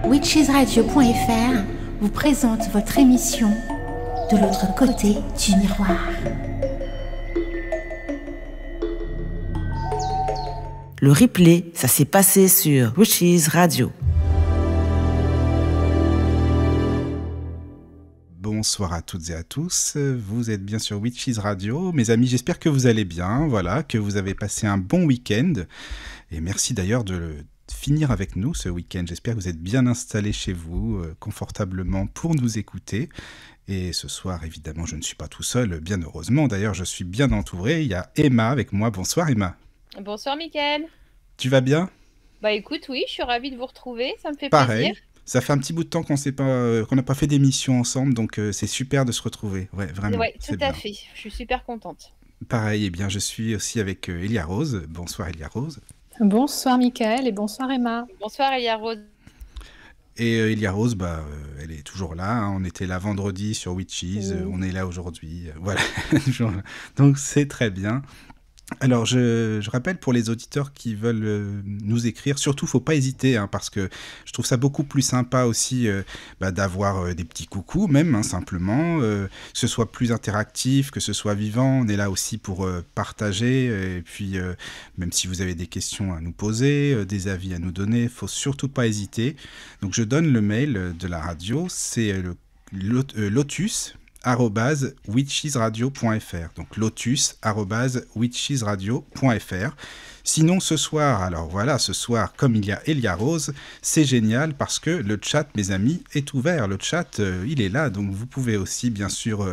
witchesradio.fr vous présente votre émission De l'autre côté du miroir. Le replay, ça s'est passé sur Witches Radio. Bonsoir à toutes et à tous, vous êtes bien sur Witches Radio. Mes amis, j'espère que vous allez bien, voilà, que vous avez passé un bon week-end. Et merci d'ailleurs de finir avec nous ce week-end. J'espère que vous êtes bien installés chez vous, confortablement pour nous écouter. Et ce soir, évidemment, je ne suis pas tout seul, bien heureusement. D'ailleurs, je suis bien entouré. Il y a Emma avec moi. Bonsoir Emma. Bonsoir Mickaël. Tu vas bien ? Bah écoute, oui, je suis ravie de vous retrouver, ça me fait Pareil. plaisir. Ça fait un petit bout de temps qu'on n'a pas fait d'émission ensemble, donc c'est super de se retrouver. Ouais, vraiment. Ouais, c'est tout à bien. fait, je suis super contente. Pareil, eh bien, je suis aussi avec Elia Rose. Bonsoir Elia Rose. Bonsoir Mickaël et bonsoir Emma. Bonsoir Elia Rose. Et Elia Rose, elle est toujours là. Hein. On était là vendredi sur Witches, on est là aujourd'hui. Voilà. Donc c'est très bien. Alors, je rappelle pour les auditeurs qui veulent nous écrire, surtout, faut pas hésiter, hein, parce que je trouve ça beaucoup plus sympa aussi d'avoir des petits coucous, même, hein, simplement, que ce soit plus interactif, que ce soit vivant. On est là aussi pour partager, et puis, même si vous avez des questions à nous poser, des avis à nous donner, faut surtout pas hésiter. Donc, je donne le mail de la radio, c'est lotus @witchesradio.fr, donc lotus@witchesradio.fr. Sinon ce soir, alors voilà, ce soir comme il y a Elia Rose, c'est génial parce que le chat, mes amis, est ouvert. Le chat, il est là, donc vous pouvez aussi bien sûr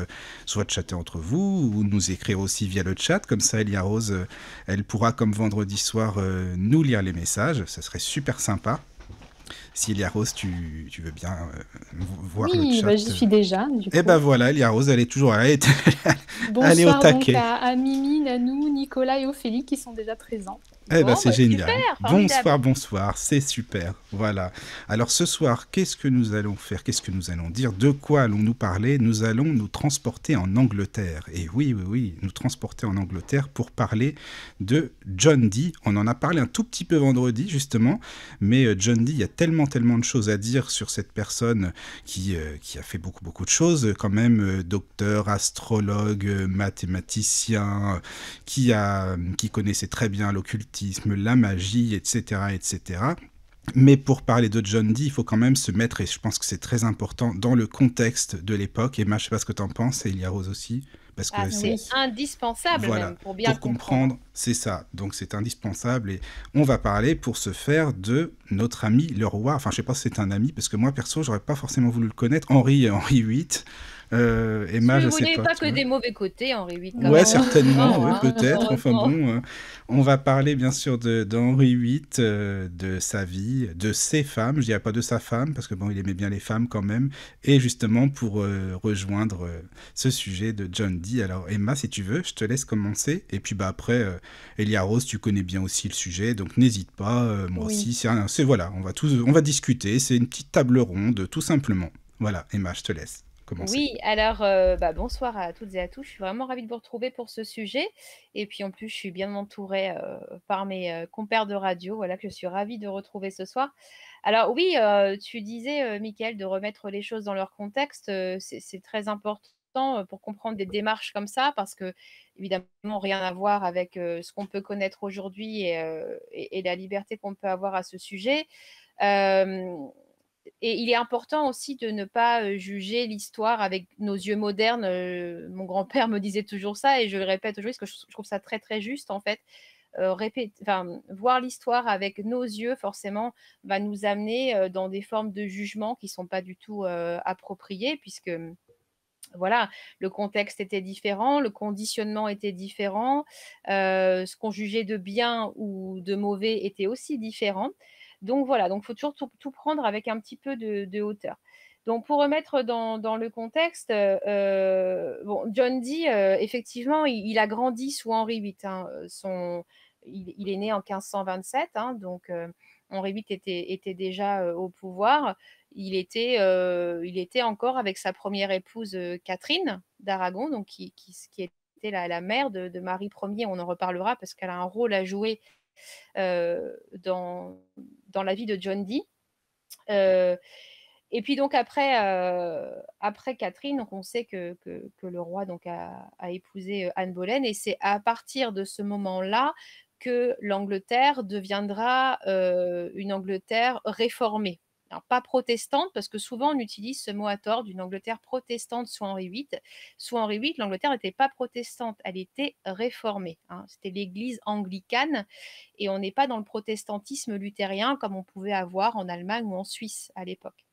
soit chatter entre vous ou nous écrire aussi via le chat. Comme ça, Elia Rose, elle pourra comme vendredi soir nous lire les messages. Ça serait super sympa. Si Elia Rose, tu veux bien voir le chat. Oui, j'y suis déjà. Du coup. Et ben voilà, Elia Rose, elle est toujours là. Elle est au Bonsoir donc taquet. à Mimi, Nanou, Nicolas et Ophélie qui sont déjà présents. Eh ben c'est génial. Super, Bonsoir, c'est super. Voilà. Alors ce soir, qu'est-ce que nous allons faire ? Qu'est-ce que nous allons dire ? De quoi allons-nous parler ? Nous allons nous transporter en Angleterre. Et oui, nous transporter en Angleterre pour parler de John Dee. On en a parlé un tout petit peu vendredi, justement. Mais John Dee, il y a tellement de choses à dire sur cette personne qui a fait beaucoup de choses. Quand même, docteur, astrologue, mathématicien, qui connaissait très bien l'occultisme, la magie, etc., etc. Mais pour parler de John Dee, il faut quand même se mettre, et je pense que c'est très important, dans le contexte de l'époque. Emma, je ne sais pas ce que tu en penses, et Elia Rose aussi. Parce que c'est indispensable voilà, même, pour bien comprendre. C'est ça, donc c'est indispensable. Et on va parler pour ce faire de notre ami le roi. Enfin, je ne sais pas si c'est un ami, parce que moi, perso, j'aurais pas forcément voulu le connaître. Henri VIII. Emma, je sais pas. Vous n'avez pas que des mauvais côtés, Henri VIII. Ouais, certainement, ouais, peut-être. Enfin bon, on va parler bien sûr d'Henri VIII, de sa vie, de ses femmes. Je dirais pas de sa femme parce que bon, il aimait bien les femmes quand même. Et justement pour rejoindre ce sujet de John Dee. Alors Emma, si tu veux, je te laisse commencer. Et puis après, Elia Rose, tu connais bien aussi le sujet, donc n'hésite pas. Moi aussi, c'est voilà, on va discuter. C'est une petite table ronde, tout simplement. Voilà, Emma, je te laisse. Commencer. Oui, alors bonsoir à toutes et à tous. Je suis vraiment ravie de vous retrouver pour ce sujet. Et puis en plus, je suis bien entourée par mes compères de radio, voilà, que je suis ravie de retrouver ce soir. Alors oui, tu disais, Mickaël, de remettre les choses dans leur contexte. C'est très important pour comprendre des démarches comme ça, parce que évidemment, rien à voir avec ce qu'on peut connaître aujourd'hui et la liberté qu'on peut avoir à ce sujet. Et il est important aussi de ne pas juger l'histoire avec nos yeux modernes. Mon grand-père me disait toujours ça et je le répète aujourd'hui parce que je trouve ça très, très juste en fait. Voir l'histoire avec nos yeux, forcément, va nous amener dans des formes de jugement qui ne sont pas du tout appropriées puisque voilà, le contexte était différent, le conditionnement était différent, ce qu'on jugeait de bien ou de mauvais était aussi différent. Donc voilà, donc il faut toujours tout prendre avec un petit peu de hauteur. Donc pour remettre dans le contexte, bon, John Dee, effectivement, il a grandi sous Henri VIII, hein, il est né en 1527, hein, donc Henri VIII était déjà au pouvoir. Il était encore avec sa première épouse Catherine d'Aragon, donc qui était la mère de Marie Ier. On en reparlera parce qu'elle a un rôle à jouer dans la vie de John Dee. Euh, et puis donc après Catherine, donc on sait que le roi donc a épousé Anne Boleyn, et c'est à partir de ce moment-là que l'Angleterre deviendra une Angleterre réformée. Alors, pas protestante, parce que souvent on utilise ce mot à tort d'une Angleterre protestante sous Henri VIII. Sous Henri VIII, l'Angleterre n'était pas protestante, elle était réformée, hein. C'était l'église anglicane, et on n'est pas dans le protestantisme luthérien comme on pouvait avoir en Allemagne ou en Suisse à l'époque.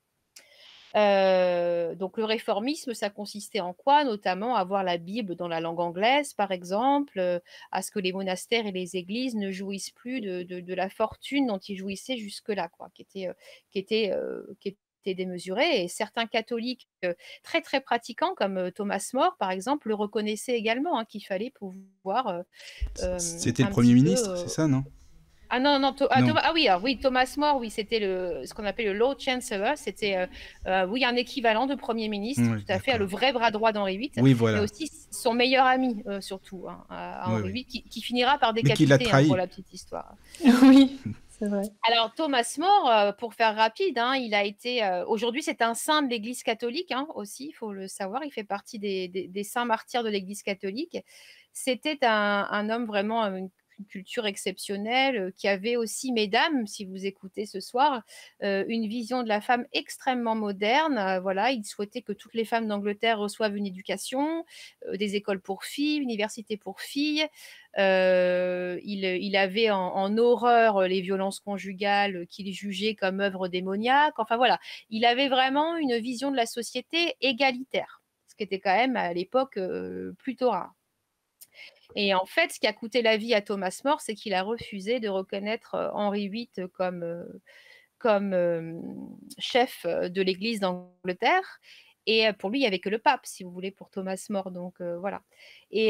Donc le réformisme, ça consistait en quoi? Notamment avoir la Bible dans la langue anglaise, par exemple, à ce que les monastères et les églises ne jouissent plus de la fortune dont ils jouissaient jusque-là, quoi, qui était démesurée. Et certains catholiques très très pratiquants, comme Thomas More, par exemple, le reconnaissaient également, hein, qu'il fallait pouvoir C'était le un Premier petit peu... ministre, c'est ça, non? Ah non, non, Non. Thomas, ah oui, alors oui, Thomas More, oui, c'était ce qu'on appelle le Lord Chancellor, c'était oui, un équivalent de Premier ministre, Oui, tout à fait, le vrai bras droit d'Henri VIII, oui, mais voilà. aussi son meilleur ami, surtout, hein, à Oui, Henri oui. VIII, qui finira par Mais qui l'a décapiter, hein, pour trahi. la petite histoire. Oui, c'est vrai. Alors, Thomas More, pour faire rapide, hein, il a été. Aujourd'hui, c'est un saint de l'Église catholique, hein, aussi, il faut le savoir. Il fait partie des saints martyrs de l'Église catholique. C'était un homme vraiment, une culture exceptionnelle, qui avait aussi, mesdames, si vous écoutez ce soir, une vision de la femme extrêmement moderne. Voilà, il souhaitait que toutes les femmes d'Angleterre reçoivent une éducation, des écoles pour filles, universités pour filles. Il avait en horreur les violences conjugales qu'il jugeait comme œuvre démoniaque. Enfin voilà, il avait vraiment une vision de la société égalitaire, ce qui était quand même à l'époque plutôt rare. Et en fait, ce qui a coûté la vie à Thomas More, c'est qu'il a refusé de reconnaître Henri VIII comme chef de l'Église d'Angleterre. Et pour lui, il n'y avait que le pape, si vous voulez, pour Thomas More. Donc voilà. Et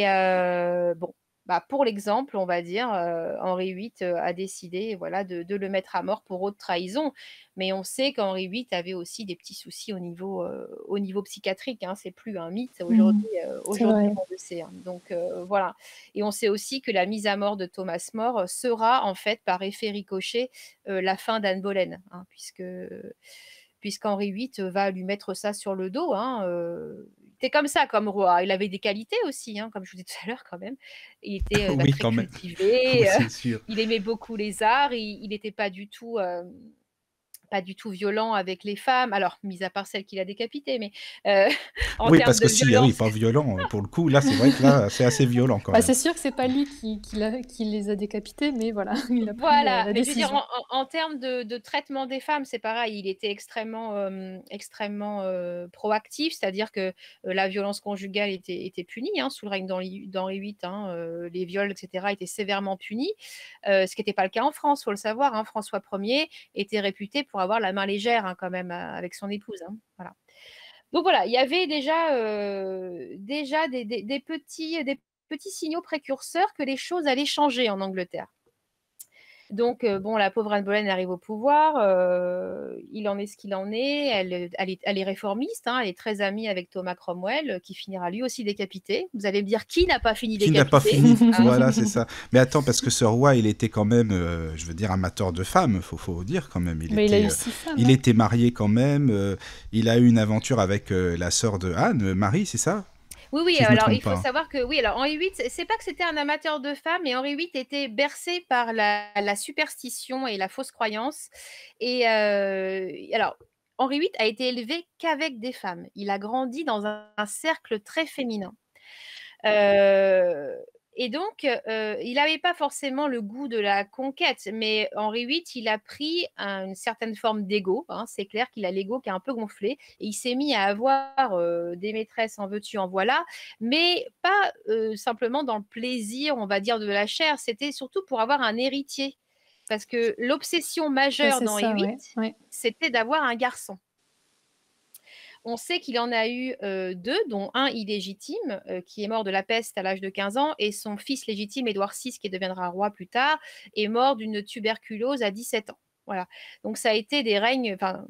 bon, bah, pour l'exemple, on va dire, Henri VIII a décidé, voilà, de le mettre à mort pour haute trahison. Mais on sait qu'Henri VIII avait aussi des petits soucis au niveau psychiatrique, hein. C'est plus un mythe. Aujourd'hui, c'est vrai. on le sait, hein. Donc voilà. Et on sait aussi que la mise à mort de Thomas More sera en fait par effet ricochet la fin d'Anne Boleyn, hein, puisqu'Henri VIII va lui mettre ça sur le dos, hein. Il était comme ça comme roi. Il avait des qualités aussi, hein, comme je vous disais tout à l'heure quand même. Il était Oui, très quand même. cultivé, Oui, c'est sûr. il aimait beaucoup les arts, il n'était pas du tout violent avec les femmes, alors mis à part celle qu'il a décapitée, mais en Oui, termes parce de que si, oui, violence. pas violent. Pour le coup, là, c'est vrai que là, c'est assez violent quand Bah, même. c'est sûr que c'est pas lui qui les a décapités, mais voilà, il a pris Voilà, la mais je veux dire, décision. en termes de traitement des femmes, c'est pareil, il était extrêmement proactif, c'est-à-dire que la violence conjugale était punie, hein, sous le règne d'Henri VIII, hein, les viols, etc., étaient sévèrement punis, ce qui n'était pas le cas en France, il faut le savoir, hein. François Ier était réputé pour avoir la main légère, hein, quand même, avec son épouse, hein, voilà. Donc voilà, il y avait déjà des petits signaux précurseurs que les choses allaient changer en Angleterre. Donc bon, la pauvre Anne Boleyn arrive au pouvoir, il en est ce qu'il en est, elle est réformiste, hein, elle est très amie avec Thomas Cromwell, qui finira lui aussi décapité. Vous allez me dire qui n'a pas fini Qui n'a pas décapité, fini, hein? voilà, c'est ça. Mais attends, parce que ce roi, il était quand même, je veux dire, amateur de femmes, faut dire quand même. Mais il a eu 6 femmes. Il hein. était marié quand même, il a eu une aventure avec la sœur de Anne, Marie, c'est ça? Oui, oui, Si je me alors trompe il faut pas. savoir que oui, alors Henri VIII, c'est pas que c'était un amateur de femmes, mais Henri VIII était bercé par la superstition et la fausse croyance. Et alors, Henri VIII a été élevé qu'avec des femmes. Il a grandi dans un cercle très féminin. Euh, et donc, il n'avait pas forcément le goût de la conquête, mais Henri VIII, il a pris une certaine forme d'ego, hein. C'est clair qu'il a l'ego qui est un peu gonflé, et il s'est mis à avoir des maîtresses en veux-tu, en voilà, mais pas simplement dans le plaisir, on va dire, de la chair, c'était surtout pour avoir un héritier. Parce que l'obsession Ouais, majeure c'est d'Henri ça, VIII, ouais. ouais. c'était d'avoir un garçon. On sait qu'il en a eu 2, dont un illégitime, qui est mort de la peste à l'âge de 15 ans, et son fils légitime, Édouard VI, qui deviendra roi plus tard, est mort d'une tuberculose à 17 ans. Voilà. Donc ça a été des règnes. Enfin,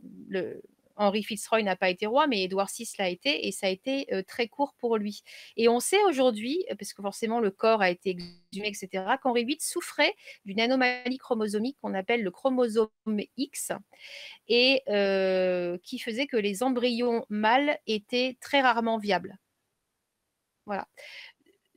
Henry Fitzroy n'a pas été roi, mais Édouard VI l'a été, et ça a été très court pour lui. Et on sait aujourd'hui, parce que forcément le corps a été exhumé, etc., qu'Henri VIII souffrait d'une anomalie chromosomique qu'on appelle le chromosome X, et qui faisait que les embryons mâles étaient très rarement viables. Voilà.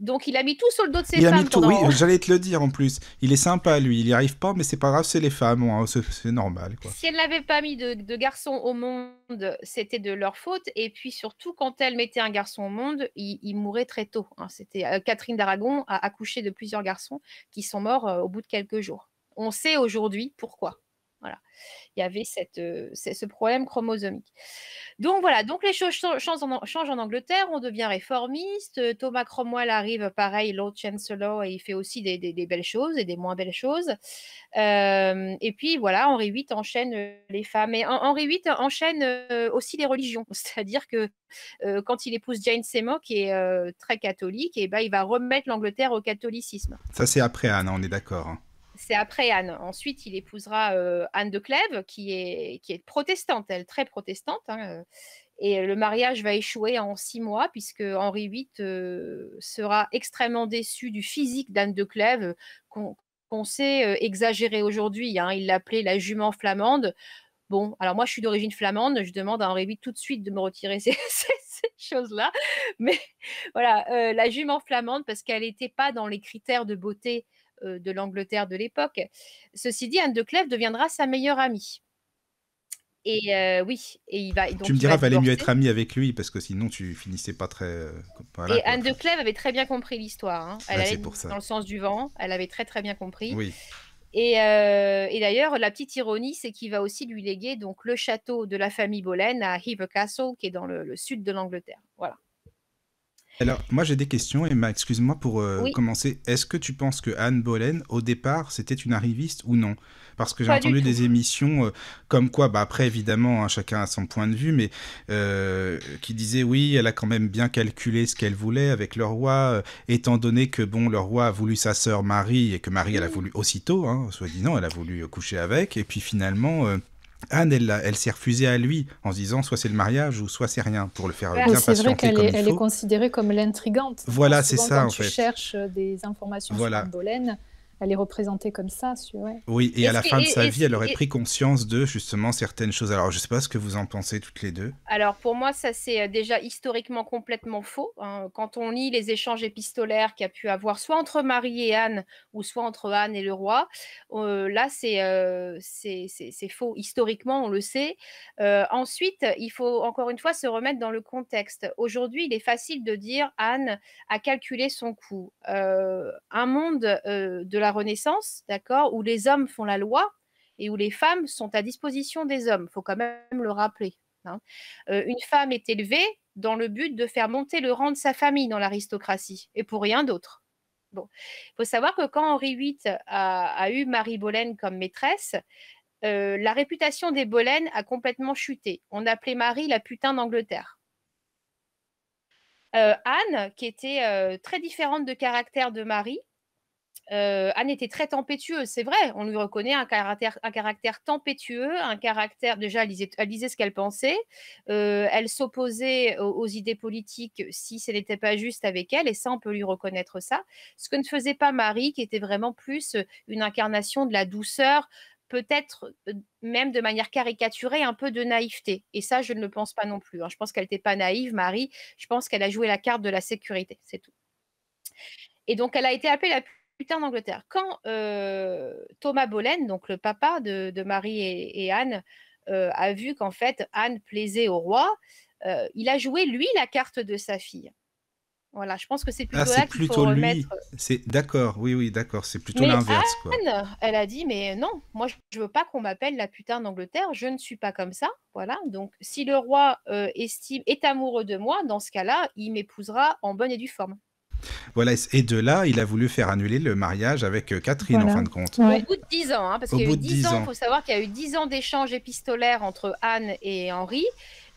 Donc il a mis tout sur le dos de ses Il a mis femmes tout, pendant... oui, j'allais te le dire en plus. Il est sympa, lui, il n'y arrive pas, mais c'est pas grave, c'est les femmes, hein, c'est normal, quoi. Si elle n'avait pas mis de garçon au monde, c'était de leur faute. Et puis surtout, quand elle mettait un garçon au monde, il mourait très tôt, hein. C'était Catherine d'Aragon a accouché de plusieurs garçons qui sont morts au bout de quelques jours. On sait aujourd'hui pourquoi. Voilà. Il y avait ce problème chromosomique. Donc voilà, donc les choses changent en Angleterre, on devient réformiste. Thomas Cromwell arrive, pareil, Lord Chancellor, et il fait aussi des belles choses et des moins belles choses. Et puis voilà, Henri VIII enchaîne les femmes. Et Henri VIII enchaîne aussi les religions. C'est-à-dire que quand il épouse Jane Seymour, qui est très catholique, et ben, il va remettre l'Angleterre au catholicisme. Ça, c'est après Anne, on est d'accord, hein. C'est après Anne. Ensuite, il épousera Anne de Clèves, qui est protestante, elle, très protestante, hein. Et le mariage va échouer en 6 mois, puisque Henri VIII sera extrêmement déçu du physique d'Anne de Clèves, qu'on sait exagérer aujourd'hui, hein. Il l'appelait la jument flamande. Bon, alors moi, je suis d'origine flamande, je demande à Henri VIII tout de suite de me retirer ces choses-là. Mais voilà, la jument flamande, parce qu'elle n'était pas dans les critères de beauté de l'Angleterre de l'époque. Ceci dit, Anne de Clèves deviendra sa meilleure amie. Et oui, et il va. Donc Tu me il va diras, valait mieux divorcer. être ami avec lui, parce que sinon tu finissais pas très... voilà, Et quoi. Anne de Clèves avait très bien compris l'histoire, hein. Elle Ah, allait c'est pour ça. dans le sens du vent, elle avait très très bien compris. Oui. Et d'ailleurs, la petite ironie, c'est qu'il va aussi lui léguer donc le château de la famille Boleyn à Hever Castle, qui est dans le sud de l'Angleterre. Voilà. Alors, moi j'ai des questions, Emma, excuse-moi pour Oui. commencer. Est-ce que tu penses que Anne Boleyn, au départ, c'était une arriviste ou non? Parce que j'ai Pas du entendu tout. des émissions comme quoi, bah après évidemment, hein, chacun a son point de vue, mais qui disaient oui, elle a quand même bien calculé ce qu'elle voulait avec le roi, étant donné que bon, le roi a voulu sa sœur Marie et que Marie elle a voulu aussitôt, hein, soit disant, elle a voulu coucher avec, et puis finalement... Anne, elle s'est refusée à lui en se disant soit c'est le mariage ou soit c'est rien, pour le faire Ouais. bien C'est vrai patienter qu'elle comme est, il elle est faut. considérée comme l'intrigante. Voilà, Enfin, c'est souvent, ça, quand en tu fait. cherches des informations Voilà. sur Anne Boleyn, elle est représentée comme ça. Ouais. Oui, et à la fin de sa vie, elle aurait et- pris conscience de justement certaines choses. Alors, je sais pas ce que vous en pensez toutes les deux. Alors pour moi, ça c'est déjà historiquement complètement faux, hein. Quand on lit les échanges épistolaires qu'il y a pu avoir soit entre Marie et Anne ou soit entre Anne et le roi, là c'est faux. Historiquement, on le sait. Ensuite, il faut encore une fois se remettre dans le contexte. Aujourd'hui, il est facile de dire Anne a calculé son coût. Un monde de la Renaissance, d'accord, où les hommes font la loi et où les femmes sont à disposition des hommes. Il faut quand même le rappeler, hein. Une femme est élevée dans le but de faire monter le rang de sa famille dans l'aristocratie et pour rien d'autre. Bon, il faut savoir que quand Henri VIII a eu Marie Boleyn comme maîtresse, la réputation des Boleyn a complètement chuté. On appelait Marie la putain d'Angleterre. Anne, qui était très différente de caractère de Marie, Anne était très tempétueuse, c'est vrai, on lui reconnaît un caractère tempétueux, un caractère, déjà elle disait ce qu'elle pensait, elle s'opposait aux idées politiques si ce n'était pas juste avec elle, et ça on peut lui reconnaître ça, ce que ne faisait pas Marie, qui était vraiment plus une incarnation de la douceur, peut-être même de manière caricaturée, un peu de naïveté, et ça je ne le pense pas non plus, hein. Je pense qu'elle n'était pas naïve, Marie, je pense qu'elle a joué la carte de la sécurité, c'est tout. Et donc elle a été appelée la putain d'Angleterre. Quand Thomas Boleyn, donc le papa de Marie et Anne, a vu qu'en fait Anne plaisait au roi, il a joué lui la carte de sa fille. Voilà, je pense que c'est Ah, plutôt là c'est qu'il faut plutôt lui. remettre. C'est d'accord, oui, d'accord. C'est plutôt Mais l'inverse, quoi. Anne, elle a dit, mais non, moi je veux pas qu'on m'appelle la putain d'Angleterre, je ne suis pas comme ça. Voilà, donc si le roi est amoureux de moi, dans ce cas-là, il m'épousera en bonne et due forme. Voilà, et de là, il a voulu faire annuler le mariage avec Catherine, Voilà. en fin de compte. Ouais. Au bout de 10 ans, hein, parce Au qu'il y a bout eu de 10 10 ans, ans. il faut savoir qu'il y a eu 10 ans d'échanges épistolaires entre Anne et Henri.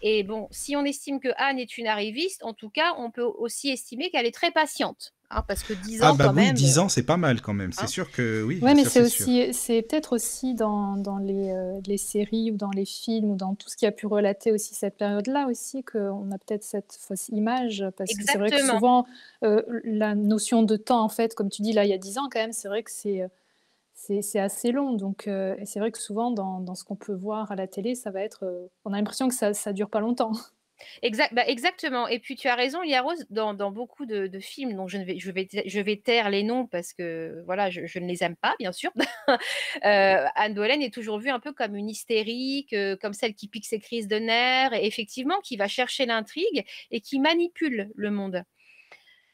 Et bon, si on estime que Anne est une arriviste, en tout cas, on peut aussi estimer qu'elle est très patiente, hein, parce que 10 Ah ans bah quand oui, même, 10 ans, c'est pas mal quand même. C'est hein. sûr que oui, Ouais, bien mais sûr, c'est sûr. c'est peut-être aussi dans les séries ou dans les films ou dans tout ce qui a pu relater aussi cette période-là aussi qu'on a peut-être cette fausse image parce que c'est vrai que Exactement. souvent, la notion de temps, en fait, comme tu dis là, il y a 10 ans quand même, c'est vrai que c'est assez long donc et c'est vrai que souvent dans ce qu'on peut voir à la télé, ça va être, on a l'impression que ça dure pas longtemps. Exactement et puis tu as raison, il y a Rose dans beaucoup de films dont je vais taire les noms parce que voilà, je ne les aime pas bien sûr. Anne Boleyn est toujours vue un peu comme une hystérique, comme celle qui pique ses crises de nerfs et effectivement qui va chercher l'intrigue et qui manipule le monde.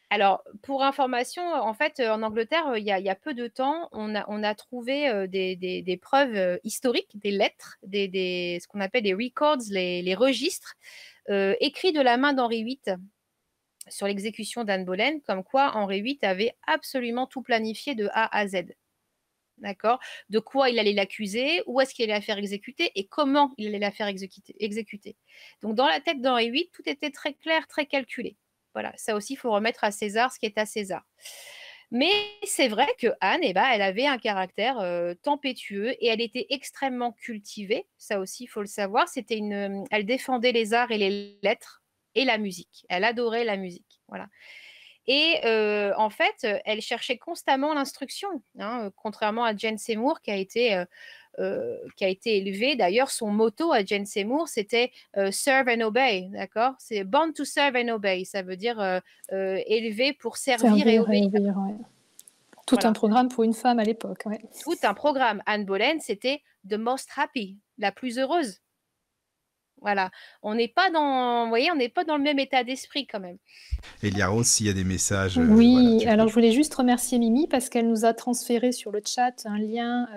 Alors, pour information, en fait, en Angleterre, il y a peu de temps, on a trouvé, des preuves, historiques, des lettres, ce qu'on appelle les records, les registres, écrits de la main d'Henri VIII sur l'exécution d'Anne Boleyn, comme quoi Henri VIII avait absolument tout planifié de A à Z. D'accord? De quoi il allait l'accuser, où est-ce qu'il allait la faire exécuter et comment il allait la faire exécuter. Donc dans la tête d'Henri VIII, tout était très clair, très calculé. Voilà, ça aussi, il faut remettre à César ce qui est à César. Mais c'est vrai que Anne, eh ben, elle avait un caractère tempétueux et elle était extrêmement cultivée. Ça aussi, il faut le savoir. Elle défendait les arts et les lettres et la musique. Elle adorait la musique. Voilà. Et en fait, elle cherchait constamment l'instruction, hein, contrairement à Jane Seymour qui a été élevée. D'ailleurs, son motto à Jane Seymour, c'était Serve and Obey, d'accord? C'est Born to Serve and Obey, ça veut dire élevé pour servir et Servir et obéir. obéir, ouais. Tout un Voilà, programme pour une femme à l'époque, ouais. tout un programme. Anne Boleyn, c'était The Most Happy, la plus heureuse. Voilà, on n'est pas dans, vous voyez, on n'est pas dans le même état d'esprit quand même. Elia Rose, s'il y a des messages, voilà, Oui, tu alors peux. je voulais juste remercier Mimi parce qu'elle nous a transféré sur le chat un lien,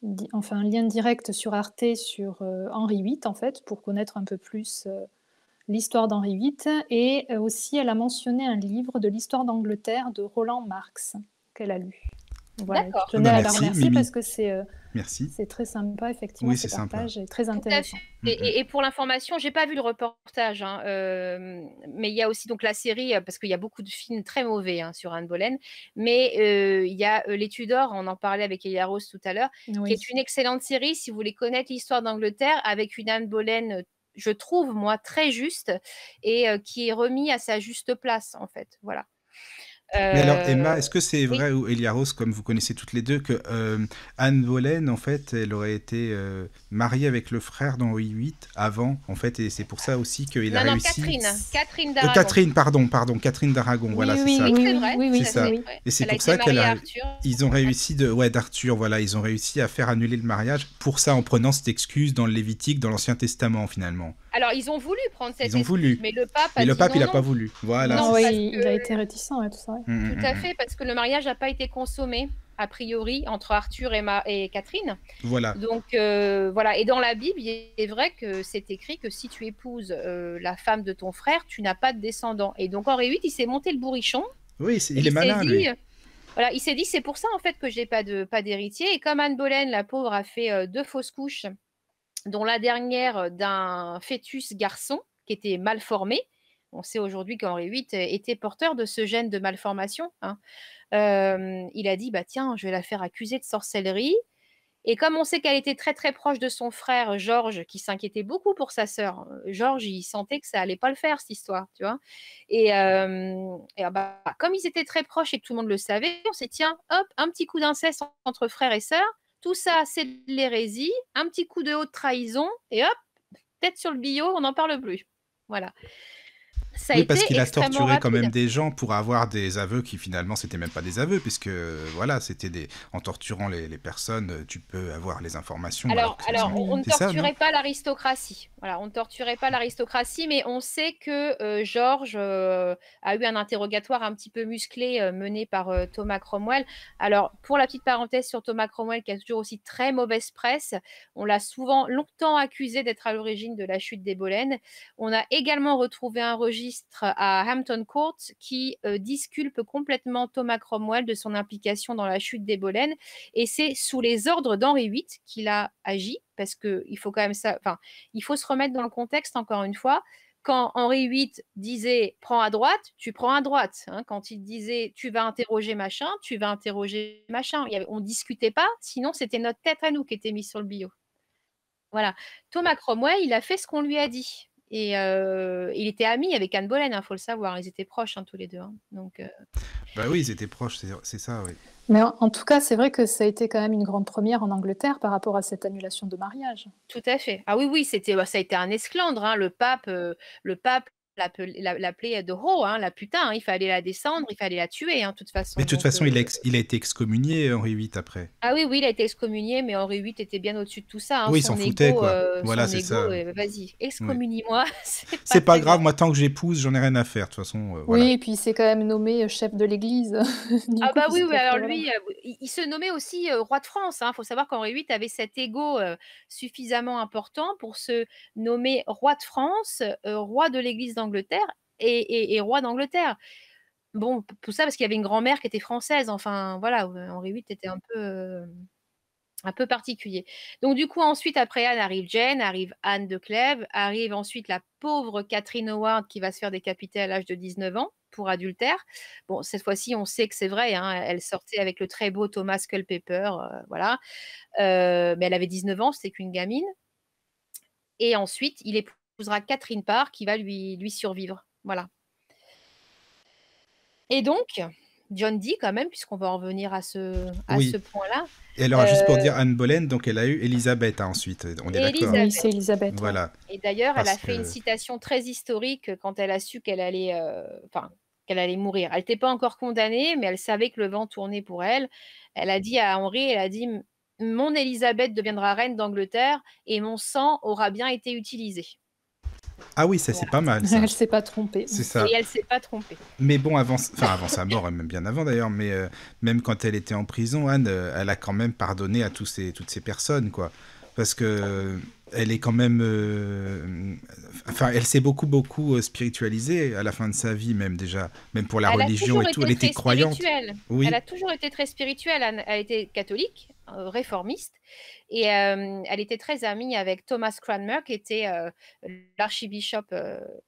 un lien direct sur Arte sur Henri VIII, en fait, pour connaître un peu plus l'histoire d'Henri VIII. Et aussi, elle a mentionné un livre de l'histoire d'Angleterre de Roland Marx qu'elle a lu. Voilà, je D'accord. Ah tenais bah à la merci, remercier Mimi. parce que Merci. c'est très sympa, effectivement, Oui, ces c'est sympa. partages et très Tout à intéressant. fait. Et pour l'information, j'ai pas vu le reportage, hein, mais il y a aussi donc la série, parce qu'il y a beaucoup de films très mauvais hein, sur Anne Boleyn, mais il y a Les Tudors, on en parlait avec Elia Rose tout à l'heure, qui Oui. est une excellente série si vous voulez connaître l'histoire d'Angleterre avec une Anne Boleyn, je trouve moi très juste et qui est remis à sa juste place en fait. Voilà. Mais alors, Euh, Emma, est-ce que c'est oui. vrai, ou Elia Rose, comme vous connaissez toutes les deux, que Anne Boleyn, en fait, elle aurait été mariée avec le frère d'Henri VIII avant, en fait, et c'est pour ça aussi qu'il a Non, réussi. Catherine d'Aragon. Catherine, pardon, Catherine d'Aragon, voilà, Oui, c'est oui, ça. Oui, oui, c'est oui, vrai, oui, tout oui, C'est à ça. fait. oui. Ouais. Et c'est Elle a pour ça été mariée à qu'Arthur. ils ont réussi d'Arthur, voilà, ils ont réussi à faire annuler le mariage pour ça en prenant cette excuse dans le Lévitique, dans l'Ancien Testament finalement. Alors, ils ont voulu prendre cette Ils ont excuse, voulu. mais le pape Mais a le dit pape, il non, a pas non. voulu. Voilà, Non, Non, c'est ça. parce oui, il a que été réticent, ouais, tout ça. Ouais. tout à fait, parce que le mariage n'a pas été consommé, a priori, entre Arthur et Catherine. Voilà. Donc, voilà. Et dans la Bible, il est vrai que c'est écrit que si tu épouses la femme de ton frère, tu n'as pas de descendant. Et donc, Henri VIII, il s'est monté le bourrichon. Oui, Et il est il s'est malin, lui. dit, voilà, il s'est dit, c'est pour ça, en fait, que j'ai pas d'héritier. Et comme Anne Boleyn, la pauvre, a fait 2 fausses couches, dont la dernière d'un fœtus garçon qui était mal formé. On sait aujourd'hui qu'Henri VIII était porteur de ce gène de malformation. Hein. Il a dit, bah tiens, je vais la faire accuser de sorcellerie. Et comme on sait qu'elle était très très proche de son frère Georges, qui s'inquiétait beaucoup pour sa sœur, Georges, il sentait que ça allait pas le faire cette histoire, tu vois. Bah, comme ils étaient très proches et que tout le monde le savait, on s'est dit, tiens, hop, un petit coup d'inceste entre frères et sœurs. Tout ça, c'est de l'hérésie, un petit coup de haute trahison, et hop, tête sur le billot, on n'en parle plus. Voilà. Ça a Oui, été parce qu'il a extrêmement torturé quand rapide. même des gens pour avoir des aveux qui finalement c'était même pas des aveux, puisque voilà, c'était en torturant les personnes, tu peux avoir les informations. Alors, on ne c'est ça, torturait non? pas l'aristocratie. Voilà, on ne torturait pas l'aristocratie, mais on sait que Georges a eu un interrogatoire un petit peu musclé mené par Thomas Cromwell. Alors, pour la petite parenthèse sur Thomas Cromwell, qui a toujours aussi très mauvaise presse, on l'a souvent longtemps accusé d'être à l'origine de la chute des Boleyn. On a également retrouvé un registre à Hampton Court qui disculpe complètement Thomas Cromwell de son implication dans la chute des Boleyn. Et c'est sous les ordres d'Henri VIII qu'il a agi, parce qu'il faut quand même ça, enfin, il faut se remettre dans le contexte encore une fois. quand Henri VIII disait prends à droite, tu prends à droite. Hein. Quand il disait tu vas interroger machin, tu vas interroger machin. On ne discutait pas, sinon c'était notre tête à nous qui était mise sur le billot. Voilà. Thomas Cromwell, il a fait ce qu'on lui a dit. Et il était ami avec Anne Boleyn, il faut le savoir. Ils étaient proches tous les deux. Hein. Donc, Bah oui, ils étaient proches, c'est ça, oui. Mais en tout cas, c'est vrai que ça a été quand même une grande première en Angleterre par rapport à cette annulation de mariage. Tout à fait. Ah oui, oui, ça a été un esclandre. Hein. Le pape l'appelait de Ho, hein, la putain. Hein. Il fallait la descendre, il fallait la tuer, hein, de toute façon. Mais de toute Donc, façon, il a été excommunié, Henri VIII, après. ah oui, oui, il a été excommunié, mais Henri VIII était bien au-dessus de tout ça. Hein. Oui, il s'en foutait, quoi. Voilà, c'est ça. Vas-y, Oui. excomunie-moi. C'est pas très grave, moi, tant que j'épouse, j'en ai rien à faire, de toute façon. Voilà. Oui, et puis c'est quand même nommé chef de l'Église. Du Ah coup, bah oui, puisque oui, alors après, voilà. lui, il se nommait aussi roi de France. Il faut savoir qu'Henri VIII avait cet ego suffisamment important pour se nommer roi de France, roi de l'Église d'Angleterre et roi d'Angleterre. Bon, tout ça parce qu'il y avait une grand-mère qui était française. Enfin, voilà, Henri VIII était un peu particulier. Donc du coup, ensuite, après Anne, arrive Jane, arrive Anne de Clèves, arrive ensuite la pauvre Catherine Howard qui va se faire décapiter à l'âge de 19 ans pour adultère. Bon, cette fois-ci, on sait que c'est vrai, hein, elle sortait avec le très beau Thomas Culpeper, voilà. Mais elle avait 19 ans, c'était qu'une gamine. Et ensuite, il épousera Catherine Parr qui va lui survivre. Voilà. Et donc, John Dee, quand même, puisqu'on va en revenir à ce point-là. Et alors, juste pour dire Anne Boleyn, donc elle a eu Elisabeth ensuite, on est d'accord. Oui, c'est Elisabeth. Voilà. Et d'ailleurs, elle a Parce fait que- une citation très historique quand elle a su qu'elle allait, qu'elle allait mourir. Elle n'était pas encore condamnée, mais elle savait que le vent tournait pour elle. Elle a dit à Henri, elle a dit mon Élisabeth deviendra reine d'Angleterre et mon sang aura bien été utilisé. Ah oui, ça c'est pas mal, ça. Elle s'est pas trompée. C'est ça. Et elle s'est pas trompée. Mais bon, avant sa mort, même bien avant d'ailleurs, mais même quand elle était en prison, Anne, elle a quand même pardonné à toutes ces personnes, quoi. Parce que elle est quand même... elle s'est beaucoup spiritualisée à la fin de sa vie, même déjà. Même pour la religion et tout, elle était croyante. Oui. Elle a toujours été très spirituelle. Elle était catholique, réformiste. Et elle était très amie avec Thomas Cranmer, qui était l'archibishop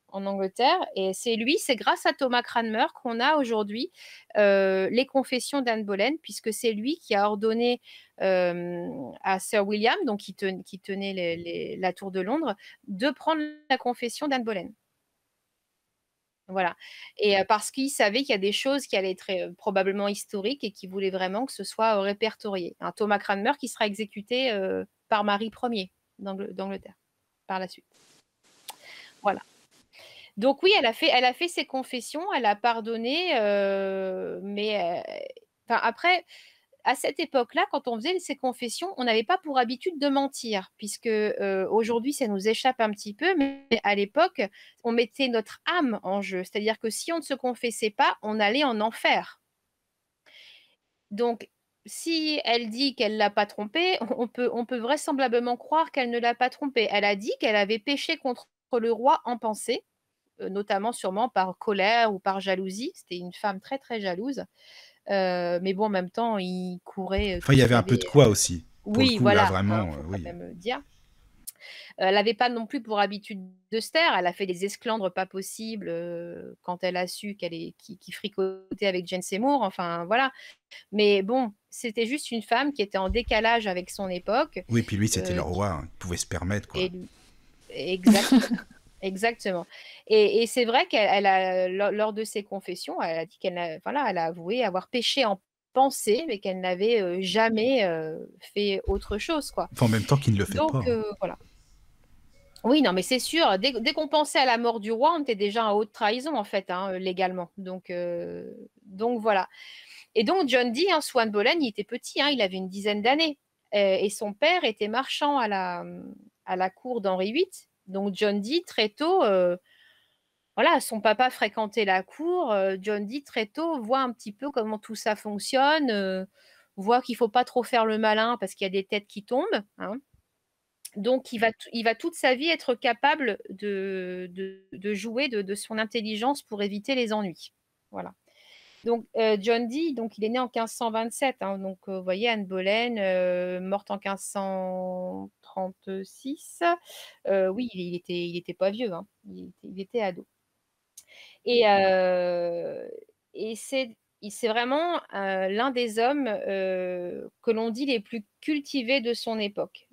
en Angleterre. Et c'est grâce à Thomas Cranmer qu'on a aujourd'hui les confessions d'Anne Boleyn, puisque c'est lui qui a ordonné à Sir William, donc qui tenait la tour de Londres, de prendre la confession d'Anne Boleyn. Voilà. Et parce qu'il savait qu'il y a des choses qui allaient être probablement historiques et qu'il voulait vraiment que ce soit répertorié. Un Thomas Cranmer qui sera exécuté par Marie Ier d'Angleterre par la suite. Voilà. Donc oui, elle a fait ses confessions, elle a pardonné, mais après, à cette époque-là, quand on faisait ces confessions, on n'avait pas pour habitude de mentir, puisque aujourd'hui, ça nous échappe un petit peu, mais à l'époque, on mettait notre âme en jeu. C'est-à-dire que si on ne se confessait pas, on allait en enfer. Donc, si elle dit qu'elle ne l'a pas trompé, on peut vraisemblablement croire qu'elle ne l'a pas trompé. Elle a dit qu'elle avait péché contre le roi en pensée, notamment sûrement par colère ou par jalousie. C'était une femme très, très jalouse. Mais bon, en même temps, il courait. Enfin, il y avait un peu de quoi aussi. Oui, coup, voilà. Là, vraiment, faut oui. quand même dire. Elle n'avait pas non plus pour habitude de se taire. Elle a fait des esclandres pas possibles quand elle a su qu'il fricotait avec Jane Seymour. Enfin, voilà. Mais bon, c'était juste une femme qui était en décalage avec son époque. Oui, puis lui, c'était le roi. Hein. Il pouvait se permettre, quoi. Exactement. Exactement. Et c'est vrai qu'elle a, lors de ses confessions, elle a dit elle a avoué avoir péché en pensée, mais qu'elle n'avait jamais fait autre chose, quoi. Enfin, en même temps qu'il ne le fait pas. Donc, voilà. Oui, non, mais c'est sûr. Dès qu'on pensait à la mort du roi, on était déjà en haute trahison, en fait, hein, légalement. Donc voilà. Et donc, John Dee, hein, Swan Boleyn, il était petit, hein, il avait une dizaine d'années. Et son père était marchand à la cour d'Henri VIII. Donc, John Dee, très tôt, voilà, son papa fréquentait la cour. John Dee, très tôt, voit un petit peu comment tout ça fonctionne, voit qu'il ne faut pas trop faire le malin parce qu'il y a des têtes qui tombent, hein. Donc, il va toute sa vie être capable de jouer de son intelligence pour éviter les ennuis. Voilà. Donc, John Dee, donc, il est né en 1527. Hein, donc, vous voyez, Anne Boleyn, morte en 1530. 1936. Oui, il était pas vieux, hein. Il était ado. Et c'est vraiment, l'un des hommes, que l'on dit les plus cultivés de son époque.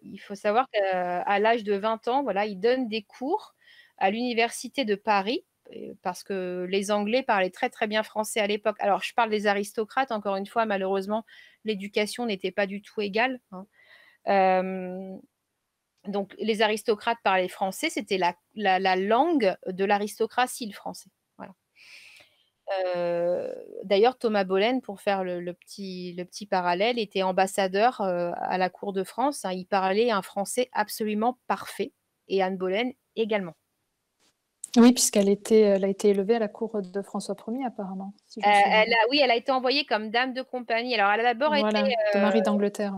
Il faut savoir qu'à l'âge de 20 ans, voilà, il donne des cours à l'université de Paris, parce que les Anglais parlaient très, très bien français à l'époque. Alors je parle des aristocrates, encore une fois, malheureusement, l'éducation n'était pas du tout égale, hein. Hem Donc les aristocrates parlaient français, c'était la langue de l'aristocratie, le français. Voilà. D'ailleurs Thomas Bollen, pour faire le petit parallèle, était ambassadeur, à la cour de France, hein. Il parlait un français absolument parfait et Anne Boleyn également. Oui, elle a été élevée à la cour de François Ier apparemment, si je me souviens bien. Oui, elle a été envoyée comme dame de compagnie. Alors elle a d'abord été, Voilà, de Marie d'Angleterre,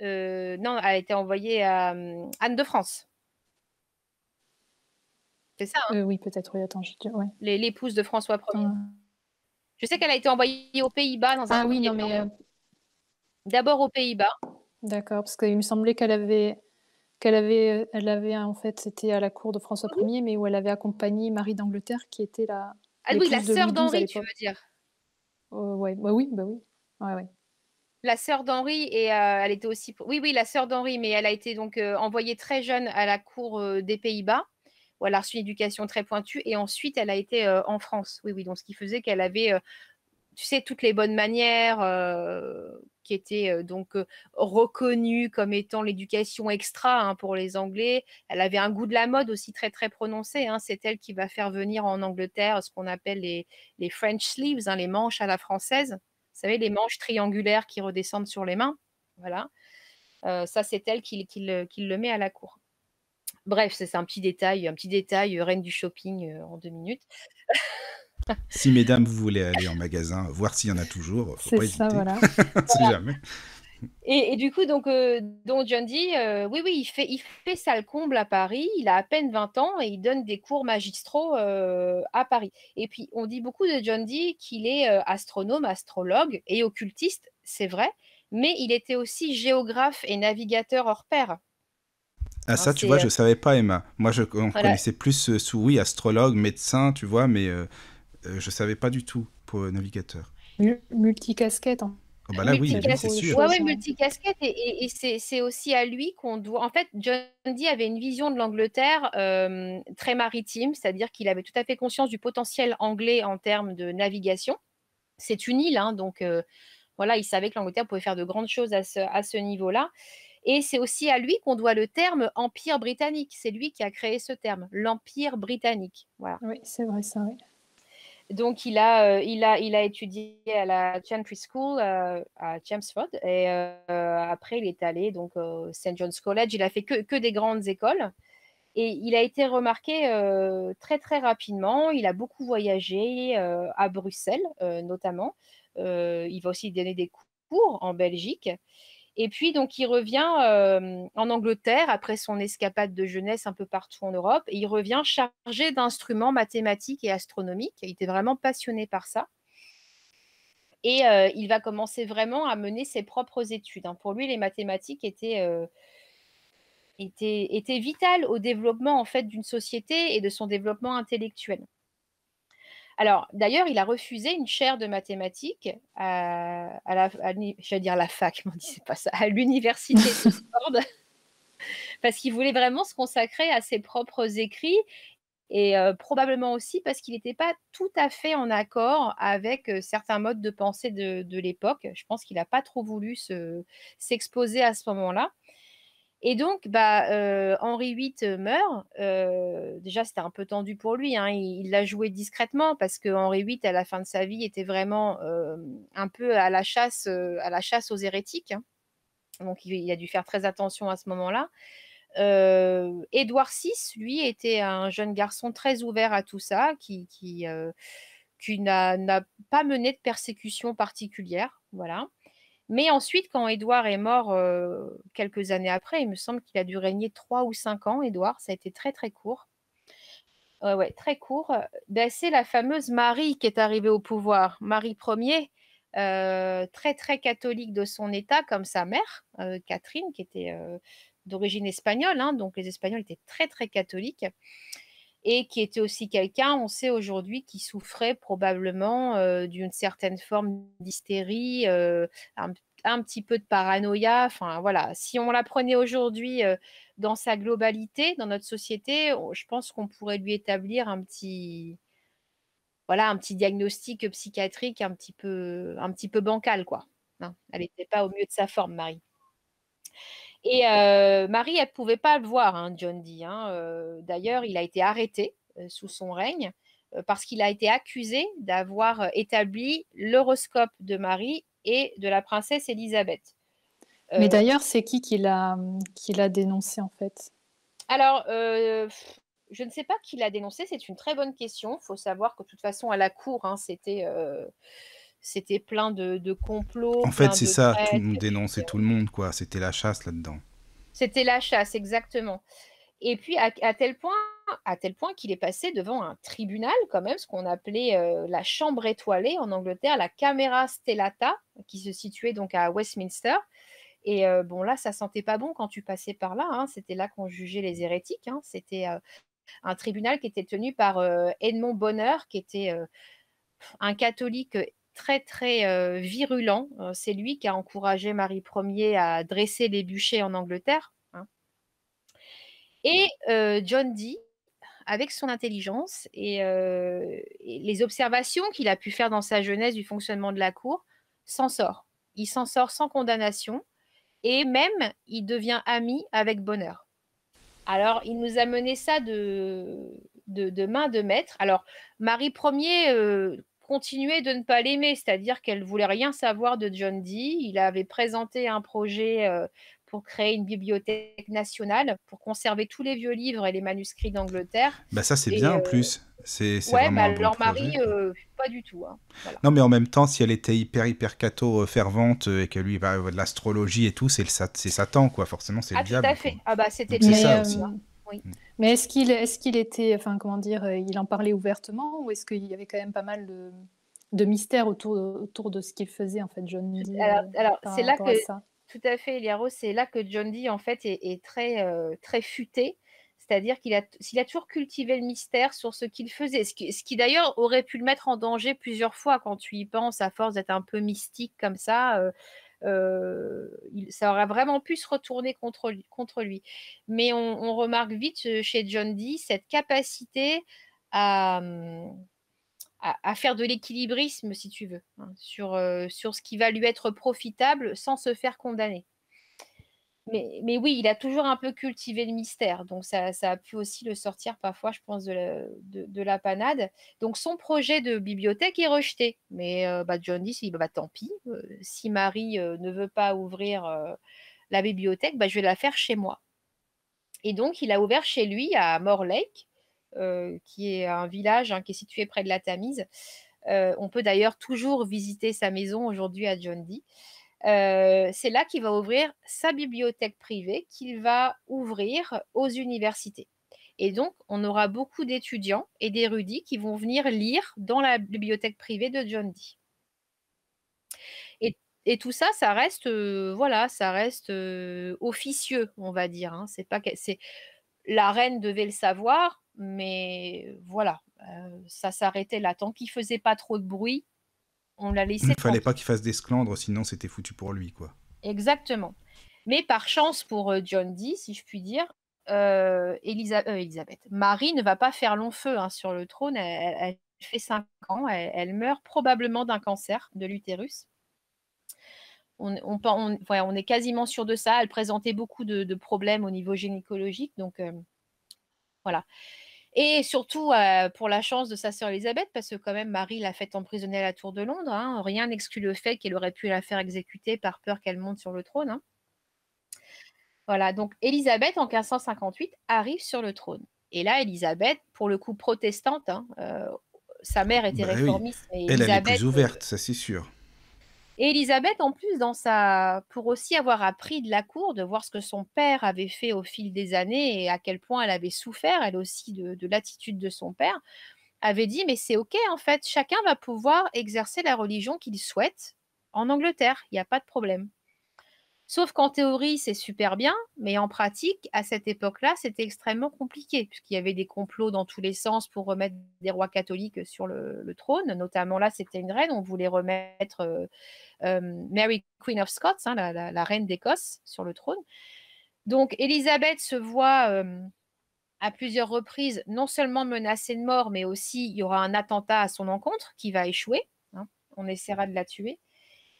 ouais. non, elle a été envoyée à, Anne de France. C'est ça, hein? Oui, peut-être, oui, attends, ouais. L'épouse de François Ier. Attends, Je sais qu'elle a été envoyée aux Pays-Bas dans un ah oui, premier non, temps. mais D'abord aux Pays-Bas. d'accord, parce qu'il me semblait elle avait en fait, c'était à la cour de François Oui, oui. Ier, mais où elle avait accompagné Marie d'Angleterre, qui était Ah oui, la l'épouse de sœur Louis XII à d'Henri, tu l'époque. veux dire? Ouais, bah oui, bah oui. Ouais, ouais. La sœur d'Henri et elle était aussi oui, oui, la sœur d'Henri, mais elle a été donc, envoyée très jeune à la cour, des Pays-Bas, où elle a reçu une éducation très pointue et ensuite elle a été, en France. Oui, oui, donc ce qui faisait qu'elle avait, tu sais, toutes les bonnes manières, qui étaient, donc, reconnues comme étant l'éducation extra, hein, pour les Anglais. Elle avait un goût de la mode aussi très, très prononcé, hein. C'est elle qui va faire venir en Angleterre ce qu'on appelle les French sleeves, hein, les manches à la française. Vous savez, les manches triangulaires qui redescendent sur les mains. Voilà. Ça, c'est elle qui le met à la cour. Bref, c'est un petit détail, reine du shopping, en 2 minutes. Si mesdames, vous voulez aller en magasin, voir s'il y en a toujours, faut C'est pas ça, hésiter. voilà. On sait jamais. Et du coup, donc John Dee, oui, oui, il fait ça le comble à Paris. Il a à peine 20 ans et il donne des cours magistraux, à Paris. Et puis, on dit beaucoup de John Dee qu'il est, astronome, astrologue et occultiste, c'est vrai, mais il était aussi géographe et navigateur hors pair. Ah Hein, ça, tu vois, je savais pas, Emma. Moi, on voilà. connaissait plus sous, oui, astrologue, médecin, tu vois, mais je savais pas du tout pour navigateur. Multicasquette, en Oh, bah là, oui, fait, lui, c'est beaucoup de sûr. Ouais, choses, ouais, ouais. multicasquette et c'est aussi à lui qu'on doit. En fait, John Dee avait une vision de l'Angleterre, très maritime, c'est-à-dire qu'il avait tout à fait conscience du potentiel anglais en termes de navigation. C'est une île, hein, donc voilà, il savait que l'Angleterre pouvait faire de grandes choses à ce niveau-là. Et c'est aussi à lui qu'on doit le terme empire britannique. C'est lui qui a créé ce terme, l'empire britannique. Voilà. Oui, c'est vrai, ça, oui. Donc il a étudié à la Chantry School, à Chelmsford et après il est allé donc au St. John's College. Il a fait que des grandes écoles et il a été remarqué, très, très rapidement. Il a beaucoup voyagé, à Bruxelles, notamment. Il va aussi donner des cours en Belgique et puis donc il revient, en Angleterre après son escapade de jeunesse un peu partout en Europe et il revient chargé d'instruments mathématiques et astronomiques. Il était vraiment passionné par ça et il va commencer vraiment à mener ses propres études, hein. Pour lui, les mathématiques étaient vitales au développement, en fait, d'une société et de son développement intellectuel. Alors, d'ailleurs, il a refusé une chaire de mathématiques j'allais dire la fac, mais on disait pas ça, à l'université d'Oxford, parce qu'il voulait vraiment se consacrer à ses propres écrits et probablement aussi parce qu'il n'était pas tout à fait en accord avec, certains modes de pensée de l'époque. Je pense qu'il n'a pas trop voulu s'exposer à ce moment-là. Et donc, bah, Henri VIII meurt. Déjà, c'était un peu tendu pour lui, hein. Il l'a joué discrètement parce que Henri VIII, à la fin de sa vie, était vraiment un peu à la chasse aux hérétiques, hein. Donc, il a dû faire très attention à ce moment-là. Édouard VI, lui, était un jeune garçon très ouvert à tout ça, qui n'a pas mené de persécution particulière, voilà. Mais ensuite, quand Édouard est mort, quelques années après, il me semble qu'il a dû régner 3 ou 5 ans, Édouard, ça a été très, très court. Ouais, très court, c'est la fameuse Marie qui est arrivée au pouvoir, Marie Ier, très, très catholique de son état, comme sa mère, Catherine, qui était d'origine espagnole, hein, donc les Espagnols étaient très, très catholiques, et qui était aussi quelqu'un, on sait aujourd'hui, qui souffrait probablement d'une certaine forme d'hystérie, un petit peu de paranoïa. Enfin, voilà, si on la prenait aujourd'hui dans sa globalité, dans notre société, je pense qu'on pourrait lui établir voilà, un petit diagnostic psychiatrique un petit peu bancal, quoi. Hein. Elle n'était pas au mieux de sa forme, Marie. Et Marie, elle ne pouvait pas le voir, hein, John Dee. Hein. D'ailleurs, il a été arrêté sous son règne parce qu'il a été accusé d'avoir établi l'horoscope de Marie et de la princesse Élisabeth. Mais d'ailleurs, c'est qui l'a dénoncé en fait? Alors, je ne sais pas qui l'a dénoncé, c'est une très bonne question. Il faut savoir que de toute façon, à la cour, hein, c'était plein de complots, En fait, plein c'est de ça, tout le prêtres. monde Et puis, dénonçait tout le monde, quoi. C'était la chasse là-dedans. c'était la chasse, exactement. Et puis à tel point qu'il est passé devant un tribunal quand même, ce qu'on appelait la chambre étoilée en Angleterre, la Camera Stellata, qui se situait donc à Westminster. Et bon, là, ça sentait pas bon quand tu passais par là. Hein. C'était là qu'on jugeait les hérétiques. Hein. C'était un tribunal qui était tenu par Edmond Bonner, qui était un catholique très, très virulent. C'est lui qui a encouragé Marie Ier à dresser les bûchers en Angleterre. Hein. Et John Dee, avec son intelligence et les observations qu'il a pu faire dans sa jeunesse du fonctionnement de la cour, s'en sort. Il s'en sort sans condamnation et même il devient ami avec Bonner. Alors, il nous a mené ça de main de maître. Alors, Marie Ier continuait de ne pas l'aimer, c'est-à-dire qu'elle voulait rien savoir de John Dee. Il avait présenté un projet pour créer une bibliothèque nationale, pour conserver tous les vieux livres et les manuscrits d'Angleterre. Bah ça, c'est Et bien en plus. C'est ouais, vraiment bah un bon alors projet. Marie, pas du tout. Hein. Voilà. Non, mais en même temps, si elle était hyper catho fervente et que lui va de l'astrologie et tout, c'est Satan, quoi. Forcément, c'est le Ah, tout diable, à quoi. fait. Ah bah c'était Donc c'est terrible. ça Mais, aussi. Hein. Oui. mais est-ce qu'il était, enfin comment dire, il en parlait ouvertement ou est-ce qu'il y avait quand même pas mal de mystères autour de ce qu'il faisait en fait, John Dee, Alors par c'est là rapport à que ça? tout à fait, Eliaro, c'est là que John Dee en fait est très, très futé. C'est-à-dire qu'il a toujours cultivé le mystère sur ce qu'il faisait. Ce qui d'ailleurs aurait pu le mettre en danger plusieurs fois quand tu y penses, à force d'être un peu mystique comme ça, ça aurait vraiment pu se retourner contre lui. Mais on remarque vite chez John Dee cette capacité à, à faire de l'équilibrisme, si tu veux, hein, sur ce qui va lui être profitable sans se faire condamner. Mais oui, il a toujours un peu cultivé le mystère, donc ça a pu aussi le sortir parfois, je pense, de la panade. Donc son projet de bibliothèque est rejeté, mais John dit, bah, tant pis, si Marie ne veut pas ouvrir la bibliothèque, bah, je vais la faire chez moi. Et donc il a ouvert chez lui à Morlake, qui est un village qui est situé près de la Tamise. On peut d'ailleurs toujours visiter sa maison aujourd'hui à John Dee. C'est là qu'il va ouvrir sa bibliothèque privée qu'il va ouvrir aux universités. Et donc, on aura beaucoup d'étudiants et d'érudits qui vont venir lire dans la bibliothèque privée de John Dee. Et tout ça, ça reste, voilà, ça reste officieux, on va dire. Hein. C'est pas que, la reine devait le savoir, mais voilà, ça s'arrêtait là. Tant qu'il faisait pas trop de bruit, on l'a Il laissé fallait tranquille. pas qu'il fasse d'esclandre, sinon c'était foutu pour lui, quoi. Exactement. Mais par chance pour John Dee, si je puis dire, Elisabeth, Marie ne va pas faire long feu sur le trône. Elle fait 5 ans. Elle meurt probablement d'un cancer de l'utérus. On est quasiment sûr de ça. Elle présentait beaucoup de problèmes au niveau gynécologique. Donc, voilà. Et surtout, pour la chance de sa sœur Elisabeth, parce que quand même, Marie l'a fait emprisonner à la Tour de Londres. Hein. Rien n'exclut le fait qu'elle aurait pu la faire exécuter par peur qu'elle monte sur le trône. Hein. Voilà, donc Élisabeth, en 1558, arrive sur le trône. Et là, Élisabeth, pour le coup protestante, sa mère était Bah oui, réformiste, mais elle est Élisabeth, plus ouverte, ça c'est sûr. et Élisabeth, en plus, pour aussi avoir appris de la cour, de voir ce que son père avait fait au fil des années et à quel point elle avait souffert, elle aussi, de l'attitude de son père, avait dit, mais c'est OK, en fait, chacun va pouvoir exercer la religion qu'il souhaite, en Angleterre, il n'y a pas de problème. Sauf qu'en théorie, c'est super bien, mais en pratique, à cette époque-là, c'était extrêmement compliqué, puisqu'il y avait des complots dans tous les sens pour remettre des rois catholiques sur le trône. Notamment là, c'était une reine, on voulait remettre Mary Queen of Scots, hein, la reine d'Écosse, sur le trône. Donc, Élisabeth se voit à plusieurs reprises non seulement menacée de mort, mais aussi il y aura un attentat à son encontre qui va échouer. Hein, on essaiera de la tuer.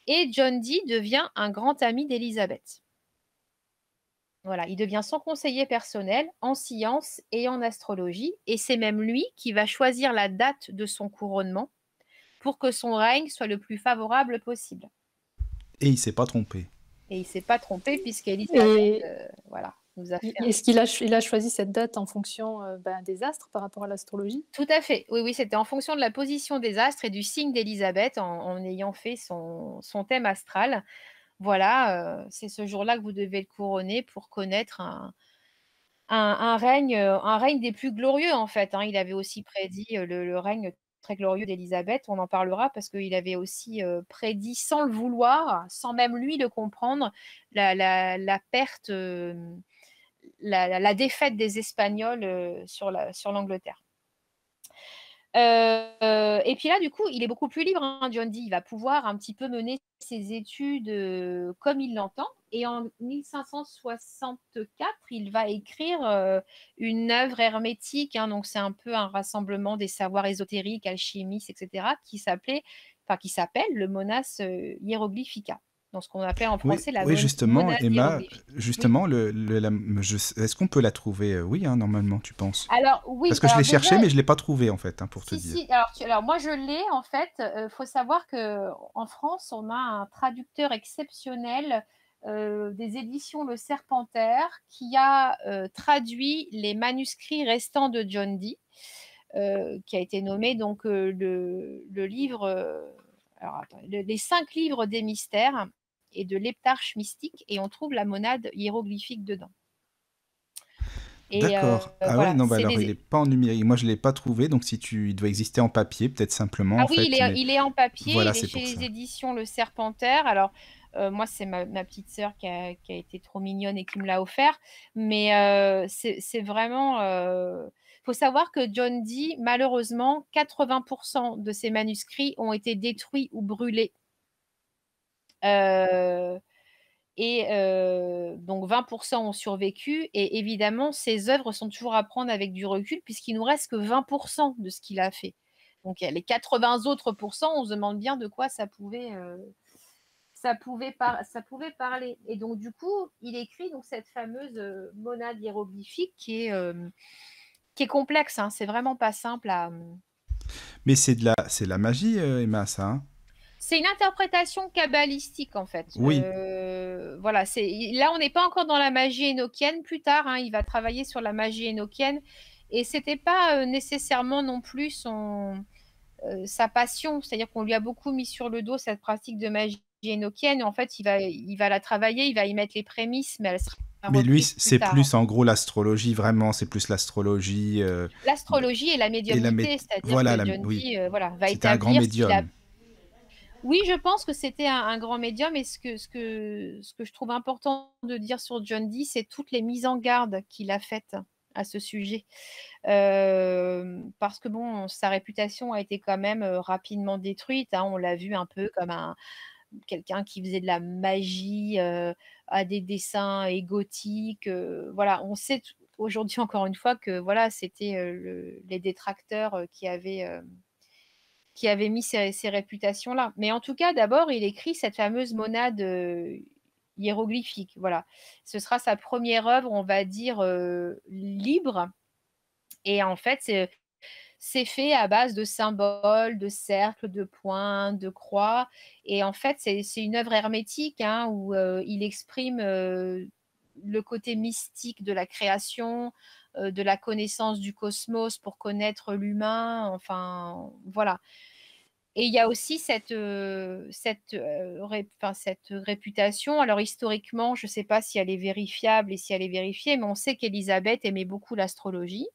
Et John Dee devient un grand ami d'Élisabeth. Voilà, il devient son conseiller personnel en sciences et en astrologie, et c'est même lui qui va choisir la date de son couronnement pour que son règne soit le plus favorable possible. Et il s'est pas trompé. Et il ne s'est pas trompé puisqu'Élisabeth voilà, nous a fait... Est-ce qu'il a choisi cette date en fonction des astres par rapport à l'astrologie? Tout à fait, oui, c'était en fonction de la position des astres et du signe d'Élisabeth en ayant fait son thème astral. Voilà, c'est ce jour-là que vous devez le couronner pour connaître un règne des plus glorieux, en fait. Hein. Il avait aussi prédit le règne très glorieux d'Élisabeth, on en parlera, parce qu'il avait aussi prédit, sans le vouloir, sans même lui le comprendre, la perte, la défaite des Espagnols sur l'Angleterre. Et puis là, du coup, il est beaucoup plus libre, hein, John Dee. Il va pouvoir un petit peu mener ses études comme il l'entend. Et en 1564, il va écrire une œuvre hermétique. Hein, donc, c'est un peu un rassemblement des savoirs ésotériques, alchimistes, etc., qui s'appelle le Monas Hieroglyphica. Dans ce qu'on appelle en français oui, justement, Monas Emma, Hieroglyphique. justement, est-ce qu'on peut la trouver? Oui, hein, normalement, tu penses? Alors, oui. Parce que je l'ai cherché, mais je ne l'ai pas trouvé, en fait, hein, pour te dire. Si. Alors, moi, je l'ai, en fait. Faut savoir qu'en France, on a un traducteur exceptionnel des éditions Le Serpentaire qui a traduit les manuscrits restants de John Dee, qui a été nommé donc le livre... les 5 livres des mystères et de l'heptarche mystique, et on trouve la monade hiéroglyphique dedans. D'accord. Voilà, ouais, non, alors il n'est pas en numérique. Moi, je ne l'ai pas trouvé, donc il doit exister en papier, peut-être simplement. Ah en oui, fait, il est en papier, voilà, il est c'est chez pour ça. les éditions Le Serpentaire. Alors, moi, c'est ma petite sœur qui a été trop mignonne et qui me l'a offert. Mais c'est vraiment... faut savoir que John Dee, malheureusement, 80% de ses manuscrits ont été détruits ou brûlés. Donc 20% ont survécu, et évidemment ses œuvres sont toujours à prendre avec du recul puisqu'il nous reste que 20% de ce qu'il a fait. Donc les 80 autres pourcents, on se demande bien de quoi ça pouvait parler. Et donc du coup, il écrit donc cette fameuse monade hiéroglyphique qui est complexe, hein. C'est vraiment pas simple à... Mais c'est la magie, Emma, ça, hein? C'est une interprétation kabbalistique, en fait. Oui. Voilà, là, on n'est pas encore dans la magie énochienne. Plus tard, hein, il va travailler sur la magie énochienne. Et ce n'était pas nécessairement non plus sa passion. C'est-à-dire qu'on lui a beaucoup mis sur le dos cette pratique de magie énochienne. En fait, il va la travailler, il va y mettre les prémices, mais elle sera... Mais lui, c'est plus en gros l'astrologie, vraiment, c'est plus l'astrologie. L'astrologie et la médiumnité, c'est-à-dire voilà, que John Dee va c'était un grand établir médium. Oui, je pense que c'était un grand médium, et ce que je trouve important de dire sur John Dee, c'est toutes les mises en garde qu'il a faites à ce sujet. Parce que bon, sa réputation a été quand même rapidement détruite, hein. On l'a vu un peu comme quelqu'un qui faisait de la magie à des dessins égotiques. Voilà, on sait aujourd'hui encore une fois que voilà, c'était les détracteurs qui avaient mis ces réputations-là. Mais en tout cas, d'abord, il écrit cette fameuse monade hiéroglyphique. Voilà. Ce sera sa première œuvre, on va dire, libre. Et en fait, c'est fait à base de symboles, de cercles, de points, de croix. Et en fait, c'est une œuvre hermétique, hein, où il exprime le côté mystique de la création, de la connaissance du cosmos pour connaître l'humain. Enfin, voilà. Et il y a aussi cette réputation. Alors historiquement, je ne sais pas si elle est vérifiable et si elle est vérifiée, mais on sait qu'Élisabeth aimait beaucoup l'astrologie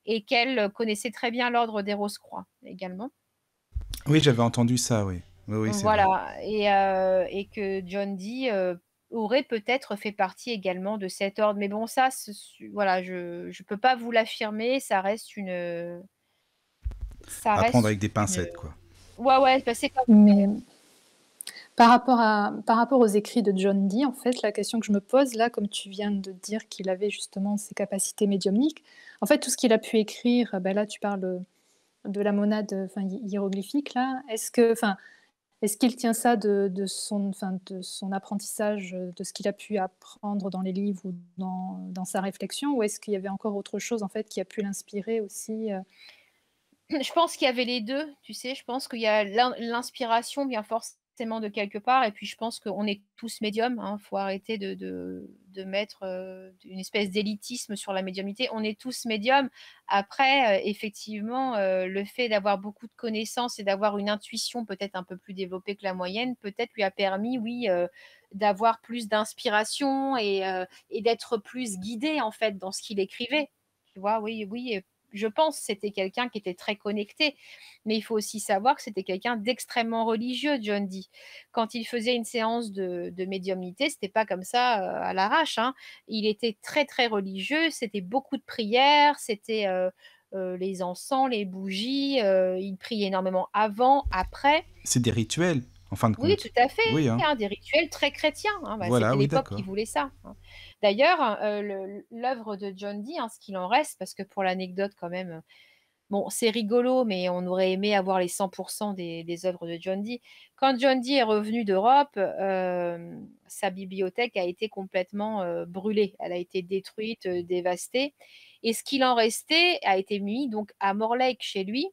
et qu'elle connaissait très bien l'ordre des Rose-Croix également. Oui, j'avais entendu ça, oui. Oui, oui, c'est vrai. Voilà et que John Dee, aurait peut-être fait partie également de cet ordre. Mais bon ça, voilà, je peux pas vous l'affirmer, ça À prendre reste avec des une, pincettes, quoi. ouais, ouais, bah, c'est comme Mais par rapport aux écrits de John Dee, en fait, la question que je me pose là, comme tu viens de dire qu'il avait justement ces capacités médiumniques, en fait, tout ce qu'il a pu écrire, bah, là, tu parles de la monade, enfin, hiéroglyphique là. Est-ce qu'il tient ça de son apprentissage, de ce qu'il a pu apprendre dans les livres ou dans sa réflexion? Ou est-ce qu'il y avait encore autre chose, en fait, qui a pu l'inspirer aussi, Je pense qu'il y avait les 2, tu sais? Je pense qu'il y a l'inspiration vient forcément de quelque part et puis je pense qu'on est tous médiums, hein. Faut arrêter de mettre, une espèce d'élitisme sur la médiumnité. On est tous médiums. Après, effectivement, le fait d'avoir beaucoup de connaissances et d'avoir une intuition peut-être un peu plus développée que la moyenne, peut-être lui a permis, oui, d'avoir plus d'inspiration et d'être plus guidé, en fait, dans ce qu'il écrivait. Tu vois? Oui, oui, je pense que c'était quelqu'un qui était très connecté, mais il faut aussi savoir que c'était quelqu'un d'extrêmement religieux, John Dee. Quand il faisait une séance de médiumnité, c'était pas comme ça à l'arrache, hein. Il était très très religieux, c'était beaucoup de prières, c'était les encens, les bougies, il priait énormément avant, après. C'est des rituels, en fin de Oui, compte. tout à fait, Oui, hein. hein, des rituels très chrétiens, hein. Bah, Voilà, c'était oui, l'époque qui d'accord. voulait ça, hein. D'ailleurs, l'œuvre de John Dee, hein, ce qu'il en reste, parce que pour l'anecdote quand même, bon, c'est rigolo, mais on aurait aimé avoir les 100 des œuvres de John Dee. Quand John Dee est revenu d'Europe, sa bibliothèque a été complètement, brûlée. Elle a été détruite, dévastée et ce qu'il en restait a été mis donc à Mortlake chez lui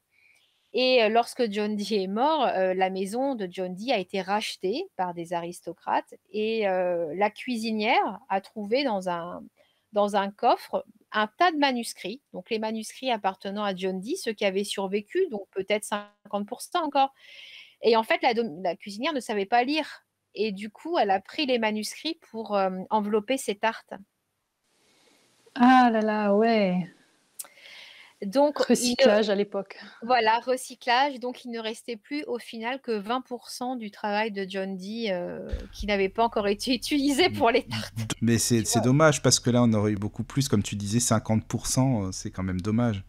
et lorsque John Dee est mort, la maison de John Dee a été rachetée par des aristocrates et la cuisinière a trouvé dans un coffre un tas de manuscrits, donc les manuscrits appartenant à John Dee, ceux qui avaient survécu, donc peut-être 50 encore et en fait, la cuisinière ne savait pas lire et du coup, elle a pris les manuscrits pour, envelopper ses tartes. Ah là là, ouais, Donc il ne recyclage à l'époque. Voilà, recyclage, donc il ne restait plus au final que 20 du travail de John Dee, qui n'avait pas encore été utilisé pour les tartes, Mais tu c'est vois? dommage parce que là, on aurait eu beaucoup plus, comme tu disais, 50%, c'est quand même dommage.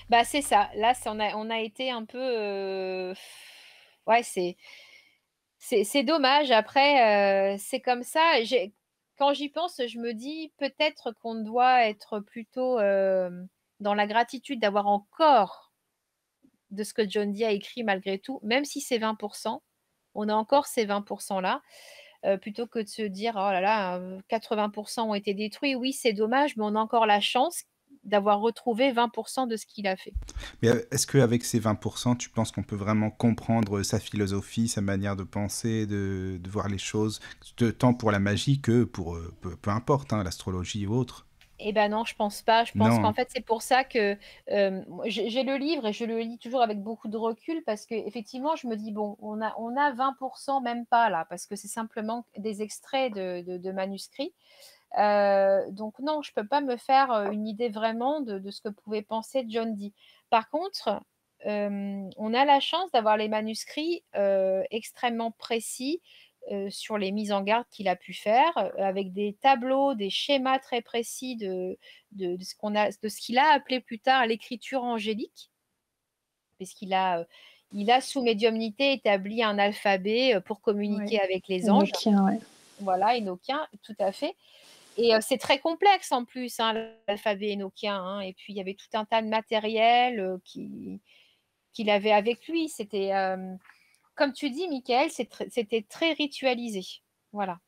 Bah, c'est ça, là, on a été un peu, ouais, c'est dommage. Après, c'est comme ça. Quand j'y pense, je me dis: «Peut-être qu'on doit être plutôt, dans la gratitude d'avoir encore de ce que John Dee a écrit malgré tout, même si c'est 20, on a encore ces 20 là, plutôt que de se dire: «Oh là là, 80 ont été détruits». Oui, c'est dommage, mais on a encore la chance d'avoir retrouvé 20 de ce qu'il a fait. Mais est-ce qu'avec ces 20%, tu penses qu'on peut vraiment comprendre sa philosophie, sa manière de penser, de voir les choses, tant pour la magie que pour, peu importe, hein, l'astrologie ou autre? Eh ben non, je pense pas. Je pense Non, qu'en hein. fait, c'est pour ça que, moi j'ai le livre et je le lis toujours avec beaucoup de recul parce qu'effectivement, je me dis: «Bon, on a 20 même pas là», parce que c'est simplement des extraits de manuscrits. Donc non, je peux pas me faire, une idée vraiment de ce que pouvait penser John Dee. Par contre, on a la chance d'avoir les manuscrits, extrêmement précis, sur les mises en garde qu'il a pu faire, avec des tableaux, des schémas très précis de ce qu'il a appelé plus tard l'écriture angélique, puisqu'il a, il a sous médiumnité établi un alphabet, pour Ouais, communiquer avec les anges. Enochien, ouais. Voilà, enochien, tout à fait. Et c'est très complexe en plus, hein, l'alphabet enochien, hein et puis il y avait tout un tas de matériel, qu'il avait avec lui. C'était, comme tu dis Michael, c'était très ritualisé. Voilà.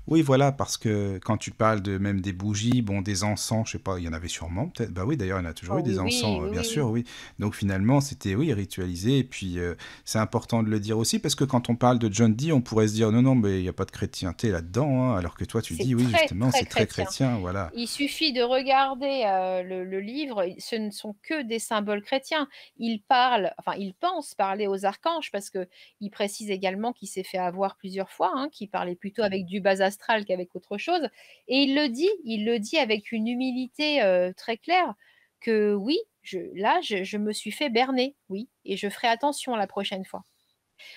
Oui, voilà, parce que quand tu parles de même des bougies, bon, des encens, je sais pas, il y en avait sûrement, peut-être. Bah oui, d'ailleurs, il y en a toujours Oh eu des oui, oui, encens, oui, bien oui, sûr, oui. oui. Donc finalement, c'était, oui, ritualisé. Et puis, c'est important de le dire aussi, parce que quand on parle de John Dee, on pourrait se dire, non, non, mais il n'y a pas de chrétienté là-dedans, hein, alors que toi, tu C'est dis, oui, très, justement, très c'est très chrétien. chrétien, voilà. Il suffit de regarder, le livre, ce ne sont que des symboles chrétiens. Il parle, enfin il pense parler aux archanges parce qu'il précise également qu'il s'est fait avoir plusieurs fois, hein, qu'il parlait plutôt avec du bas astral qu'avec autre chose et il le dit avec une humilité, très claire que oui, je me suis fait berner, oui et je ferai attention la prochaine fois.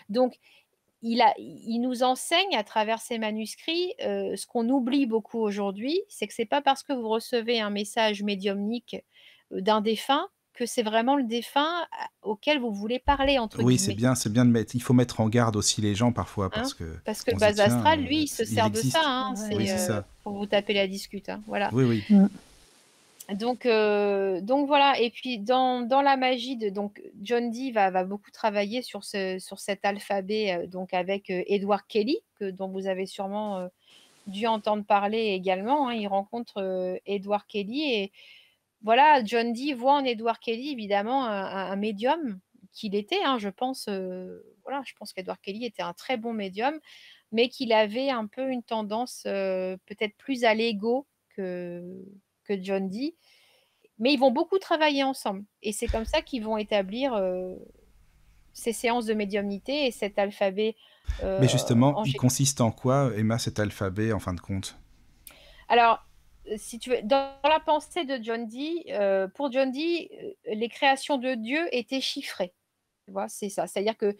Donc il nous enseigne à travers ces manuscrits, ce qu'on oublie beaucoup aujourd'hui, c'est que c'est pas parce que vous recevez un message médiumnique, d'un défunt, que c'est vraiment le défunt auquel vous voulez «parler» entre Oui, guillemets. c'est bien de mettre il faut mettre en garde aussi les gens parfois Hein? parce que Parce que on le se dit: base «Tiens, astral, lui, il se il sert de ça, existe». hein, Oui, Ouais. c'est ça. pour vous taper la discute, hein, voilà. Oui, oui. Mmh. Donc voilà et puis dans la magie de donc John Dee va beaucoup travailler sur cet alphabet, donc avec, Edward Kelly, dont vous avez sûrement, dû entendre parler également, hein. Il rencontre, Edward Kelly et voilà, John Dee voit en Edward Kelly évidemment un médium qu'il était, hein, je pense, voilà, je pense qu'Edward Kelly était un très bon médium, mais qu'il avait un peu une tendance, peut-être plus à l'ego que John Dee. Mais ils vont beaucoup travailler ensemble et c'est comme ça qu'ils vont établir, ces séances de médiumnité et cet alphabet, Mais justement, il angélique. consiste en quoi, Emma, cet alphabet en fin de compte? Alors, si tu veux, dans la pensée de John Dee, pour John Dee, les créations de Dieu étaient chiffrées, tu vois? C'est ça. C'est-à-dire que,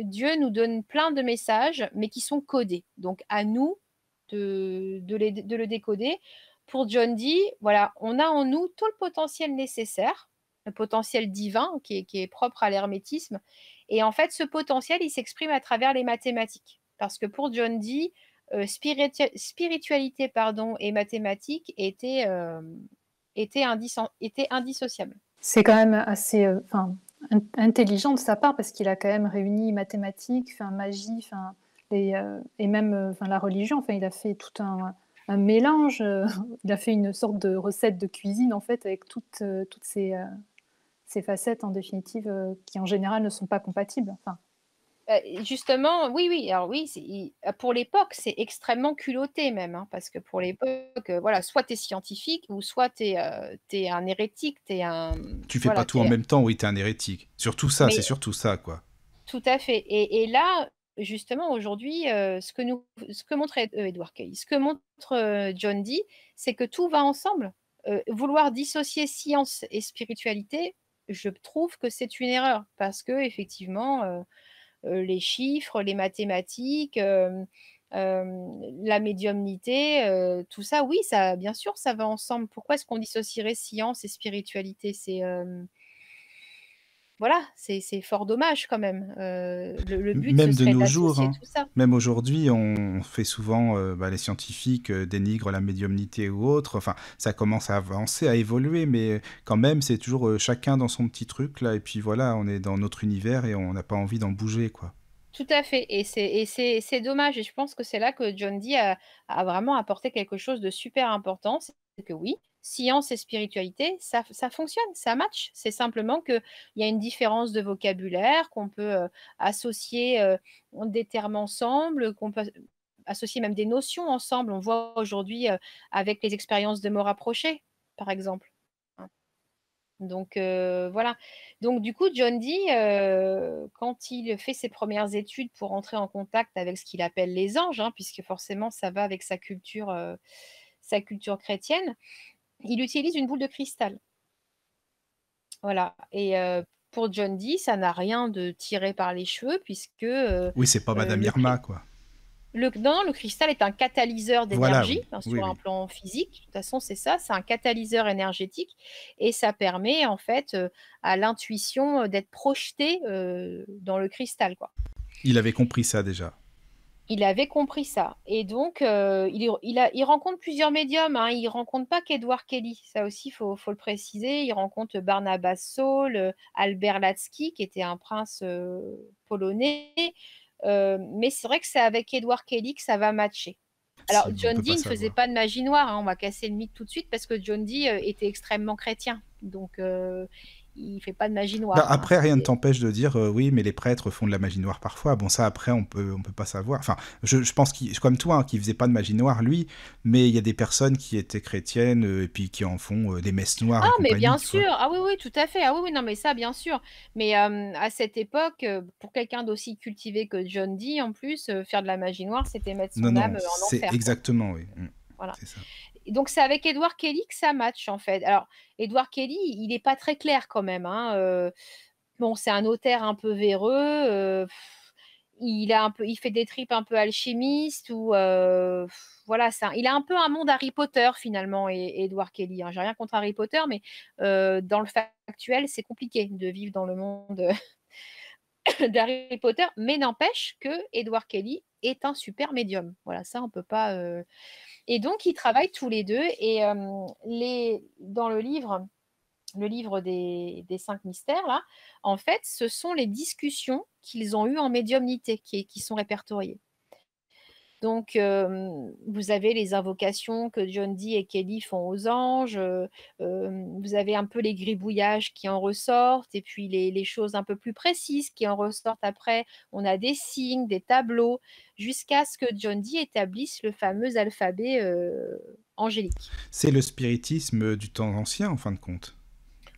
Dieu nous donne plein de messages, mais qui sont codés. Donc à nous de le décoder. Pour John Dee, voilà, on a en nous tout le potentiel nécessaire, le potentiel divin qui est propre à l'hermétisme et en fait, ce potentiel, il s'exprime à travers les mathématiques. Parce que pour John Dee, spiritualité, pardon et mathématiques étaient indissociables. C'est quand même assez intelligent de sa part parce qu'il a quand même réuni mathématiques, magie, et même la religion. Enfin, il a fait tout un mélange. Il a fait une sorte de recette de cuisine en fait avec toutes ces facettes en définitive qui en général ne sont pas compatibles. Enfin, Justement, oui, oui, alors oui, pour l'époque, c'est extrêmement culotté même, hein, parce que pour l'époque, voilà, soit tu es scientifique ou soit tu es un hérétique, tu es un Tu fais pas voilà, tout en tu même temps, oui, tu es un hérétique. Surtout ça, c'est mais surtout ça, quoi. tout à fait et là, justement, aujourd'hui, ce que montre Edward Cayce, ce que montre, John Dee, c'est que tout va ensemble. Vouloir dissocier science et spiritualité, je trouve que c'est une erreur parce qu'effectivement, les chiffres, les mathématiques, la médiumnité, tout ça, oui, ça bien sûr, ça va ensemble. Pourquoi est-ce qu'on dissocierait science et spiritualité? Voilà, c'est fort dommage quand même. Le but, ce Même de serait nos jours, d'associer hein, tout ça. même aujourd'hui, on fait souvent, les scientifiques, dénigrent la médiumnité ou autre. Enfin, ça commence à avancer, à évoluer, mais quand même, c'est toujours, chacun dans son petit truc là et puis voilà, on est dans notre univers et on n'a pas envie d'en bouger, quoi. Tout à fait et c'est dommage et je pense que c'est là que John Dee a vraiment apporté quelque chose de super important. C'est que oui, science et spiritualité, ça fonctionne, ça match. C'est simplement qu'il y a une différence de vocabulaire, qu'on peut, associer, des termes ensemble, qu'on peut associer même des notions ensemble. On voit aujourd'hui, avec les expériences de mort approchée, par exemple. Donc voilà. Donc du coup, John Dee, quand il fait ses premières études pour entrer en contact avec ce qu'il appelle les anges, hein, puisque forcément ça va avec sa culture chrétienne, il utilise une boule de cristal. Voilà et pour John Dee, ça n'a rien de tiré par les cheveux puisque, Oui, c'est pas Madame le cri Irma, quoi. non, le cristal est un catalyseur Voilà, d'énergie, oui. hein, Oui, sur un oui. plan physique. De toute façon, c'est ça, c'est un catalyseur énergétique et ça permet en fait, à l'intuition, d'être projetée, dans le cristal, quoi. Il avait compris ça déjà. Il avait compris ça et donc il rencontre plusieurs médiums, hein. Il rencontre pas qu'Edward Kelly, ça aussi faut le préciser. Il rencontre Barnabas Saul, Albert Latzki qui était un prince, polonais, mais c'est vrai que c'est avec Edward Kelly que ça va matcher. Alors Si, on John peut pas Dee ne faisait savoir. pas de magie noire, hein, on va casser le mythe tout de suite parce que John Dee, était extrêmement chrétien, donc il fait pas de magie Bah, noire, hein, après, rien ne c'est t'empêche de dire, oui, mais les prêtres font de la magie noire parfois. Bon, ça, après, on peut pas savoir. Enfin, je pense qu'il, comme toi, hein, qu'il faisait pas de magie noire, lui, mais il y a des personnes qui étaient chrétiennes, et puis qui en font, des messes noires ah et mais compagnie, bien tu vois. sûr! Ah oui, oui, tout à fait. Ah oui, oui, non mais ça bien sûr. Mais, à cette époque, pour quelqu'un d'aussi cultivé que John Dee en plus, faire de la magie noire, c'était mettre Non, son non, âme, en c'est enfer, quoi. exactement, oui. Voilà. C'est ça. Et donc c'est avec Edward Kelly que ça match en fait. Alors Edward Kelly, il est pas très clair quand même, hein, Bon, c'est un notaire un peu véreux, il fait des tripes un peu alchimistes ou voilà, il a un peu un monde Harry Potter finalement, Edward Kelly, hein. J'ai rien contre Harry Potter, mais dans le factuel, c'est compliqué de vivre dans le monde d'Harry Potter, mais n'empêche que Edward Kelly est un super médium. Voilà, ça on peut pas. Et donc ils travaillent tous les deux et dans le livre des 5 mystères, là, en fait, ce sont les discussions qu'ils ont eues en médiumnité qui sont répertoriées. Donc, vous avez les invocations que John Dee et Kelly font aux anges, vous avez un peu les gribouillages qui en ressortent, et puis les choses un peu plus précises qui en ressortent après. On a des signes, des tableaux, jusqu'à ce que John Dee établisse le fameux alphabet angélique. C'est le spiritisme du temps ancien, en fin de compte.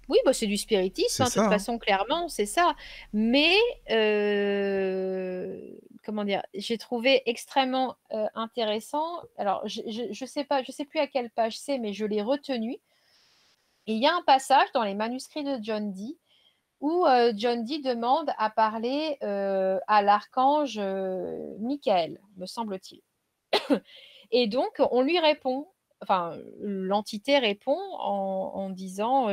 Oui, bah, c'est du spiritisme, C'est de ça, toute hein. façon, clairement, c'est ça. Mais, comment dire, j'ai trouvé extrêmement intéressant. Alors, je sais pas, je sais plus à quelle page c'est, mais je l'ai retenu. Et il y a un passage dans les manuscrits de John Dee où John Dee demande à parler à l'archange Michael, me semble-t-il. Et donc, on lui répond, enfin, l'entité répond en disant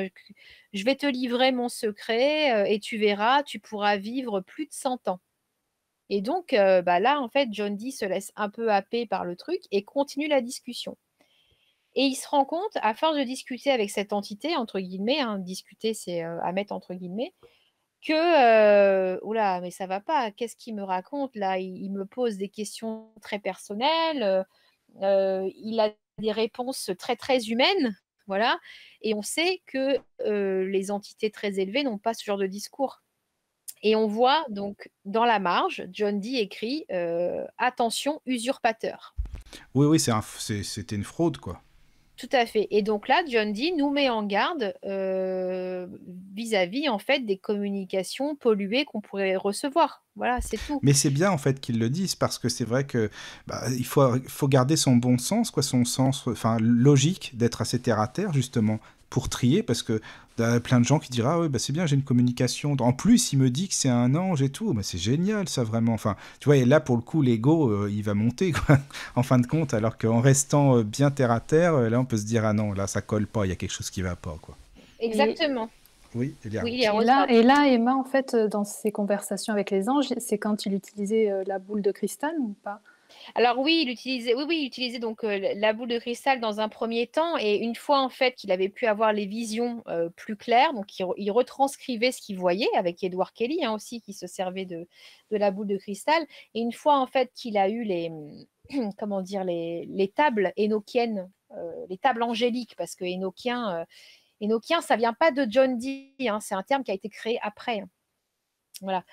je vais te livrer mon secret et tu verras, tu pourras vivre plus de 100 ans. Et donc, bah là, en fait, John Dee se laisse un peu happer par le truc et continue la discussion. Et il se rend compte, à force de discuter avec cette entité, entre guillemets, hein, discuter, c'est à mettre entre guillemets, que oula, mais ça va pas, qu'est-ce qu'il me raconte là? Il me pose des questions très personnelles. Il a des réponses très, très humaines, voilà, et on sait que les entités très élevées n'ont pas ce genre de discours. Et on voit donc dans la marge, John Dee écrit attention, usurpateur. Oui, c'était une fraude, quoi. Tout à fait. Et donc là, John Dee nous met en garde vis-à-vis en fait des communications polluées qu'on pourrait recevoir. Voilà, c'est tout. Mais c'est bien en fait qu'ils le disent parce que c'est vrai que il faut garder son bon sens, quoi, son sens, enfin logique d'être assez terre à terre justement pour trier parce que y a plein de gens qui diront ah ouais bah c'est bien j'ai une communication. En plus il me dit que c'est un ange et tout, bah c'est génial ça vraiment. Enfin tu vois et là pour le coup l'ego il va monter quoi en fin de compte alors qu'en restant bien terre à terre là on peut se dire ah non là ça colle pas il y a quelque chose qui va pas quoi. Exactement. Oui, Elia. Oui, et là, Emma, en fait, dans ses conversations avec les anges, c'est quand il utilisait la boule de cristal ou pas? Alors oui, il utilisait donc la boule de cristal dans un premier temps, et une fois en fait qu'il avait pu avoir les visions plus claires, donc il retranscrivait ce qu'il voyait avec Edward Kelly hein, aussi qui se servait de la boule de cristal. Et une fois en fait qu'il a eu les comment dire les tables énochiennes, les tables angéliques, parce que énochien ça vient pas de John Dee, hein, c'est un terme qui a été créé après. Voilà.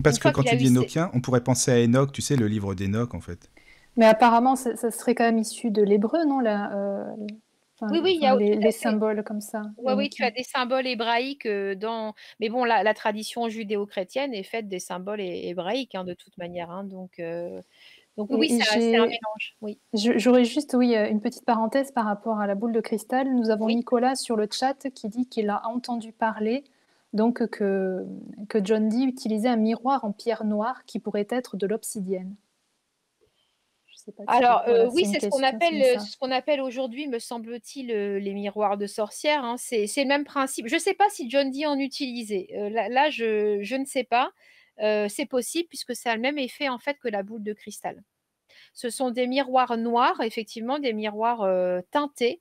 Parce que quand tu dis énochien, on pourrait penser à Enoch, tu sais, le livre d'Enoch, en fait. Mais apparemment, ça serait quand même issu de l'hébreu, non là, oui, il y a les symboles comme ça. Oui, tu as des symboles hébraïques dans... Mais bon, la tradition judéo-chrétienne est faite des symboles hébraïques, hein, de toute manière. Hein, donc oui, c'est un mélange. Oui. J'aurais juste, une petite parenthèse par rapport à la boule de cristal. Nous avons Nicolas sur le chat qui dit qu'il a entendu parler donc que John Dee utilisait un miroir en pierre noire qui pourrait être de l'obsidienne. Alors oui, c'est ce qu'on appelle aujourd'hui, me semble-t-il, les miroirs de sorcières. Hein. C'est le même principe. Je ne sais pas si John Dee en utilisait. Là, je ne sais pas. C'est possible puisque ça a le même effet en fait que la boule de cristal. Ce sont des miroirs noirs, effectivement, des miroirs teintés.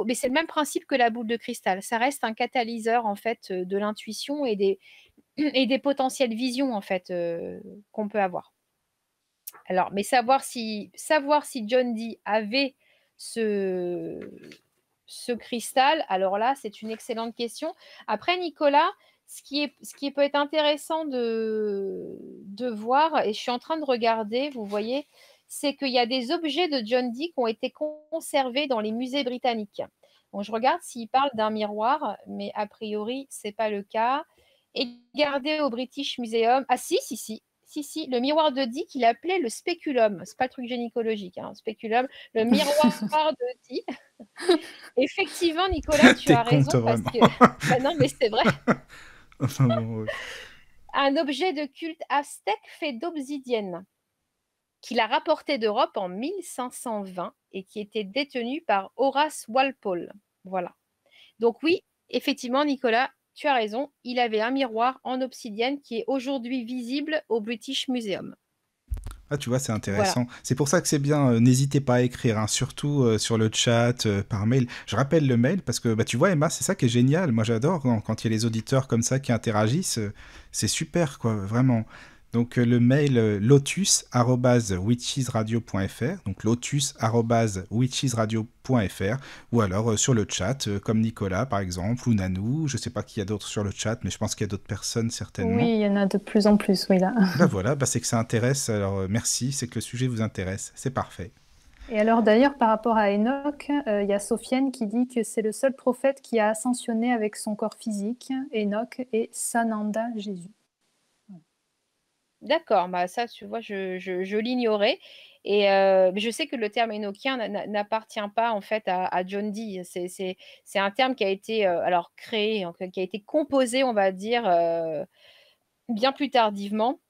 Mais c'est le même principe que la boule de cristal. Ça reste un catalyseur en fait de l'intuition et des potentielles visions en fait qu'on peut avoir. Alors, mais savoir si John Dee avait ce cristal, alors là, c'est une excellente question. Après, Nicolas, ce qui peut être intéressant de voir, et je suis en train de regarder, vous voyez, c'est qu'il y a des objets de John Dee qui ont été conservés dans les musées britanniques. Donc, je regarde s'il parle d'un miroir, mais a priori, ce n'est pas le cas. Et gardé au British Museum. Ah si, le miroir de Dee qu'il appelait le spéculum. C'est pas le truc gynécologique, hein, spéculum. Le miroir de Dee. Effectivement, Nicolas, tu T'es as raison conte, parce vraiment. que bah, non, mais c'est vrai. Enfin bon, Un objet de culte aztèque fait d'obsidienne qu'il a rapporté d'Europe en 1520 et qui était détenu par Horace Walpole. Voilà. Donc oui, effectivement, Nicolas, tu as raison, il avait un miroir en obsidienne qui est aujourd'hui visible au British Museum. ah, tu vois, c'est Voilà. intéressant. C'est pour ça que c'est bien, n'hésitez pas à écrire, hein, surtout sur le chat, par mail. Je rappelle le mail parce que, bah, tu vois, Emma, c'est ça qui est génial. Moi, j'adore quand il y a les auditeurs comme ça qui interagissent. C'est super, quoi, vraiment. Donc, le mail lotus@witchesradio.fr, donc lotus@witchesradio.fr, ou alors sur le chat, comme Nicolas, par exemple, ou Nanou. Je sais pas qui y a d'autres sur le chat, mais je pense qu'il y a d'autres personnes, Oui, certainement. il y en a de plus en plus, oui, là. Bah voilà, bah c'est que ça intéresse, alors merci, c'est que le sujet vous intéresse, c'est parfait. Et alors d'ailleurs, par rapport à Enoch, il y a Sophienne qui dit que c'est le seul prophète qui a ascensionné avec son corps physique, Enoch, et Sananda, Jésus. D'accord, bah ça, tu vois, je l'ignorais. Et mais je sais que le terme énochien n'appartient pas en fait à John Dee. C'est un terme qui a été alors créé, qui a été composé, on va dire, bien plus tardivement.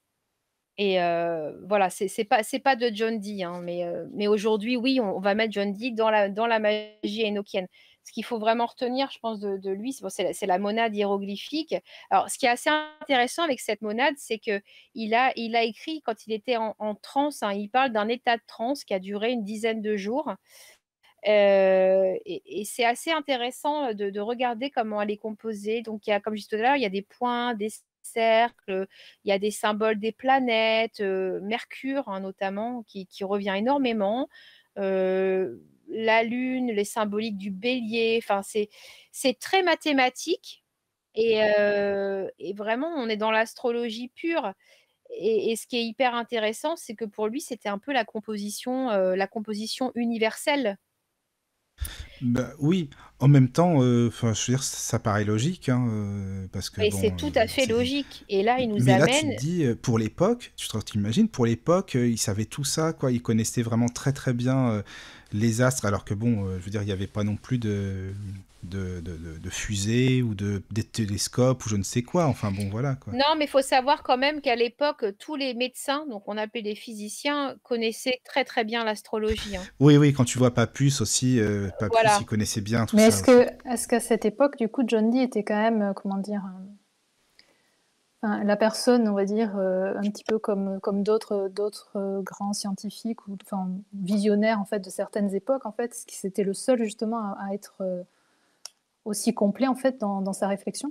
Et voilà, c'est pas de John Dee, hein, mais aujourd'hui, oui, on va mettre John Dee dans la magie énochienne. Ce qu'il faut vraiment retenir, je pense, de lui, c'est la monade hiéroglyphique. Alors, ce qui est assez intéressant avec cette monade, c'est qu'il a écrit quand il était en transe, hein, il parle d'un état de transe qui a duré une dizaine de jours. Et c'est assez intéressant de regarder comment elle est composée. Donc, il y a, comme je disais tout à l'heure, il y a des points, des cercles, il y a des symboles des planètes, Mercure hein, notamment, qui revient énormément. La Lune, les symboliques du bélier, enfin, c'est très mathématique. Et vraiment, on est dans l'astrologie pure. Et ce qui est hyper intéressant, c'est que pour lui, c'était un peu la composition universelle. Bah oui, en même temps, enfin, je veux dire, ça paraît logique, hein, parce que Et bon, c'est tout à fait c'est... logique. Et là, il nous Mais là, tu te amène. dis, pour l'époque, t'imagines, pour l'époque, ils savaient tout ça, quoi, ils connaissaient vraiment très très bien les astres, alors que bon, je veux dire, il n'y avait pas non plus de fusées ou des télescopes ou je ne sais quoi, enfin bon, voilà, quoi. Non, mais il faut savoir quand même qu'à l'époque, tous les médecins, donc on appelait les physiciens, connaissaient très très bien l'astrologie, hein. Oui, oui, quand tu vois Papus aussi, Papus, il Voilà. connaissait bien tout Mais ça aussi. est-ce qu'à cette époque, du coup, John Dee était quand même, comment dire, enfin, la personne, on va dire, un petit peu comme d'autres grands scientifiques ou enfin, visionnaires en fait, de certaines époques, en fait, c'était le seul justement à être aussi complet en fait, dans sa réflexion?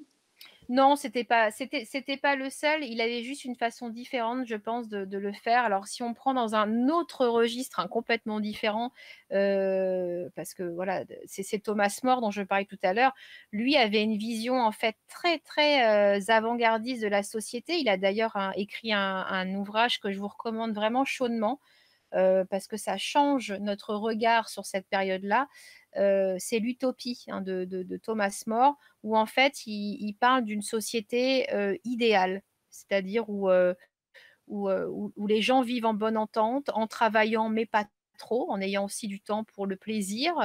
Non, c'était pas le seul. Il avait juste une façon différente, je pense, de le faire. Alors, si on prend dans un autre registre, hein, complètement différent, parce que voilà, c'est Thomas More dont je parlais tout à l'heure. Lui avait une vision en fait très très avant-gardiste de la société. Il a d'ailleurs écrit un ouvrage que je vous recommande vraiment chaudement. Parce que ça change notre regard sur cette période-là. C'est l'utopie hein, de Thomas More, où en fait il parle d'une société idéale, c'est-à-dire où les gens vivent en bonne entente, en travaillant mais pas trop, en ayant aussi du temps pour le plaisir,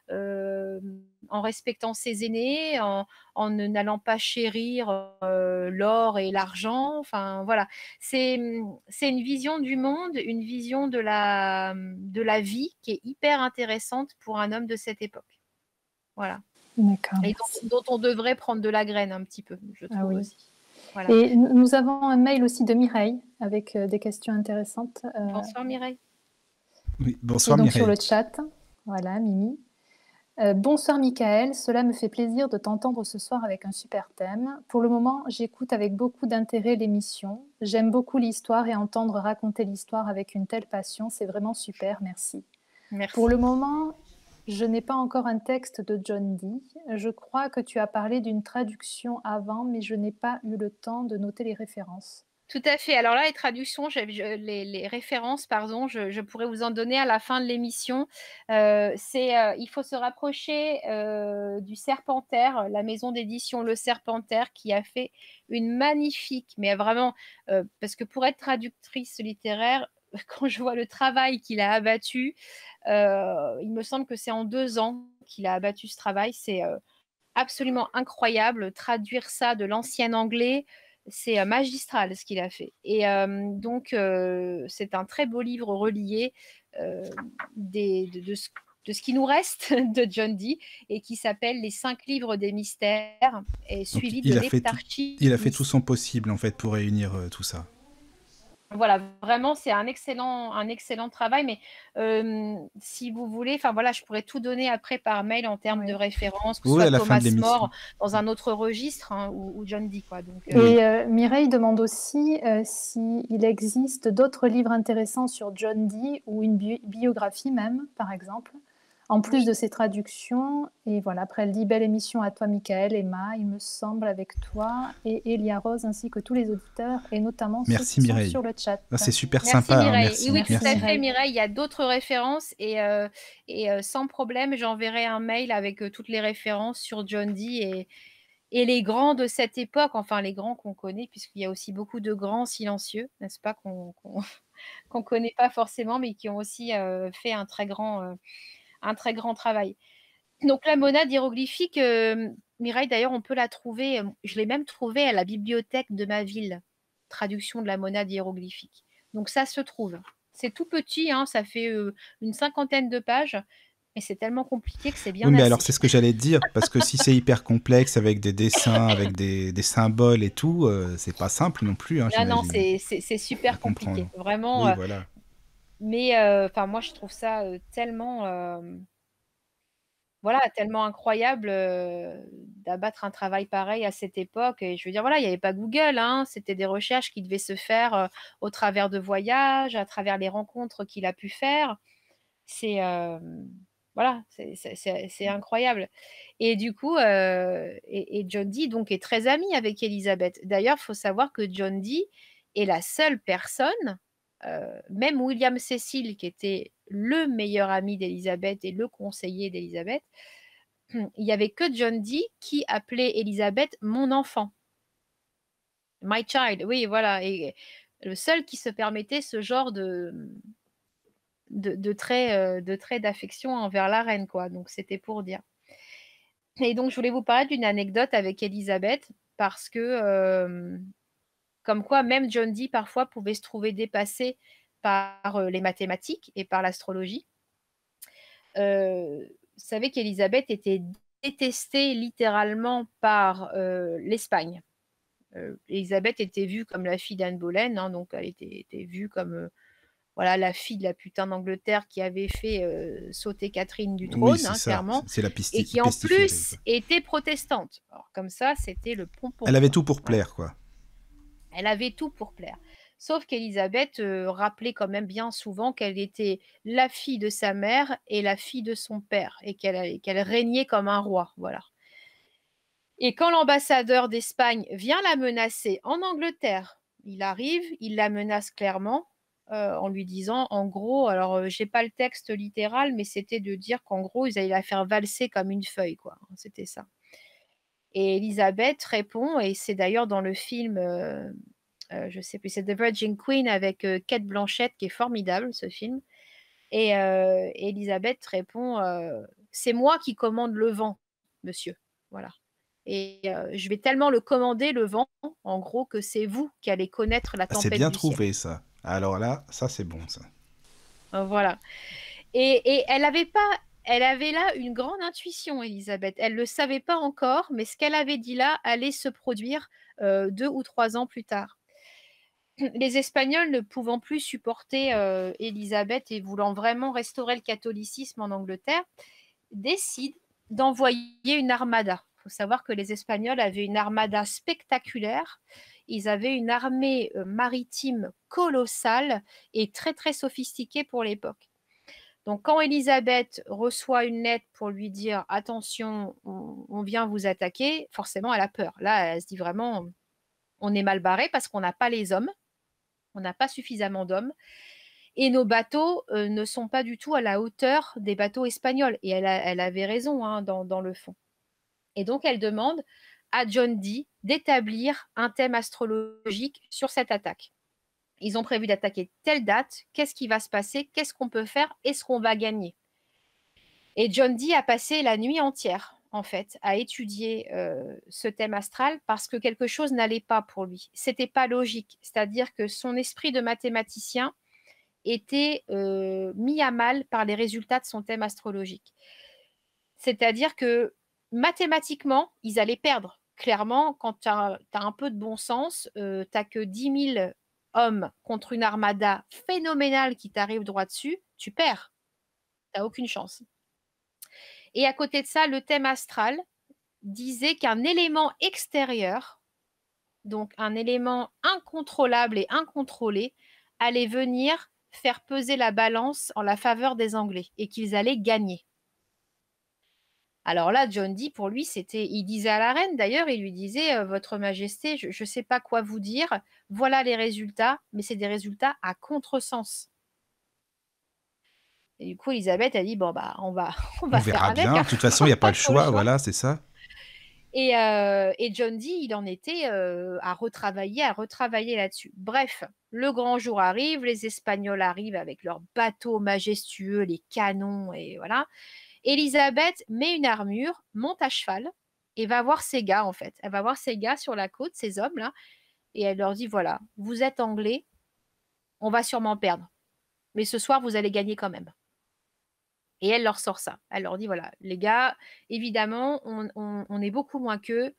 en respectant ses aînés, en n'allant pas chérir l'or et l'argent. Enfin voilà, c'est une vision du monde, une vision de la vie qui est hyper intéressante pour un homme de cette époque. Voilà. D'accord, Et merci. dont on devrait prendre de la graine un petit peu, je Ah trouve oui. aussi. Voilà. Et nous avons un mail aussi de Mireille avec des questions intéressantes. Bonsoir Mireille. Oui, Et bonsoir donc sur Mireille. le chat, voilà, Mimi. Bonsoir Michael, cela me fait plaisir de t'entendre ce soir avec un super thème. Pour le moment, j'écoute avec beaucoup d'intérêt l'émission. J'aime beaucoup l'histoire et entendre raconter l'histoire avec une telle passion, c'est vraiment super, merci. Merci. Pour le moment, je n'ai pas encore un texte de John Dee. Je crois que tu as parlé d'une traduction avant, mais je n'ai pas eu le temps de noter les références. Tout à fait. Alors là, les traductions, les références, pardon, je pourrais vous en donner à la fin de l'émission. Il faut se rapprocher du Serpentaire, la maison d'édition Le Serpentaire, qui a fait une magnifique, mais vraiment, parce que pour être traductrice littéraire, quand je vois le travail qu'il a abattu, il me semble que c'est en 2 ans qu'il a abattu ce travail. C'est, absolument incroyable. Traduire ça de l'ancien anglais, c'est, magistral ce qu'il a fait et donc c'est un très beau livre relié, heu, des de ce qui nous reste de John Dee et qui s'appelle «Les 5 livres des mystères» et Donc suivi de «L'heptarchie il a fait tout son mystique». possible en fait pour réunir tout ça. Voilà, vraiment, c'est un excellent travail, mais si vous voulez, enfin voilà, je pourrais tout donner après par mail en termes de Oui. références, que ce Oui, soit à la fin de Thomas l'émission. More dans un autre registre, hein, ou John Dee, quoi. Donc, Oui. Et Mireille demande aussi s'il existe d'autres livres intéressants sur John Dee ou une biographie même, par exemple, en plus oui. de ses traductions. Et voilà, après elle dit belle émission à toi, Michael, Emma, il me semble, avec toi et Elia Rose, ainsi que tous les auditeurs, et notamment ceux Merci qui sont Mireille. sur le chat. Ah, c'est super Merci sympa, hein, Mireille. merci, Oui, oui, tout Merci à merci. fait, Mireille. Mireille. Il y a d'autres références et sans problème, j'enverrai un mail avec toutes les références sur John Dee et les grands de cette époque, enfin les grands qu'on connaît, puisqu'il y a aussi beaucoup de grands silencieux, n'est-ce pas, qu'on connaît pas forcément, mais qui ont aussi fait un très grand travail. Donc la monade hiéroglyphique, Mireille, d'ailleurs, on peut la trouver, je l'ai même trouvée à la bibliothèque de ma ville, traduction de la monade hiéroglyphique. Donc ça se trouve. C'est tout petit, hein, ça fait une cinquantaine de pages, mais c'est tellement compliqué que c'est Oui, bien mais alors assez. c'est ce que j'allais te dire, parce que si c'est hyper complexe avec des dessins, avec des symboles et tout, c'est pas simple non plus, hein, Non, non, j'imagine, c'est à super compliqué, comprendre. vraiment. Oui, voilà. Mais enfin, moi, je trouve ça tellement, voilà, tellement incroyable, d'abattre un travail pareil à cette époque et je veux dire, voilà, il y avait pas Google, hein. C'était des recherches qui devaient se faire, au travers de voyages, à travers les rencontres qu'il a pu faire. C'est, voilà, c'est incroyable et du coup, et John Dee donc est très ami avec Élisabeth. D'ailleurs, il faut savoir que John Dee est la seule personne, même William Cecil qui était le meilleur ami d'Élisabeth et le conseiller d'Élisabeth, il y avait que John Dee qui appelait Élisabeth «mon enfant», «my child», oui voilà et le seul qui se permettait ce genre de traits d'affection envers la reine, quoi, donc c'était pour dire. Et donc je voulais vous parler d'une anecdote avec Élisabeth parce que, comme quoi même John Dee parfois pouvait se trouver dépassé par, les mathématiques et par l'astrologie. Vous savez qu'Élisabeth était détestée littéralement par, l'Espagne. Élisabeth était vue comme la fille d'Anne Boleyn, hein, donc elle était vue comme, voilà, la fille de la putain d'Angleterre qui avait fait, sauter Catherine du Oui, trône, c'est hein, ça, clairement c'est la et qui en pestiférée, plus quoi. était protestante. Alors comme ça, c'était le Elle pompon, avait quoi. tout pour Voilà. plaire, quoi. Elle avait tout pour plaire. Sauf qu'Élisabeth, rappelait quand même bien souvent qu'elle était la fille de sa mère et la fille de son père et qu'elle régnait comme un roi, voilà. Et quand l'ambassadeur d'Espagne vient la menacer en Angleterre, il arrive, il la menace clairement, en lui disant en gros, alors, j'ai pas le texte littéral, mais c'était de dire qu'en gros, ils allaient la faire valser comme une feuille, quoi, hein, c'était ça. Et Élisabeth répond et c'est d'ailleurs dans le film, je sais plus, c'est The Virgin Queen avec, Cate Blanchett qui est formidable ce film et Élisabeth répond, «C'est moi qui commande le vent, monsieur». Voilà. Et je vais tellement le commander le vent, en gros, que c'est vous qui allez connaître la Ah, c'est tempête bien du ciel. trouvé, ça. Alors là, ça c'est bon, ça. Voilà et elle avait là une grande intuition, Élisabeth. Elle le savait pas encore, mais ce qu'elle avait dit là allait se produire, 2 ou 3 ans plus tard. Les Espagnols ne pouvant plus supporter, Élisabeth et voulant vraiment restaurer le catholicisme en Angleterre, décident d'envoyer une armada. Il faut savoir que les Espagnols avaient une armada spectaculaire. Ils avaient une armée, maritime colossale et très, très sophistiquée pour l'époque. Donc quand Élisabeth reçoit une lettre pour lui dire: «Attention, on vient vous attaquer», forcément elle a peur. Là, elle se dit vraiment: «On est mal barré parce qu'on n'a pas les hommes, on n'a pas suffisamment d'hommes et nos bateaux, ne sont pas du tout à la hauteur des bateaux espagnols» et elle avait raison, hein, dans le fond. Et donc elle demande à John Dee d'établir un thème astrologique sur cette attaque. Ils ont prévu d'attaquer telle date. Qu'est-ce qui va se passer? Qu'est-ce qu'on peut faire? Est-ce qu'on va gagner? Et John Dee a passé la nuit entière, en fait, à étudier ce thème astral parce que quelque chose n'allait pas pour lui. C'était pas logique. C'est-à-dire que son esprit de mathématicien était mis à mal par les résultats de son thème astrologique. C'est-à-dire que mathématiquement, ils allaient perdre. Clairement, quand tu as un peu de bon sens, tu n'as que 10 000 hommes contre une armada phénoménale qui t'arrive droit dessus, tu perds. Tu n'as aucune chance. Et à côté de ça, le thème astral disait qu'un élément extérieur, donc un élément incontrôlable et incontrôlé, allait venir faire peser la balance en la faveur des Anglais et qu'ils allaient gagner. Alors là, John Dee, pour lui, il disait à la reine, d'ailleurs, il lui disait, Votre Majesté, je ne sais pas quoi vous dire, voilà les résultats, mais c'est des résultats à contresens. Et du coup, Elisabeth a dit, bon, bah, on va On faire verra avec. bien. De toute façon, il n'y a pas le choix. Voilà, c'est ça. Et John Dee, il en était à retravailler là-dessus. Bref, le grand jour arrive, les Espagnols arrivent avec leurs bateaux majestueux, les canons, et voilà. Elisabeth met une armure, monte à cheval et va voir ses gars, en fait. Elle va voir ses gars sur la côte, ces hommes-là, et elle leur dit, voilà, vous êtes Anglais, on va sûrement perdre, mais ce soir, vous allez gagner quand même. Et elle leur sort ça. Elle leur dit, voilà, les gars, évidemment, on est beaucoup moins qu'eux,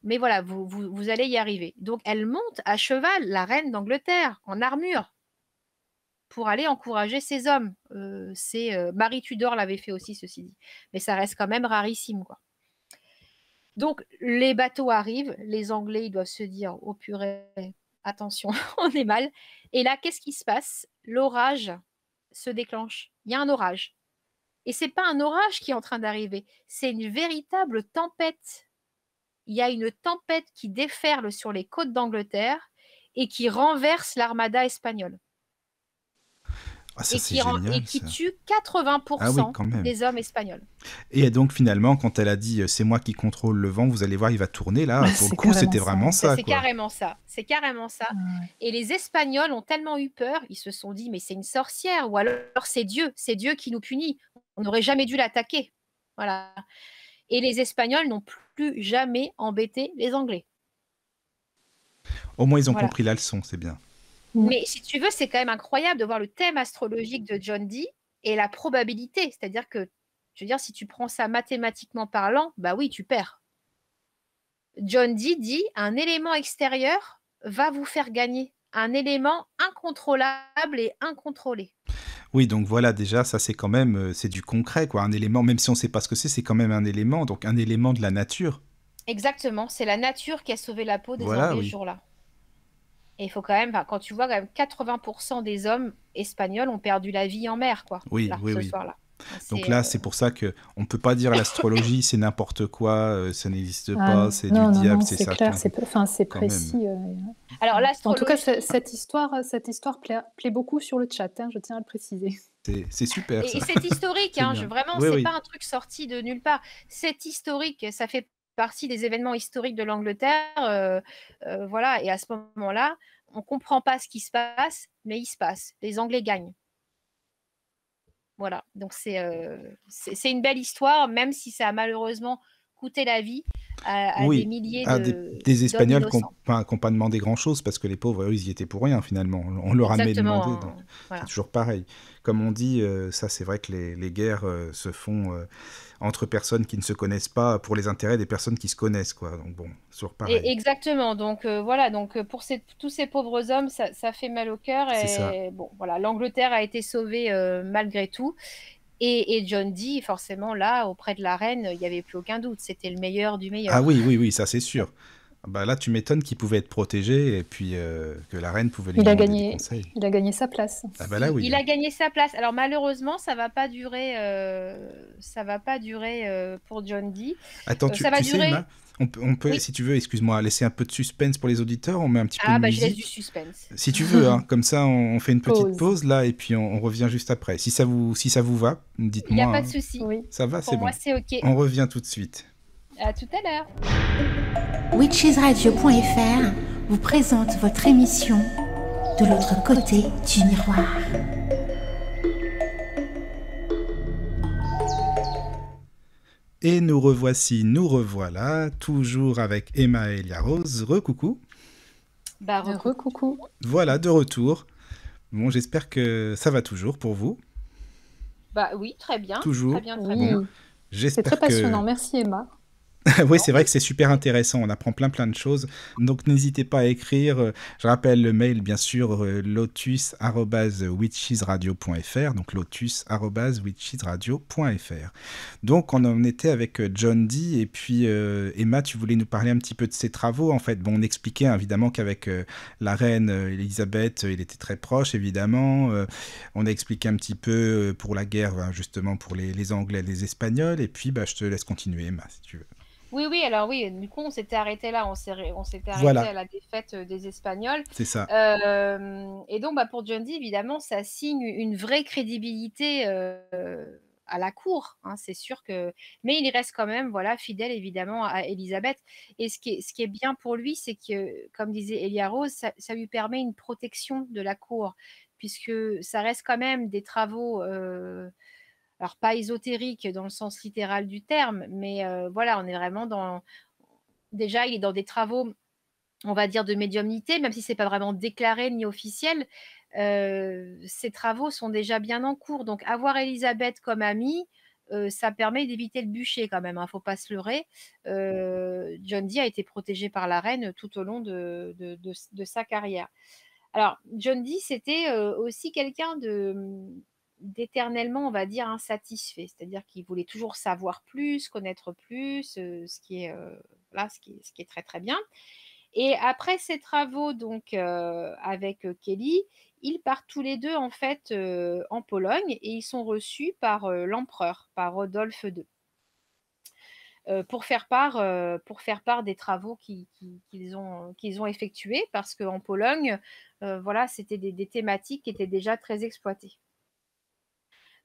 mais voilà, vous allez y arriver. Donc, elle monte à cheval, la reine d'Angleterre, en armure, pour aller encourager ses hommes. Marie Tudor l'avait fait aussi, ceci dit. Mais ça reste quand même rarissime, quoi. Donc, les bateaux arrivent, les Anglais, ils doivent se dire, oh purée, attention, on est mal. Et là, qu'est-ce qui se passe? L'orage se déclenche. Il y a un orage. Et c'est pas un orage qui est en train d'arriver, c'est une véritable tempête. Il y a une tempête qui déferle sur les côtes d'Angleterre et qui renverse l'armada espagnole. Ah, ça, et c'est qui, génial, et qui ça. tue 80% Ah oui, quand même. des hommes espagnols. Et donc finalement, quand elle a dit c'est moi qui contrôle le vent, vous allez voir, il va tourner là. Pour le coup, carrément c'était ça. vraiment ça. C'est quoi. carrément ça. C'est carrément ça. Ouais. Et les Espagnols ont tellement eu peur, ils se sont dit, mais c'est une sorcière, ou alors c'est Dieu qui nous punit. On n'aurait jamais dû l'attaquer. Voilà. Et les Espagnols n'ont plus jamais embêté les Anglais. Au moins, ils ont Voilà. compris la leçon, c'est bien. Mais si tu veux, c'est quand même incroyable de voir le thème astrologique de John Dee et la probabilité. C'est-à-dire que, je veux dire, si tu prends ça mathématiquement parlant, bah oui, tu perds. John Dee dit, un élément extérieur va vous faire gagner. Un élément incontrôlable et incontrôlé. Oui, donc voilà, déjà, ça c'est quand même, c'est du concret, quoi. Un élément, même si on ne sait pas ce que c'est quand même un élément, donc un élément de la nature. Exactement, c'est la nature qui a sauvé la peau des Voilà, Anglais oui. ce jour-là. Et il faut quand même, quand tu vois, quand même 80% des hommes espagnols ont perdu la vie en mer, quoi, Oui, là, oui, ce oui. soir-là. Donc là, c'est pour ça que on peut pas dire l'astrologie, c'est n'importe quoi, ça n'existe pas, c'est non, du non, diable, non, c'est c'est Satan. clair, c'est quand même. précis. Alors En tout cas, l'astrologie, cette histoire plaît beaucoup sur le chat, hein, je tiens à le préciser. C'est super et ça. c'est historique, C'est hein, bien. vraiment, Oui, c'est oui. pas un truc sorti de nulle part. C'est historique, ça fait partie des événements historiques de l'Angleterre, voilà. Et à ce moment-là, on comprend pas ce qui se passe, mais il se passe. Les Anglais gagnent. Voilà, donc c'est une belle histoire, même si ça a malheureusement coûté la vie à Oui, des milliers des d'hommes Espagnols qui innocents. n'ont pas demandé grand-chose, parce que les pauvres, eux, ils y étaient pour rien, finalement. On leur a même Exactement, demandé, donc voilà. c'est toujours pareil. Comme on dit, ça c'est vrai que les guerres se font entre personnes qui ne se connaissent pas pour les intérêts des personnes qui se connaissent, quoi. Donc bon, c'est toujours pareil. Exactement, donc voilà, donc pour tous ces pauvres hommes, ça fait mal au cœur. C'est ça. Et bon, voilà, l'Angleterre a été sauvée malgré tout. Et John Dee, forcément, là, auprès de la reine, il n'y avait plus aucun doute. C'était le meilleur du meilleur. Ah oui, oui, oui, ça c'est sûr. Bah là, tu m'étonnes qu'il pouvait être protégé et puis que la reine pouvait lui Il a demander des gagné, conseils. il a gagné sa place. Ah bah là, oui. Il a gagné sa place. Alors malheureusement, ça va pas durer pour John Dee. Attends, ça va tu sais, durer. Emma, on peut, Oui. si tu veux, excuse-moi, laisser un peu de suspense pour les auditeurs, on met un petit peu Ah de bah je laisse musique. du suspense. Si tu veux, hein, comme ça, on fait une petite Pause. pause là et puis on revient juste après. Si ça vous va, Il n'y dites-moi. a pas de hein. souci. Oui. Ça va, Pour c'est moi, bon. c'est OK. On revient tout de suite. À tout à l'heure. Witchesradio.fr vous présente votre émission de l'autre côté du miroir. Et nous revoici, nous revoilà, toujours avec Emma et Elia Rose. Recoucou. Bah, Recoucou. Voilà, de retour. Bon, j'espère que ça va toujours pour vous. Bah oui, très bien. Toujours. Très bien, très Oui, bien. Bon, c'est j'espère très que... passionnant. Merci Emma. Oui, c'est vrai que c'est super intéressant, on apprend plein de choses. Donc n'hésitez pas à écrire. Je rappelle le mail, bien sûr, lotus@witchesradio.fr, donc lotus@witchesradio.fr. Donc on en était avec John Dee, et puis Emma, tu voulais nous parler un petit peu de ses travaux. En fait, bon, on expliquait évidemment qu'avec la reine Elisabeth, il était très proche, évidemment. On a expliqué un petit peu pour la guerre, justement, pour les Anglais et les Espagnols. Et puis, je te laisse continuer, Emma, si tu veux. Oui, alors oui, du coup, on s'était arrêté là, on s'était arrêté Voilà, à la défaite des Espagnols. c'est ça. Et donc, pour John Dee, évidemment, ça signe une vraie crédibilité à la cour, hein, c'est sûr que. Mais il reste quand même, voilà, fidèle évidemment à Élisabeth. Et ce qui est bien pour lui, c'est que, comme disait Elia Rose, ça lui permet une protection de la cour, puisque ça reste quand même des travaux. Alors, pas ésotérique dans le sens littéral du terme, mais voilà, on est vraiment dans. Déjà, il est dans des travaux, on va dire, de médiumnité, même si c'est pas vraiment déclaré ni officiel. Ces travaux sont déjà bien en cours. Donc, avoir Elisabeth comme amie, ça permet d'éviter le bûcher quand même, hein, faut pas se leurrer. John Dee a été protégé par la reine tout au long de sa carrière. Alors, John Dee, c'était aussi quelqu'un d'éternellement, on va dire, insatisfait. C'est-à-dire qu'il voulait toujours savoir plus, connaître plus, ce qui est, là, ce qui est très, très bien. Et après ces travaux, donc, avec Kelly, ils partent tous les deux, en fait, en Pologne, et ils sont reçus par l'empereur, par Rodolphe II. Pour faire part des travaux qu'ils ont effectués, parce qu'en Pologne, voilà, c'était des thématiques qui étaient déjà très exploitées.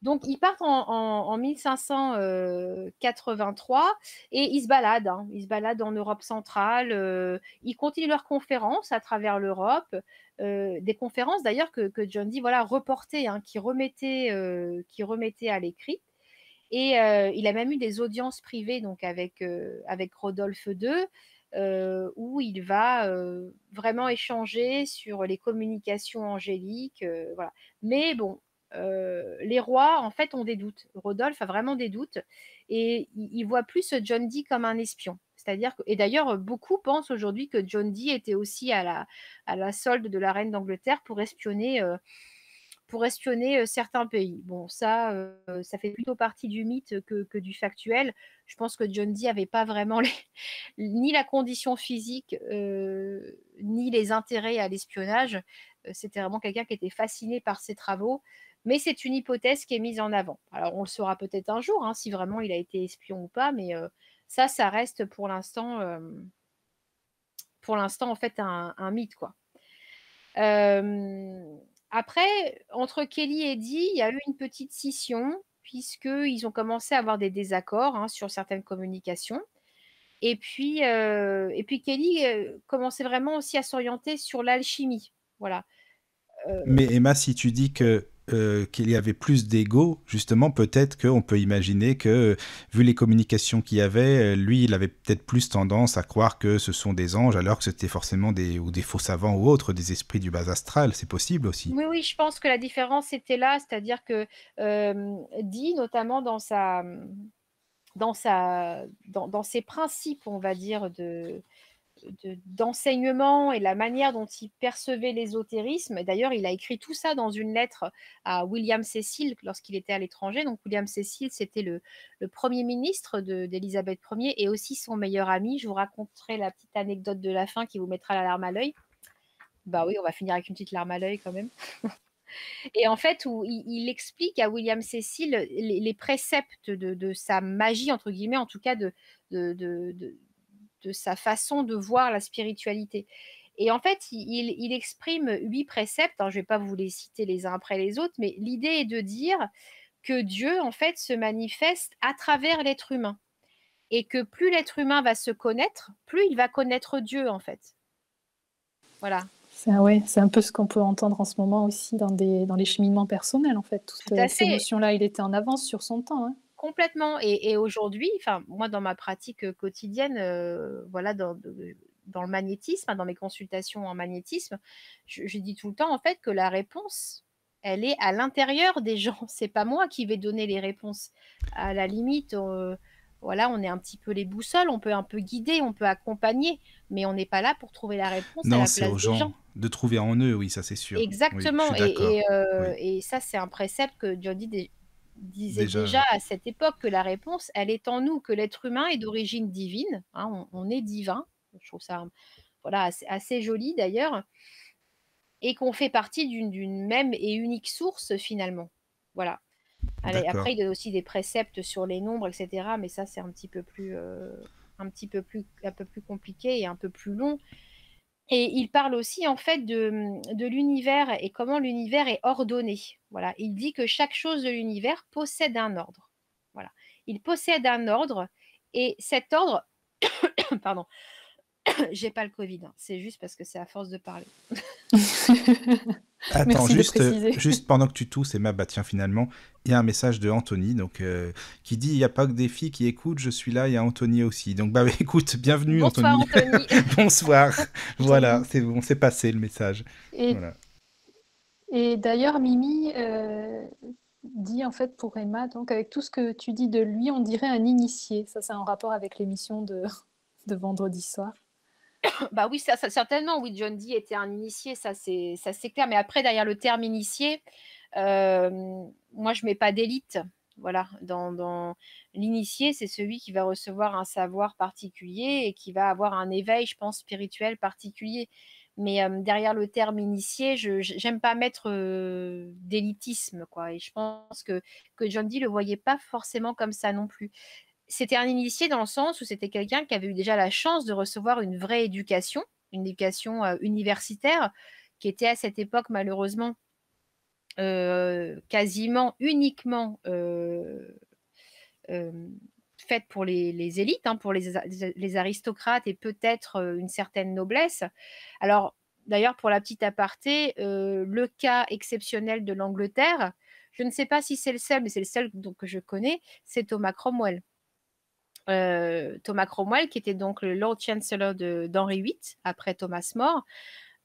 Donc, ils partent en 1583 et ils se baladent, hein. Ils se baladent en Europe centrale. Ils continuent leurs conférences à travers l'Europe. Des conférences d'ailleurs que John Dee, voilà, reportait, hein, qui remettait à l'écrit. Et il a même eu des audiences privées donc avec Rodolphe II, où il va vraiment échanger sur les communications angéliques. Voilà. Mais bon, les rois, en fait, ont des doutes. Rodolphe a vraiment des doutes, et il voit plus John Dee comme un espion. C'est-à-dire que, et d'ailleurs, beaucoup pensent aujourd'hui que John Dee était aussi à la solde de la reine d'Angleterre pour espionner certains pays. Bon, ça fait plutôt partie du mythe que du factuel. Je pense que John Dee n'avait pas vraiment ni la condition physique, ni les intérêts à l'espionnage. C'était vraiment quelqu'un qui était fasciné par ses travaux. Mais c'est une hypothèse qui est mise en avant. Alors, on le saura peut-être un jour, hein, si vraiment il a été espion ou pas, mais ça reste pour l'instant, en fait, un mythe, quoi. Après, entre Kelly et Dee, il y a eu une petite scission, puisqu'ils ont commencé à avoir des désaccords, hein, sur certaines communications. Et puis Kelly commençait vraiment aussi à s'orienter sur l'alchimie. Voilà. Mais Emma, si tu dis qu'il y avait plus d'ego, justement, peut-être qu'on peut imaginer que, vu les communications qu'il y avait, lui, il avait peut-être plus tendance à croire que ce sont des anges, alors que c'était forcément des faux savants ou autres, des esprits du bas astral. C'est possible aussi. Oui, oui, je pense que la différence était là, c'est-à-dire que Dee, notamment dans ses principes, on va dire, d'enseignement et la manière dont il percevait l'ésotérisme. D'ailleurs, il a écrit tout ça dans une lettre à William Cecil lorsqu'il était à l'étranger. Donc, William Cecil, c'était le premier ministre d'Élisabeth Ier et aussi son meilleur ami. Je vous raconterai la petite anecdote de la fin qui vous mettra la larme à l'œil. Bah oui, on va finir avec une petite larme à l'œil quand même. Et en fait, où il explique à William Cecil les préceptes de sa magie, entre guillemets, en tout cas de, de sa façon de voir la spiritualité. Et en fait, il exprime 8 préceptes. Alors, je ne vais pas vous les citer les uns après les autres, mais l'idée est de dire que Dieu, en fait, se manifeste à travers l'être humain. Et que plus l'être humain va se connaître, plus il va connaître Dieu, en fait. Voilà. Ouais, c'est un peu ce qu'on peut entendre en ce moment aussi dans les cheminements personnels, en fait. Tout à Ces fait. notions-là, il était en avance sur son temps, hein. Complètement et aujourd'hui, enfin, moi, dans ma pratique, quotidienne, voilà, dans le magnétisme, hein, dans mes consultations en magnétisme, je dis tout le temps, en fait, que la réponse, elle est à l'intérieur des gens. C'est pas moi qui vais donner les réponses. À la limite, voilà, on est un petit peu les boussoles, on peut un peu guider, on peut accompagner, mais on n'est pas là pour trouver la réponse à Non, la c'est aux place des gens gens. de trouver en eux, oui, ça c'est sûr. Oui, je Exactement suis d'accord. Oui, et ça, c'est un précepte que Jody disait déjà, déjà à cette époque, que la réponse, elle est en nous, que l'être humain est d'origine divine, hein, on est divin. Je trouve ça, voilà, assez joli d'ailleurs et qu'on fait partie d'une même et unique source finalement. Voilà. Allez, après, d'accord. il y a aussi des préceptes sur les nombres et cetera, mais ça, c'est un peu plus compliqué et un peu plus long. Et il parle aussi en fait de l'univers et comment l'univers est ordonné. Voilà, il dit que chaque chose de l'univers possède un ordre. Voilà, il possède un ordre et cet ordre, pardon, j'ai pas le Covid, hein, c'est juste parce que c'est à force de parler. Attends, Merci de préciser. juste pendant que tu tousses, Emma, bah tiens, finalement, il y a un message de Anthony, donc, qui dit, il n'y a pas que des filles qui écoutent, je suis là, il y a Anthony aussi. Donc, bah écoute, bienvenue Bonsoir Anthony. Anthony. Bonsoir. Voilà, Anthony. c'est bon, c'est passé le message. Et, Voilà. et d'ailleurs, Mimi dit en fait pour Emma, donc avec tout ce que tu dis de lui, on dirait un initié. Ça, c'est en rapport avec l'émission de vendredi soir. Bah oui, ça certainement, oui, John Dee était un initié, ça c'est clair. Mais après, derrière le terme initié, moi je mets pas d'élite. Voilà, dans l'initié, c'est celui qui va recevoir un savoir particulier et qui va avoir un éveil, je pense, spirituel particulier. Mais derrière le terme initié, j'aime pas mettre d'élitisme, quoi. Et je pense que John Dee le voyait pas forcément comme ça non plus. C'était un initié dans le sens où c'était quelqu'un qui avait eu déjà la chance de recevoir une vraie éducation, une éducation universitaire, qui était à cette époque malheureusement quasiment uniquement faite pour les élites, hein, pour les aristocrates et peut-être une certaine noblesse. Alors, d'ailleurs, pour la petite aparté, le cas exceptionnel de l'Angleterre, je ne sais pas si c'est le seul, mais c'est le seul donc, que je connais, c'est Thomas Cromwell. Thomas Cromwell, qui était donc le Lord Chancellor d'Henri VIII, après Thomas More,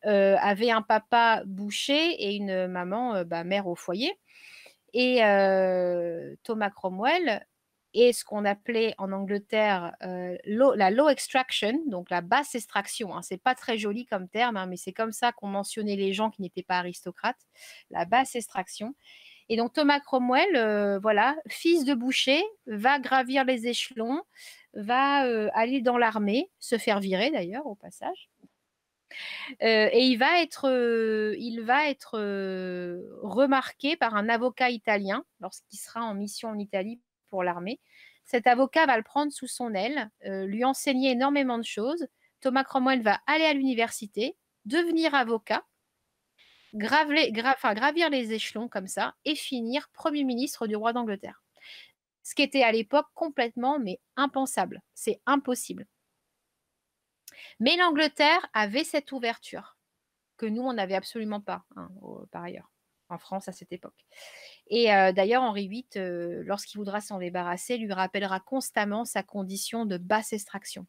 avait un papa boucher et une maman mère au foyer. Et Thomas Cromwell est ce qu'on appelait en Angleterre la low extraction, donc la basse extraction. Hein. C'est pas très joli comme terme, hein, mais c'est comme ça qu'on mentionnait les gens qui n'étaient pas aristocrates, la basse extraction. Et donc Thomas Cromwell, voilà, fils de boucher, va gravir les échelons, va aller dans l'armée, se faire virer d'ailleurs au passage. Et il va être remarqué par un avocat italien lorsqu'il sera en mission en Italie pour l'armée. Cet avocat va le prendre sous son aile, lui enseigner énormément de choses. Thomas Cromwell va aller à l'université, devenir avocat, gravir les échelons comme ça et finir Premier ministre du roi d'Angleterre. Ce qui était à l'époque complètement mais impensable. C'est impossible. Mais l'Angleterre avait cette ouverture que nous, on n'avait absolument pas, hein, par ailleurs, en France à cette époque. Et d'ailleurs, Henri VIII, lorsqu'il voudra s'en débarrasser, lui rappellera constamment sa condition de basse extraction.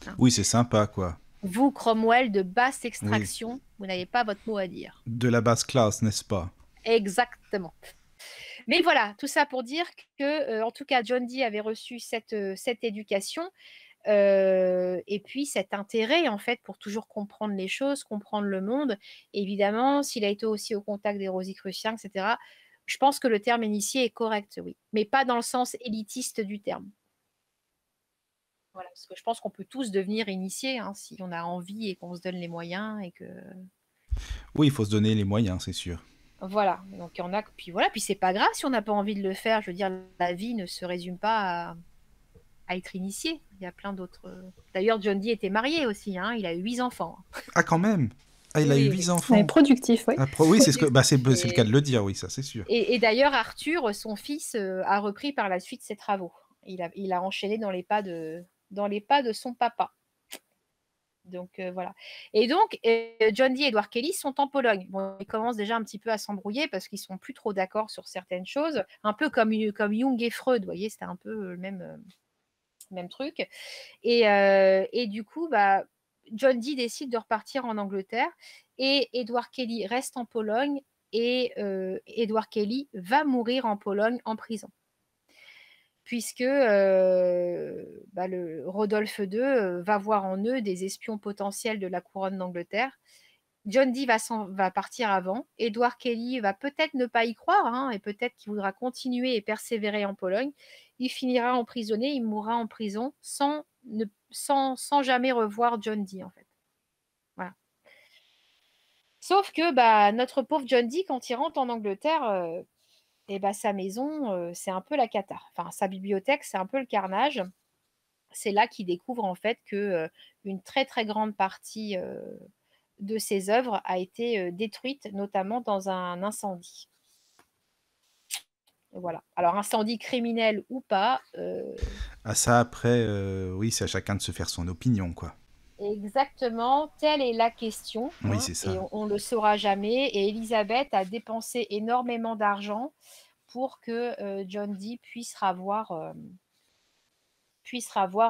Hein. Oui, c'est sympa, quoi. Vous, Cromwell, de basse Oui. extraction, vous n'avez pas votre mot à dire. De la basse classe, n'est-ce pas? Exactement. Mais voilà, tout ça pour dire que, en tout cas, John Dee avait reçu cette éducation et puis cet intérêt, en fait, pour toujours comprendre les choses, comprendre le monde. Évidemment, s'il a été aussi au contact des Rosicruciens, etc., je pense que le terme initié est correct, oui, mais pas dans le sens élitiste du terme. Voilà, parce que je pense qu'on peut tous devenir initiés, hein, si on a envie et qu'on se donne les moyens et que... Oui, il faut se donner les moyens, c'est sûr. Voilà, donc il y en a, puis voilà, puis c'est pas grave si on n'a pas envie de le faire. Je veux dire, la vie ne se résume pas à être initié. Il y a plein d'autres. D'ailleurs, John Dee était marié aussi, hein, il a eu 8 enfants. Ah, quand même. Ah, il a eu 8 enfants. Mais productif, oui. Ah, oui, c'est le cas de le dire, oui, ça c'est sûr. Et d'ailleurs, Arthur, son fils, a repris par la suite ses travaux. Il a enchaîné dans les pas de son papa. Donc voilà. Et donc John Dee et Edward Kelly sont en Pologne. Bon, ils commencent déjà un petit peu à s'embrouiller parce qu'ils sont plus trop d'accord sur certaines choses, un peu comme Jung et Freud, vous voyez, c'était un peu le même truc. Et du coup, bah, John Dee décide de repartir en Angleterre et Edward Kelly reste en Pologne et Edward Kelly va mourir en Pologne en prison. Puisque le Rodolphe II va voir en eux des espions potentiels de la couronne d'Angleterre. John Dee va partir avant. Edward Kelly va peut-être ne pas y croire, hein, et peut-être qu'il voudra continuer et persévérer en Pologne. Il finira emprisonné, il mourra en prison sans jamais revoir John Dee, en fait. Voilà. Sauf que notre pauvre John Dee, quand il rentre en Angleterre, sa maison, c'est un peu la cata. Enfin, sa bibliothèque, c'est un peu le carnage. C'est là qu'il découvre en fait que une très très grande partie de ses œuvres a été détruite, notamment dans un incendie. Voilà. Alors, incendie criminel ou pas. Ça, après, oui, c'est à chacun de se faire son opinion, quoi. Exactement, telle est la question. Oui, hein, c'est ça. et on ne le saura jamais. Et Elisabeth a dépensé énormément d'argent pour que John Dee puisse ravoir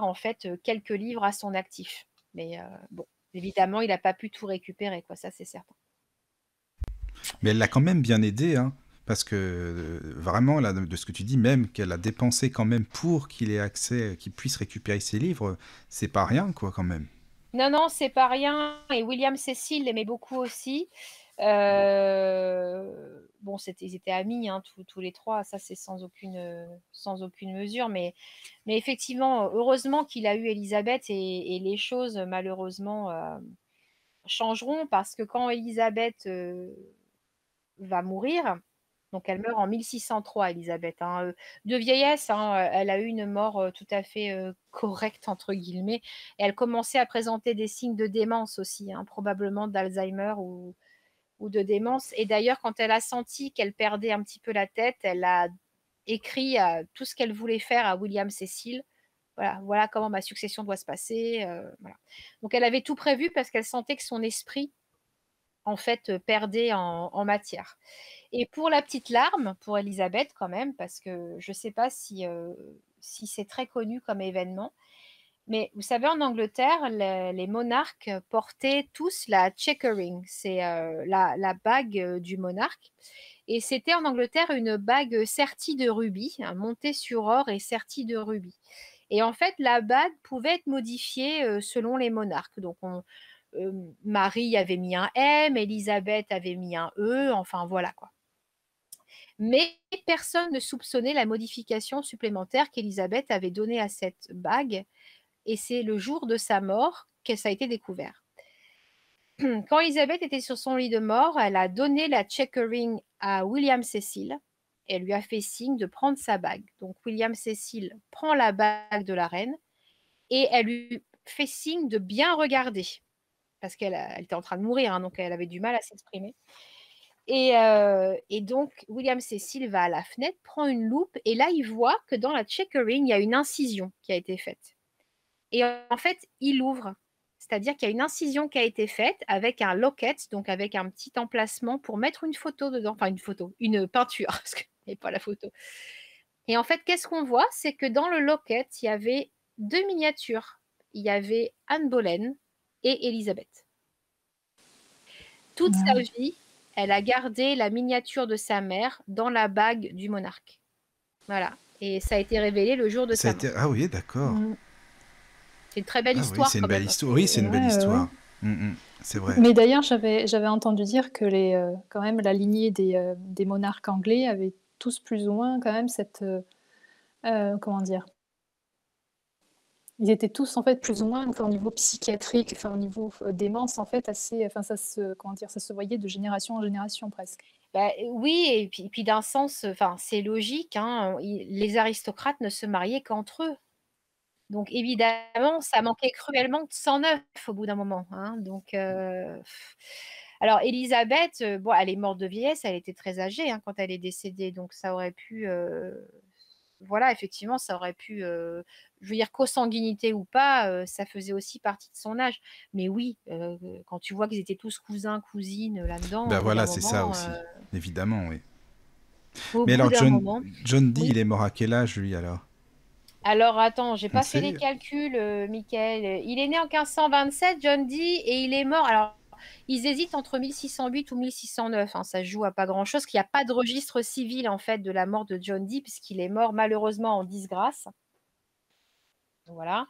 en fait quelques livres à son actif. Mais bon, évidemment, il n'a pas pu tout récupérer, quoi, ça c'est certain. Mais elle l'a quand même bien aidé, hein, parce que vraiment, là, de ce que tu dis, même qu'elle a dépensé quand même pour qu'il ait accès, qu'il puisse récupérer ses livres, c'est pas rien, quoi, quand même. Non, non, c'est pas rien. Et William Cecil l'aimait beaucoup aussi. Bon, ils étaient amis, hein, tous les trois, ça c'est sans aucune mesure, mais effectivement, heureusement qu'il a eu Elisabeth et les choses malheureusement changeront parce que quand Elisabeth va mourir, donc elle meurt en 1603, Elisabeth, hein, de vieillesse, hein, elle a eu une mort tout à fait correcte, entre guillemets, et elle commençait à présenter des signes de démence aussi, hein, probablement d'Alzheimer ou de démence. Et d'ailleurs, quand elle a senti qu'elle perdait un petit peu la tête, elle a écrit tout ce qu'elle voulait faire à William Cecil. Voilà comment ma succession doit se passer. Voilà. Donc elle avait tout prévu parce qu'elle sentait que son esprit, en fait, perdait en matière. Et pour la petite larme, pour Elisabeth quand même, parce que je ne sais pas si c'est très connu comme événement, mais vous savez, en Angleterre, les monarques portaient tous la checker ring, c'est la bague du monarque. Et c'était en Angleterre une bague sertie de rubis, hein, montée sur or et sertie de rubis. Et en fait, la bague pouvait être modifiée selon les monarques. Donc, Marie avait mis un M, Elisabeth avait mis un E, enfin voilà quoi. Mais personne ne soupçonnait la modification supplémentaire qu'Elisabeth avait donnée à cette bague. Et c'est le jour de sa mort que ça a été découvert. Quand Elisabeth était sur son lit de mort, elle a donné la checker ring à William Cecil. Elle lui a fait signe de prendre sa bague. Donc William Cecil prend la bague de la reine et elle lui fait signe de bien regarder parce qu'elle était en train de mourir, hein, donc elle avait du mal à s'exprimer. Et donc William Cecil va à la fenêtre, prend une loupe et là il voit que dans la checker ring, il y a une incision qui a été faite. Et en fait, il ouvre. C'est-à-dire qu'il y a une incision qui a été faite avec un locket, donc avec un petit emplacement pour mettre une photo dedans. Enfin, une peinture, parce que n'est pas la photo. Et en fait, qu'est-ce qu'on voit? C'est que dans le locket, il y avait 2 miniatures. Il y avait Anne Boleyn et Elisabeth. Toute sa vie, elle a gardé la miniature de sa mère dans la bague du monarque. Voilà. Et ça a été révélé le jour de sa mort. Ah oui, d'accord. C'est une très belle histoire. Oui, c'est une belle histoire. Oui, c'est une belle histoire. C'est vrai. Mais d'ailleurs, j'avais entendu dire que quand même la lignée des monarques anglais avaient tous plus ou moins quand même cette comment dire, ils étaient tous en fait plus ou moins au niveau psychiatrique, enfin au niveau démence en fait assez, enfin ça se voyait de génération en génération presque. Oui, et puis d'un sens, enfin c'est logique, hein, les aristocrates ne se mariaient qu'entre eux. Donc évidemment, ça manquait cruellement de sang neuf au bout d'un moment, hein, donc alors Élisabeth, bon, elle est morte de vieillesse, elle était très âgée, hein, quand elle est décédée, donc ça aurait pu voilà, effectivement, ça aurait pu, je veux dire, consanguinité ou pas, ça faisait aussi partie de son âge. Mais oui, quand tu vois qu'ils étaient tous cousins, cousines, là-dedans, Ben au bout d'un voilà, c'est ça moment, aussi. Évidemment, oui. au Mais bout alors, d'un moment John Dee, oui. il est mort à quel âge, lui, alors? Alors attends, j'ai On pas fait les sait? calculs, Michael. Il est né en 1527, John Dee, et il est mort. Alors, ils hésitent entre 1608 ou 1609. Hein, ça se joue à pas grand-chose, parce qu'il n'y a pas de registre civil en fait de la mort de John Dee, puisqu'il est mort malheureusement en disgrâce. Voilà.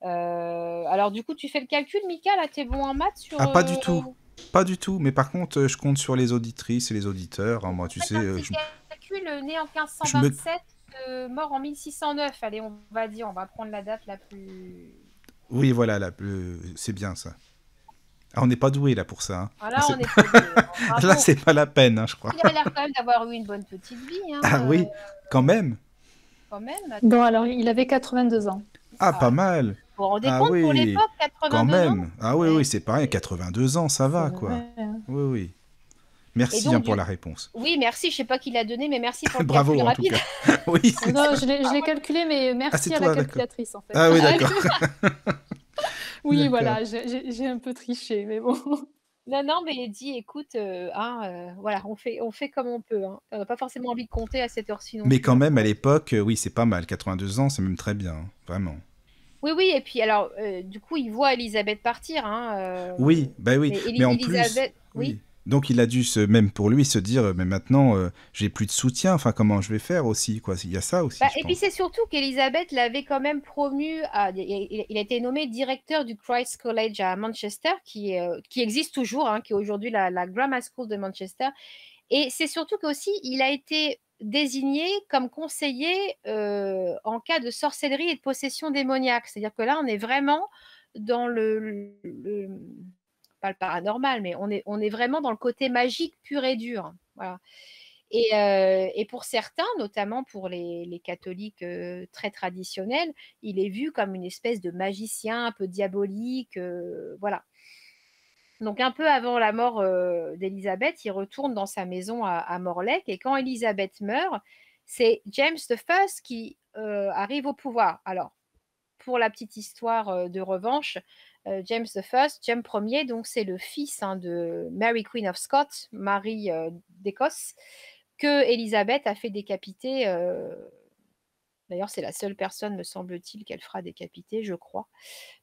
Alors du coup, tu fais le calcul, Mika, là, t'es bon en maths sur. Ah, pas du tout. Pas du tout. Mais par contre, je compte sur les auditrices et les auditeurs. Hein, moi, tu Faites sais, un petit calcul, né en je me... 1527, mort en 1609. Allez, on va dire, on va prendre la date la plus. Oui, voilà, là, c'est bien ça. Ah, on n'est pas doué là pour ça. Hein. Voilà, on n'est pas doué. Là, Bravo. c'est pas la peine, hein, je crois. Il a l'air quand même d'avoir eu une bonne petite vie, hein, Ah oui, quand même. quand même. Bon, alors, il avait 82 ans. Ah, pas mal. Vous vous rendez Ah compte pour oui, l'époque, quand 82 ans? même. Ah oui, Ouais. oui, c'est pareil, 82 ans, ça va, C'est quoi. vrai, hein. Oui, oui. Et Merci donc, hein, pour la réponse. oui, merci, je sais pas qui l'a donné, mais merci pour le Bravo, calcul en tout rapide. cas. Oui, c'est Non, ça. je l'ai calculé, mais Ah, merci c'est à la toi, d'accord. calculatrice, en fait. Ah oui, d'accord. Oui, D'accord. voilà, j'ai un peu triché, mais bon. Non, non, mais dis, écoute, voilà, on fait comme on peut. Hein. On n'a pas forcément envie de compter à cette heure-ci non Mais plus. quand Hein, même, pour à être- l'époque, oui, c'est pas mal. 82 ans, c'est même très bien, hein, vraiment. Oui, oui, et puis alors, du coup, il voit Elisabeth partir. Hein, Oui, bah oui. mais Mais en plus, Elisabeth, oui. oui. Donc il a dû même pour lui se dire, mais maintenant, j'ai plus de soutien. Enfin, comment je vais faire aussi, quoi. Il y a ça aussi, Bah, je et puis pense. c'est surtout qu'Elisabeth l'avait quand même promu à. Il a été nommé directeur du Christ's College à Manchester, qui existe toujours, hein, qui est aujourd'hui la Grammar School de Manchester. Et c'est surtout qu'aussi, il a été désigné comme conseiller en cas de sorcellerie et de possession démoniaque. C'est-à-dire que là, on est vraiment dans pas le paranormal, mais on est vraiment dans le côté magique pur et dur. Voilà. Et pour certains, notamment pour les catholiques très traditionnels, il est vu comme une espèce de magicien un peu diabolique. Voilà. Donc un peu avant la mort d'Élisabeth, il retourne dans sa maison à Morlaix. Et quand Élisabeth meurt, c'est James I qui arrive au pouvoir. Alors, pour la petite histoire de revanche, James I, James Ier, donc c'est le fils de Mary Queen of Scots, Marie d'Écosse, que Élisabeth a fait décapiter. D'ailleurs, c'est la seule personne, me semble-t-il, qu'elle fera décapiter, je crois,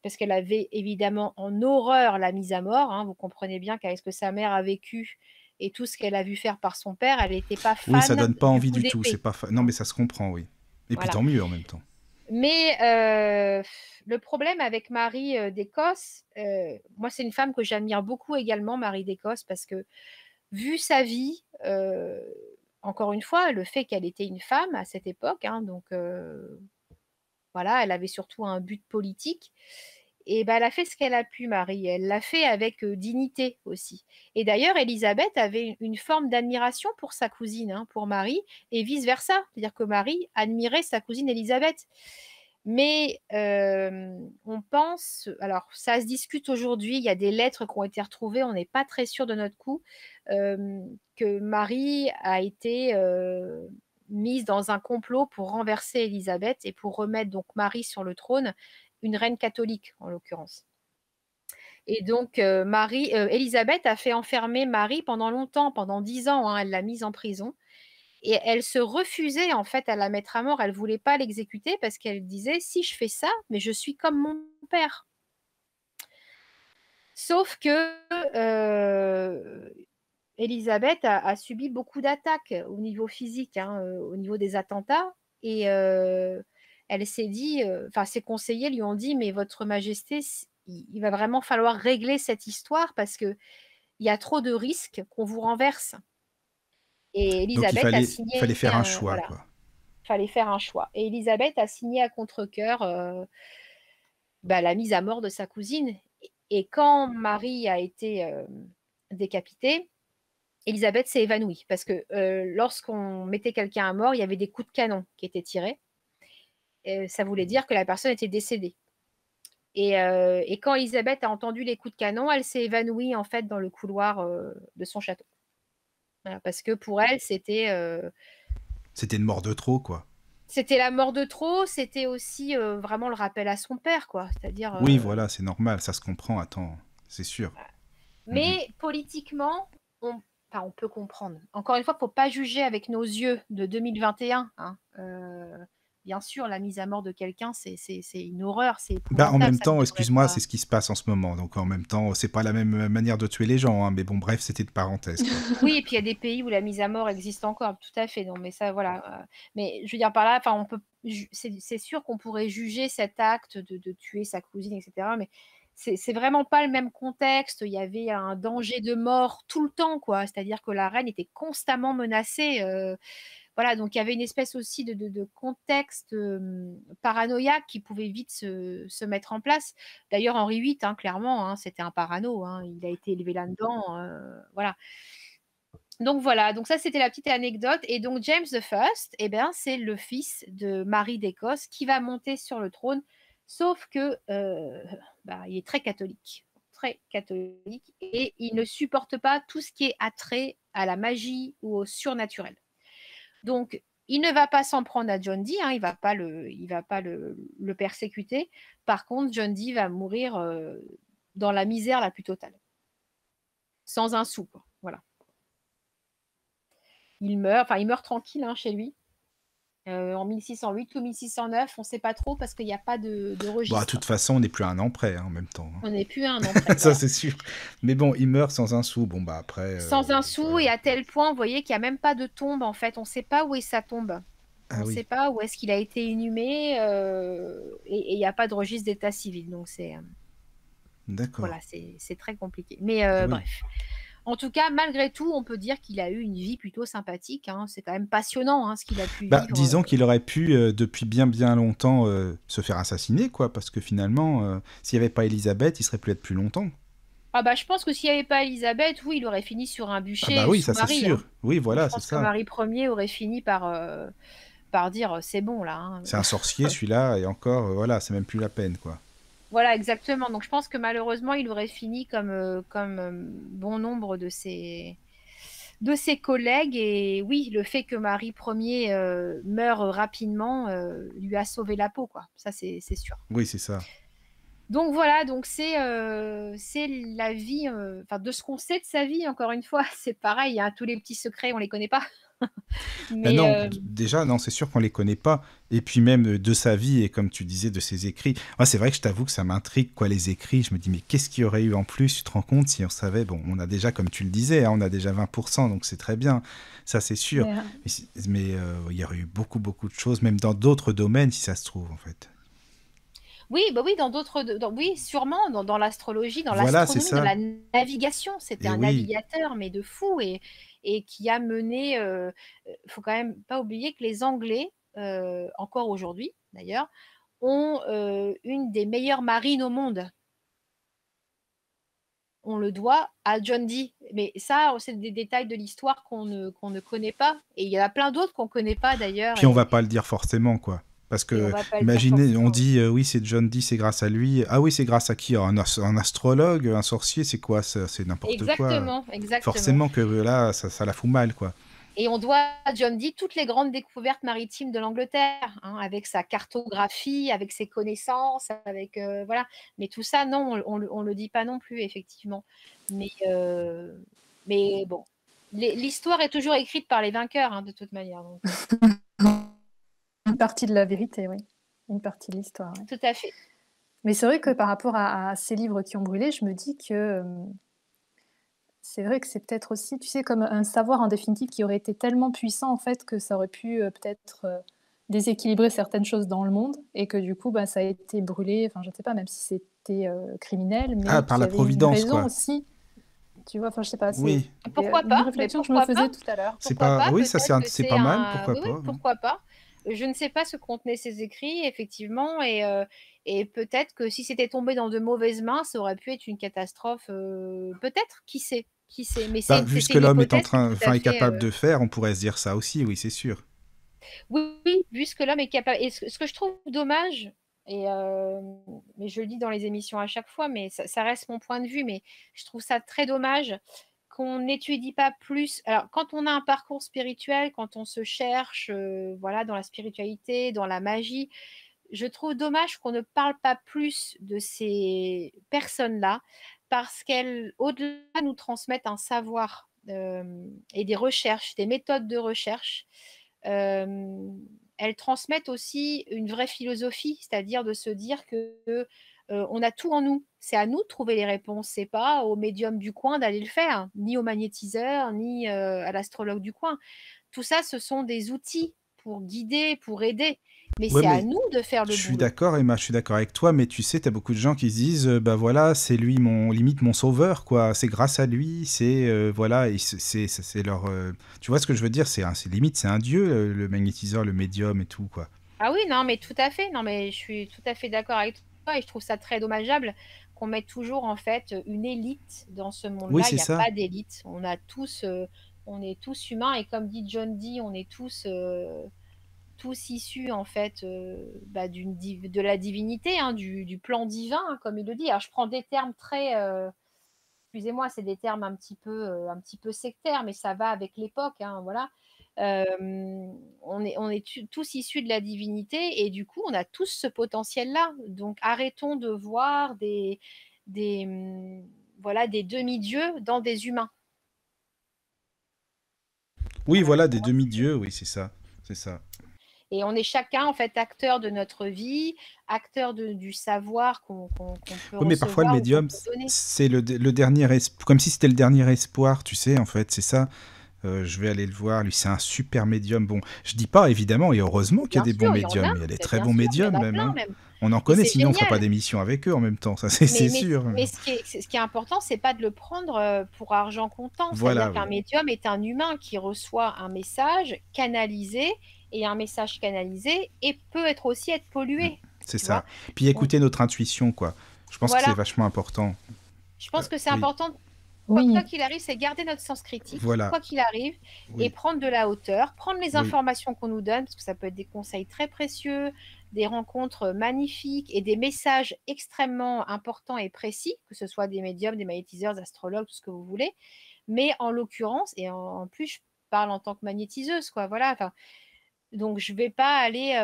parce qu'elle avait évidemment en horreur la mise à mort. Hein. Vous comprenez bien qu'avec ce que sa mère a vécu et tout ce qu'elle a vu faire par son père, elle n'était pas Oui, ça fan donne pas du envie coup du tout. C'est d'épée. pas. Non, mais ça se comprend, oui. Et puis Voilà. tant mieux en même temps. Mais le problème avec Marie d'Écosse, moi c'est une femme que j'admire beaucoup également, Marie d'Écosse, parce que vu sa vie, encore une fois, le fait qu'elle était une femme à cette époque, hein, donc voilà, elle avait surtout un but politique. Et ben, elle a fait ce qu'elle a pu, Marie. Elle l'a fait avec dignité aussi. Et d'ailleurs, Élisabeth avait une forme d'admiration pour sa cousine, hein, pour Marie, et vice-versa. C'est-à-dire que Marie admirait sa cousine Élisabeth. Mais on pense, alors ça se discute aujourd'hui, il y a des lettres qui ont été retrouvées, on n'est pas très sûr de notre coup, que Marie a été mise dans un complot pour renverser Élisabeth et pour remettre donc Marie sur le trône, une reine catholique en l'occurrence. Et donc Élisabeth a fait enfermer Marie pendant longtemps, pendant 10 ans, hein, elle l'a mise en prison. Et elle se refusait en fait à la mettre à mort. Elle voulait pas l'exécuter parce qu'elle disait si je fais ça, mais je suis comme mon père. Sauf que Élisabeth a subi beaucoup d'attaques au niveau physique, hein, au niveau des attentats. Et elle s'est dit, enfin ses conseillers lui ont dit, mais Votre Majesté, il va vraiment falloir régler cette histoire parce que il y a trop de risques qu'on vous renverse. Et Donc Élisabeth a fallait signé faire un choix, voilà. quoi. Fallait faire un choix. Et Élisabeth a signé à contre-cœur la mise à mort de sa cousine. Et quand Marie a été décapitée, Élisabeth s'est évanouie parce que lorsqu'on mettait quelqu'un à mort, il y avait des coups de canon qui étaient tirés. Et ça voulait dire que la personne était décédée. Et quand Élisabeth a entendu les coups de canon, elle s'est évanouie en fait dans le couloir de son château. Voilà, parce que pour elle, c'était C'était une mort de trop, quoi. C'était la mort de trop, c'était aussi vraiment le rappel à son père, quoi. C'est-à-dire, Oui, voilà, c'est normal, ça se comprend, attends, c'est sûr. Mhm. mais politiquement, on, enfin, on peut comprendre. Encore une fois, il ne faut pas juger avec nos yeux de 2021, hein. Bien sûr, la mise à mort de quelqu'un, c'est une horreur, c'est Bah, en épouvantable, même ça ne temps, devrait excuse-moi, c'est pas. ce qui se passe en ce moment. Donc, en même temps, c'est pas la même manière de tuer les gens, hein, mais bon, bref, c'était de parenthèse, quoi. Oui, et puis il y a des pays où la mise à mort existe encore, tout à fait. Non, mais ça, voilà. Mais je veux dire par là, enfin, on peut, c'est sûr qu'on pourrait juger cet acte de tuer sa cousine, etc. Mais c'est vraiment pas le même contexte. Il y avait un danger de mort tout le temps, quoi. C'est-à-dire que la reine était constamment menacée. Voilà, donc il y avait une espèce aussi de contexte paranoïaque qui pouvait vite se mettre en place. D'ailleurs, Henri VIII, hein, clairement, hein, c'était un parano, hein, il a été élevé là-dedans. Voilà. Donc voilà, donc ça c'était la petite anecdote. Et donc James the First, eh ben, c'est le fils de Marie d'Écosse qui va monter sur le trône, sauf que il est très catholique, et il ne supporte pas tout ce qui est attrait à la magie ou au surnaturel. Donc il ne va pas s'en prendre à John Dee, hein, il va pas le persécuter. Par contre, John Dee va mourir dans la misère la plus totale, sans un sou, quoi. Voilà. Il meurt tranquille, hein, chez lui, en 1608 ou 1609, on ne sait pas trop parce qu'il n'y a pas de Bon, de registre. toute façon, on n'est plus à un an près, hein, en même temps, hein. On n'est plus à un an près, Ça, voilà. c'est sûr. Mais bon, il meurt sans un sou. Bon, bah après, Sans un sou, voilà. et à tel point, vous voyez, qu'il n'y a même pas de tombe, en fait. On ne sait pas où est sa tombe. On Ah ne sait oui, pas où est-ce qu'il a été inhumé, et il n'y a pas de registre d'état civil. Donc d'accord. voilà, c'est très compliqué. Mais Ah oui. bref. En tout cas, malgré tout, on peut dire qu'il a eu une vie plutôt sympathique, hein. C'est quand même passionnant, hein, ce qu'il a pu Bah, vivre. disons qu'il aurait pu, depuis bien bien longtemps, se faire assassiner, quoi, parce que finalement, s'il n'y avait pas Élisabeth, il serait plus là depuis longtemps. Ah bah, je pense que s'il n'y avait pas Élisabeth, oui, il aurait fini sur un Ah bah bûcher oui, sous ça c'est Marie, hein. sûr. Oui, Je voilà, c'est pense que ça. Marie Ier aurait fini par dire c'est bon là, hein. C'est un sorcier, celui-là, et encore, voilà, c'est même plus la peine, quoi. Voilà, exactement. Donc je pense que malheureusement, il aurait fini comme bon nombre de ses collègues. Et oui, le fait que Marie Ier meure rapidement lui a sauvé la peau, quoi. Ça, c'est sûr. Oui, c'est ça. Donc voilà, donc c'est la vie, enfin de ce qu'on sait de sa vie, encore une fois, c'est pareil, hein, tous les petits secrets, on les connaît pas. Ben Mais non, déjà, non, c'est sûr qu'on les connaît pas. Et puis même de sa vie et comme tu disais, de ses écrits. Moi, c'est vrai que je t'avoue que ça m'intrigue, quoi, les écrits. Je me dis, mais qu'est-ce qu'il y aurait eu en plus, tu te rends compte, si on savait, bon, on a déjà, comme tu le disais, hein, on a déjà 20%, donc c'est très bien. Ça, c'est sûr. Mais il y aurait eu beaucoup, beaucoup de choses, même dans d'autres domaines, si ça se trouve, en fait. oui, bah oui, oui, sûrement, dans l'astrologie, dans Voilà, c'est l'astronomie, dans ça. la navigation, c'était Et un oui, navigateur, mais de fou, et qui a mené, faut quand même pas oublier que les Anglais, encore aujourd'hui d'ailleurs, ont une des meilleures marines au monde. On le doit à John Dee. Mais ça, c'est des détails de l'histoire qu'on ne connaît pas. Et il y en a plein d'autres qu'on ne connaît pas d'ailleurs. puis on va pas le dire forcément, quoi. Parce Et on que, va pas le dire imaginez, on forcément. dit, oui, c'est John Dee, c'est grâce à lui. Ah oui, c'est grâce à qui? Un astrologue, un sorcier, c'est quoi ça? C'est n'importe quoi. Exactement. Forcément que là, ça la fout mal, quoi. Et on doit à John Dee toutes les grandes découvertes maritimes de l'Angleterre, hein, avec sa cartographie, avec ses connaissances, avec voilà. Mais tout ça, non, on le dit pas non plus, effectivement. Mais bon, l'histoire est toujours écrite par les vainqueurs, hein, de toute manière. Donc, Une partie de la vérité, oui. Une partie de l'histoire. Ouais. tout à fait. Mais c'est vrai que par rapport à ces livres qui ont brûlé, je me dis que c'est vrai que c'est peut-être aussi, tu sais, comme un savoir en définitive qui aurait été tellement puissant en fait que ça aurait pu peut-être déséquilibrer certaines choses dans le monde et que du coup, ça a été brûlé. Enfin, je ne sais pas, même si c'était criminel, mais Ah, par qu'il y la avait une providence, raison quoi. aussi. Tu vois, enfin, je sais pas, c'est Oui, Pourquoi une pas? Mais réflexion que je me pourquoi faisais pas? tout à l'heure. c'est Pourquoi pas. pas? Oui, ça Peut-être que c'est c'est pas mal. un. Pourquoi Oui, oui, pas? pourquoi pas? Je ne sais pas ce contenaient ces écrits, effectivement, et peut-être que si c'était tombé dans de mauvaises mains, ça aurait pu être une catastrophe. Peut-être, qui sait? Qui sait? Mais Bah, vu ce c'est que une l'homme est en hypothèse qui est train, tout enfin, à est fait. capable de faire, on pourrait se dire ça aussi. Oui, c'est sûr. Oui, oui, vu ce que l'homme est capable. Et ce que je trouve dommage, mais je le dis dans les émissions à chaque fois, mais ça reste mon point de vue, mais je trouve ça très dommage qu'on n'étudie pas plus. Alors, quand on a un parcours spirituel, quand on se cherche, voilà, dans la spiritualité, dans la magie, je trouve dommage qu'on ne parle pas plus de ces personnes-là parce qu'elles, au-delà, nous transmettent un savoir et des recherches, des méthodes de recherche. Euh, Elles transmettent aussi une vraie philosophie, c'est-à-dire de se dire que on a tout en nous. C'est à nous de trouver les réponses. C'est pas au médium du coin d'aller le faire, ni au magnétiseur, ni à l'astrologue du coin. Tout ça, ce sont des outils pour guider, pour aider. Mais Ouais, c'est à mais nous de faire je le suis boulot. d'accord, Emma, je suis d'accord avec toi, mais tu sais, t'as beaucoup de gens qui se disent, bah voilà, c'est lui mon, limite mon sauveur, quoi. C'est grâce à lui, c'est, voilà, et c'est leur, tu vois ce que je veux dire, c'est limite, c'est un dieu, le magnétiseur, le médium et tout, quoi. Ah oui, non, mais tout à fait. Non, mais je suis tout à fait d'accord avec toi et je trouve ça très dommageable qu'on mette toujours en fait une élite dans ce Oui, monde-là. Il c'est n'y a ça. pas d'élite. On est tous humains et comme dit John Dee, on est tous issus en fait bah, de la divinité, hein, du plan divin, hein, comme il le dit. Alors je prends des termes très, excusez-moi, c'est des termes un petit peu sectaires, mais ça va avec l'époque, hein, voilà. Euh, on est tous issus de la divinité et du coup, on a tous ce potentiel-là. Donc, arrêtons de voir voilà, des demi-dieux dans des humains. Oui, Voilà. voilà, des demi-dieux, oui, c'est ça, c'est ça. Et on est chacun, en fait, acteur de notre vie, acteur du savoir qu'on peut Oui, mais parfois le recevoir ou qu'on médium, peut donner. c'est le dernier espoir, comme si c'était le dernier espoir, tu sais, en fait, c'est ça. Je vais aller le voir, lui c'est un super médium. Bon, je dis pas évidemment, et heureusement qu'il y a Bien des bons sûr, il y en a, médiums, il y a des mais très bien bons sûr, il y en médiums a même, plein hein. même. On en Et connaît, c'est sinon on ferait pas génial. d'émission avec eux en même temps, ça c'est Mais, c'est mais, sûr. mais ce qui est important, c'est pas de le prendre pour argent comptant. Voilà, C'est-à-dire qu'un oui, médium est un humain qui reçoit un message canalisé et un message canalisé et peut être pollué, c'est tu vois. ça. Puis Donc, écouter notre intuition, quoi. Je pense que c'est voilà. vachement important. Je pense que c'est Oui, important, quoi Oui, qu'il arrive, c'est garder notre sens critique, voilà, quoi qu'il arrive, et oui, prendre de la hauteur, prendre les oui, informations qu'on nous donne, parce que ça peut être des conseils très précieux, des rencontres magnifiques et des messages extrêmement importants et précis, que ce soit des médiums, des magnétiseurs, des astrologues, tout ce que vous voulez. Mais en l'occurrence, et en plus, je parle en tant que magnétiseuse, quoi, voilà. Enfin, donc, je ne vais pas aller,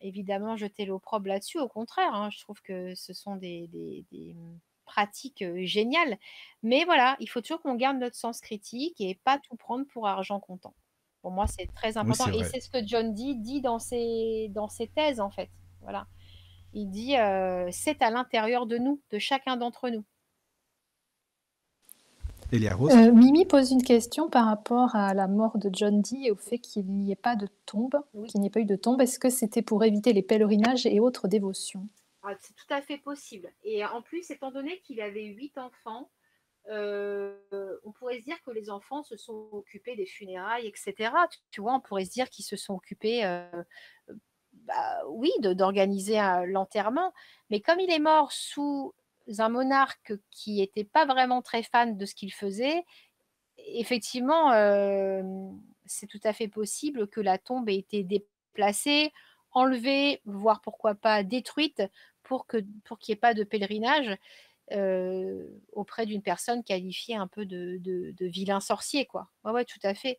évidemment, jeter l'opprobre là-dessus. Au contraire, hein, je trouve que ce sont des pratiques géniales. Mais voilà, il faut toujours qu'on garde notre sens critique et pas tout prendre pour argent comptant. Pour moi, c'est très oui, important. c'est Et vrai. c'est ce que John Dee dit dans ses thèses, en fait. Voilà. Il dit, c'est à l'intérieur de nous, de chacun d'entre nous. Elia Rose? Mimi pose une question par rapport à la mort de John Dee et au fait qu'il n'y ait pas de tombe, Oui. qu'il n'y ait pas eu de tombe. Est-ce que c'était pour éviter les pèlerinages et autres dévotions? Ah, c'est tout à fait possible. Et en plus, étant donné qu'il avait 8 enfants, on pourrait se dire que les enfants se sont occupés des funérailles, etc. Tu vois, on pourrait se dire qu'ils se sont occupés, bah, oui, d'organiser l'enterrement. Mais comme il est mort sous un monarque qui n'était pas vraiment très fan de ce qu'il faisait, effectivement, c'est tout à fait possible que la tombe ait été déplacée, enlevée, voire pourquoi pas détruite, pour qu'il n'y ait pas de pèlerinage auprès d'une personne qualifiée un peu de vilain sorcier, quoi. Ouais, ouais, tout à fait.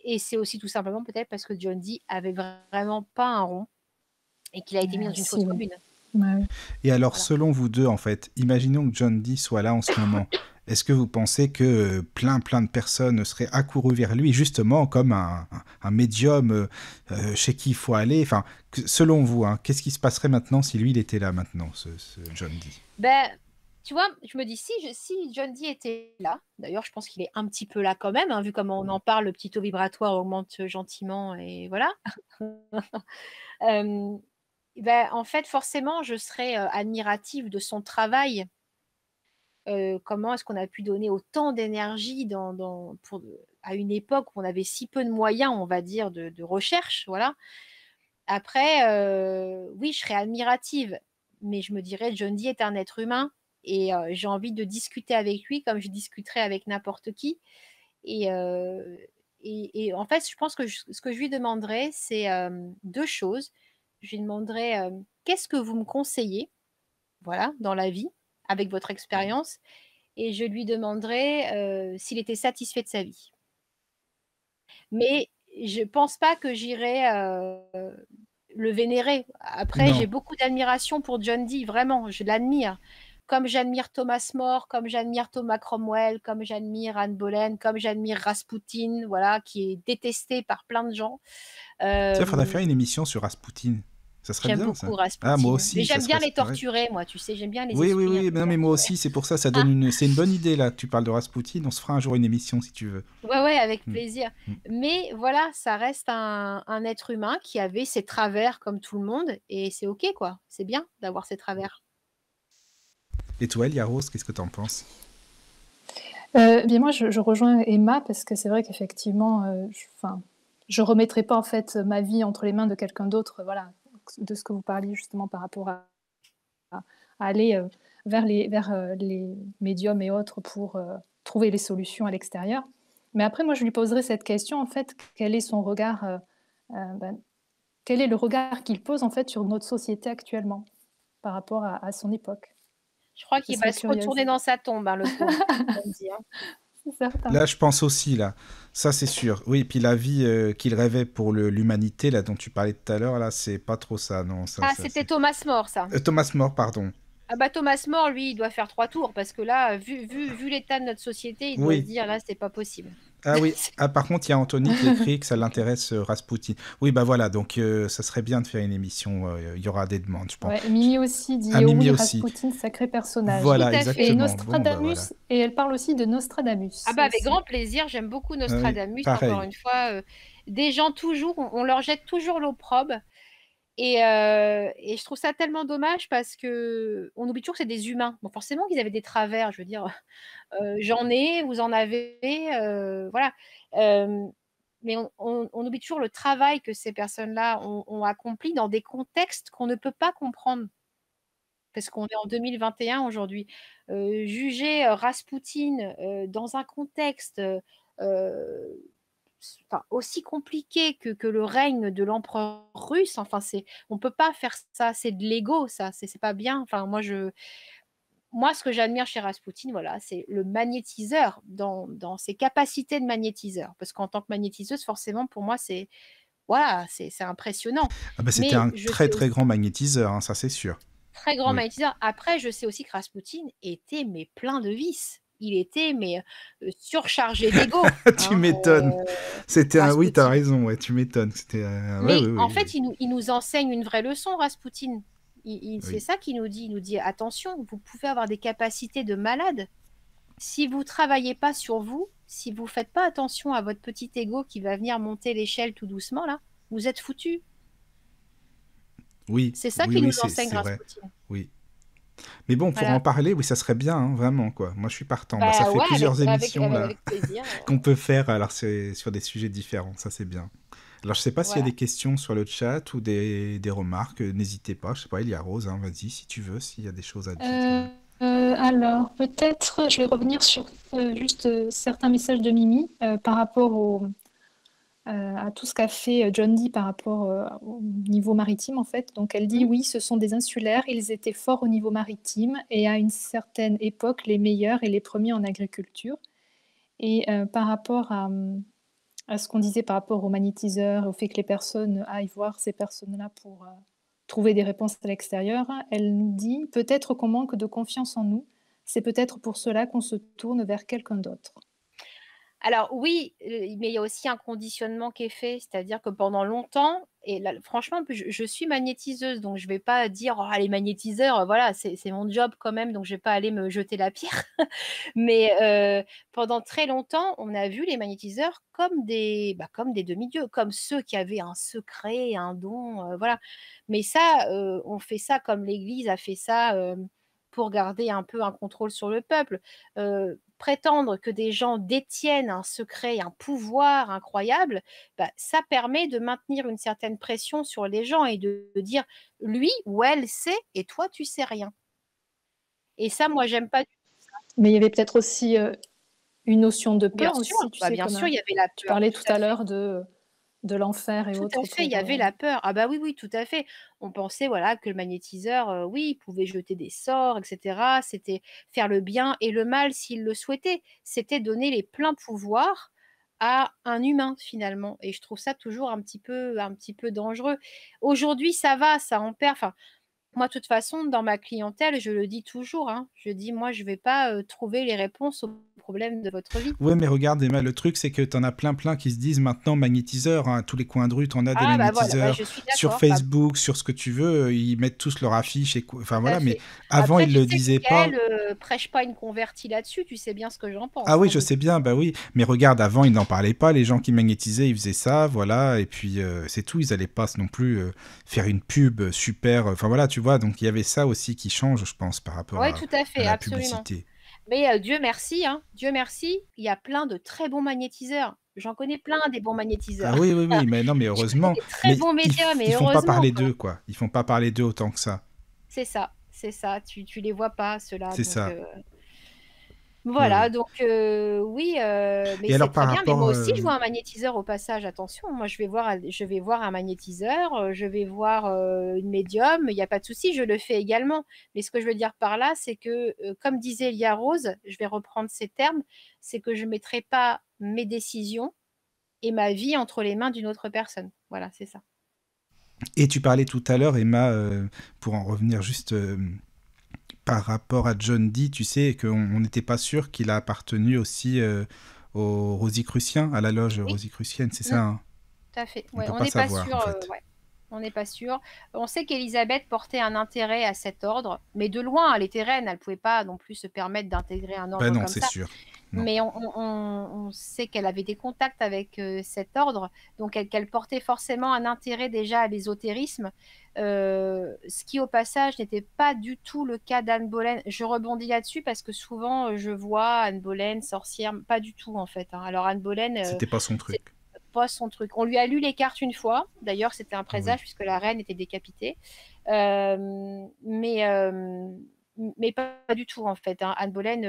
Et c'est aussi tout simplement peut-être parce que John Dee avait vraiment pas un rond et qu'il a été mis dans une Si, fosse oui. commune. Ouais. Et alors, Voilà. selon vous deux, en fait, imaginons que John Dee soit là en ce moment. Est-ce que vous pensez que plein de personnes seraient accourues vers lui, justement, comme un médium chez qui il faut aller? Enfin, selon vous, hein, qu'est-ce qui se passerait maintenant si lui, il était là maintenant, ce John Dee? Ben, tu vois, je me dis, si John Dee était là, d'ailleurs, je pense qu'il est un petit peu là quand même, hein, vu comment on en parle, le petit taux vibratoire augmente gentiment, et voilà. Euh, ben, en fait, forcément, je serais admirative de son travail. Comment est-ce qu'on a pu donner autant d'énergie à une époque où on avait si peu de moyens, on va dire, de recherche, voilà. Après, oui, je serais admirative, mais je me dirais, John Dee est un être humain et j'ai envie de discuter avec lui comme je discuterais avec n'importe qui. Et, et en fait, je pense que ce que je lui demanderais, c'est deux choses. Je lui demanderais, qu'est-ce que vous me conseillez, voilà, dans la vie, avec votre expérience, et je lui demanderai, s'il était satisfait de sa vie. Mais je pense pas que j'irai, le vénérer. Après, Non. j'ai beaucoup d'admiration pour John Dee, vraiment, je l'admire. Comme j'admire Thomas More, comme j'admire Thomas Cromwell, comme j'admire Anne Boleyn, comme j'admire Rasputin, voilà, qui est détesté par plein de gens. Tiens, faudrait Euh, faire une émission sur Rasputin. Ça serait J'aime bien, beaucoup ça. Ah, moi Rasputin. Mais aussi, ça j'aime bien serait... les Ouais. torturer, moi, tu sais, j'aime bien les Oui, oui, esprits un oui, peu mais non, mais moi torturés. aussi, c'est pour ça, ça donne une... C'est une bonne idée, là. Tu parles de Rasputin, on se fera un jour une émission, si tu veux. Ouais, ouais, avec Mm. plaisir. Mm. Mais voilà, ça reste un être humain qui avait ses travers comme tout le monde, et c'est OK, quoi. C'est bien d'avoir ses travers. Et toi, Elia Rose, qu'est-ce que t'en penses? Bien moi, je rejoins Emma parce que c'est vrai qu'effectivement, je remettrai pas en fait ma vie entre les mains de quelqu'un d'autre, voilà, de ce que vous parliez justement par rapport à aller vers les médiums et autres pour trouver les solutions à l'extérieur. Mais après, moi, je lui poserai cette question en fait, quel est son regard, ben, quel est le regard qu'il pose en fait sur notre société actuellement par rapport à son époque? Je crois Je qu'il serais va se curieuse. retourner dans sa tombe, hein, le pauvre, on me dit, hein. C'est certain. Là, je pense aussi, là. Ça, c'est sûr. Oui, et puis la vie qu'il rêvait pour l'humanité, là, dont tu parlais tout à l'heure, là, c'est pas trop ça, non. Ah, c'était Thomas More, ça. Thomas More, pardon. Ah bah Thomas More, lui, il doit faire 3 tours parce que là, vu l'état de notre société, il doit se Oui. dire là, c'est pas possible. Ah oui. Ah, par contre, il y a Anthony qui écrit que ça l'intéresse, Rasputin. Oui, bah voilà, donc ça serait bien de faire une émission. Il y aura des demandes, je pense. Ouais, Mimi aussi dit Ah, Mimi oui, aussi. Rasputin, sacré personnage. Voilà, Tout à fait. exactement. Et Bon, bah, Nostradamus, voilà. et elle parle aussi de Nostradamus. Ah bah avec aussi. grand plaisir, j'aime beaucoup Nostradamus, pareil. encore une fois. Des gens toujours, on leur jette toujours l'opprobre. Et je trouve ça tellement dommage parce que on oublie toujours que c'est des humains. Bon, forcément qu'ils avaient des travers, je veux dire, j'en ai, vous en avez, voilà. Mais on oublie toujours le travail que ces personnes-là ont accompli dans des contextes qu'on ne peut pas comprendre. Parce qu'on est en 2021 aujourd'hui. Juger, Rasputin, dans un contexte, enfin, aussi compliqué que le règne de l'empereur russe, enfin, on peut pas faire ça, c'est de l'ego ça, c'est pas bien. Enfin, moi, ce que j'admire chez Rasputin, voilà, c'est le magnétiseur dans ses capacités de magnétiseur. Parce qu'en tant que magnétiseuse, forcément, pour moi, voilà, c'est impressionnant. Ah bah, c'était Mais un je très sais très aussi grand magnétiseur, hein, ça c'est sûr. très grand Oui. magnétiseur. Après, je sais aussi que Rasputin était mais plein de vices. Il était mais surchargé d'ego. Tu m'étonnes. C'était un... Oui, t'as Rasputin. raison, ouais, tu m'étonnes. C'était... Mais ouais, en oui, fait, oui. il nous enseigne une vraie leçon, Rasputin. C'est Oui. ça qu'il nous dit. Il nous dit attention, vous pouvez avoir des capacités de malade. Si vous travaillez pas sur vous, si vous faites pas attention à votre petit ego qui va venir monter l'échelle tout doucement, là, vous êtes foutu. Oui, C'est ça oui, qu'il oui, nous enseigne, c'est vrai. Rasputin. Oui. Mais bon, pour Voilà. en parler, oui, ça serait bien, hein, vraiment, quoi. Moi, je suis partant. Bah, Bah ça fait ouais, plusieurs émissions, là, avec plaisir. qu'on peut faire, alors c'est sur des sujets différents, ça c'est bien. Alors, je sais pas s'il y a Voilà. des questions sur le chat ou des remarques, n'hésitez pas, je sais pas, Elia Rose, hein, vas-y, si tu veux, s'il y a des choses à dire. Alors, peut-être, je vais revenir sur juste certains messages de Mimi par rapport à tout ce qu'a fait John Dee par rapport au niveau maritime, en fait. Donc, elle dit, oui, ce sont des insulaires, ils étaient forts au niveau maritime et à une certaine époque, les meilleurs et les premiers en agriculture. Et par rapport à ce qu'on disait par rapport aux magnétiseurs, au fait que les personnes aillent voir ces personnes-là pour trouver des réponses à l'extérieur, elle nous dit « Peut-être qu'on manque de confiance en nous, c'est peut-être pour cela qu'on se tourne vers quelqu'un d'autre. » Alors oui, mais il y a aussi un conditionnement qui est fait, c'est-à-dire que pendant longtemps, et là, franchement, je suis magnétiseuse, donc je vais pas dire oh, les magnétiseurs, voilà, c'est mon job quand même, donc je vais pas aller me jeter la pierre. Mais pendant très longtemps, on a vu les magnétiseurs comme comme des demi-dieux, comme ceux qui avaient un secret, un don, voilà. Mais ça, on fait ça comme l'Église a fait ça pour garder un peu un contrôle sur le peuple. Prétendre que des gens détiennent un secret, un pouvoir incroyable, ça permet de maintenir une certaine pression sur les gens et de dire lui ou elle sait et toi tu sais rien. Et ça, moi, j'aime pas. Mais il y avait peut-être aussi une notion de Bien peur sûr, aussi, tu sais, bien comme sûr, il y avait la tu peur. parlais Tout tout à à fait. l'heure de de l'enfer et Tout autres à fait, il y pour, avait la peur. Ah bah, oui, oui, tout à fait. On pensait, voilà, que le magnétiseur, oui, il pouvait jeter des sorts et cetera. C'était faire le bien et le mal s'il le souhaitait. C'était donner les pleins pouvoirs à un humain, finalement, et je trouve ça toujours un petit peu dangereux. Aujourd'hui, ça va, ça en perd, enfin, moi, de toute façon, dans ma clientèle, je le dis toujours, hein, je dis: «Moi, je vais pas, trouver les réponses aux problèmes de votre vie». Ouais, mais regarde, Emma, le truc, c'est que t'en as plein qui se disent maintenant magnétiseurs, hein, à tous les coins de rue, t'en as des Ah bah, voilà, bah, magnétiseurs je suis sur d'accord. Bah, Facebook, sur ce que tu veux, ils mettent tous leur affiche et tout enfin à voilà, mais fait. avant Après, ils tu le sais, disaient pas. Michael, prêche pas une convertie là-dessus, tu sais bien ce que j'en Ah pense, oui, hein, je de sais toute bien, bah oui, mais regarde, avant ils n'en parlaient pas, les gens qui magnétisaient, ils faisaient ça, voilà, et puis c'est tout, ils allaient pas non plus faire une pub super, enfin voilà, tu vois, donc il y avait ça aussi qui change, je pense, par rapport oui, tout à à fait, la absolument. publicité. Mais Dieu merci, hein, Dieu merci, il y a plein de très bons magnétiseurs. J'en connais plein des bons Ah magnétiseurs. oui, oui, oui, mais non, mais Je connais heureusement, des très mais bons médiums et ils font pas heureusement, parler quoi. d'eux, quoi, ils font pas parler d'eux autant que ça, C'est ça, tu les vois pas ceux-là, c'est donc ça, ouais, voilà, ouais. donc oui, mais Et c'est alors par très bien, mais rapport, moi aussi je vois un magnétiseur au passage, attention, moi je vais voir un magnétiseur, je vais voir, une médium, il y a pas de souci, je le fais également. Mais ce que je veux dire par là, c'est que, comme disait Elia Rose, je vais reprendre ses termes, c'est que je ne mettrai pas mes décisions et ma vie entre les mains d'une autre personne. Voilà, c'est ça. et tu parlais tout à l'heure, Emma, pour en revenir juste par rapport à John Dee, tu sais, qu'on n'était pas sûr qu'il a appartenu aussi aux Rosicruciens, à la loge Oui, Rosicrucienne, c'est mmh. ça, hein. Tout à fait, On ouais, peut on pas n'est pas savoir, sûr, en fait. ouais, on n'est pas sûr. On sait qu'Élisabeth portait un intérêt à cet ordre, mais de loin, elle était reine, elle pouvait pas non plus se permettre d'intégrer un Bah ordre non, comme c'est ça. sûr. Non. Mais on sait qu'elle avait des contacts avec, cet ordre, donc qu'elle portait forcément un intérêt déjà à l'ésotérisme, ce qui au passage n'était pas du tout le cas d'Anne Boleyn. Je rebondis là-dessus parce que souvent, je vois Anne Boleyn sorcière, pas du tout en fait, hein. Alors Anne Boleyn, C'était pas son c'est truc. pas son truc. On lui a lu les cartes une fois, d'ailleurs c'était un Ah présage oui. puisque la reine était décapitée, mais pas du tout en fait, hein. Anne Boleyn,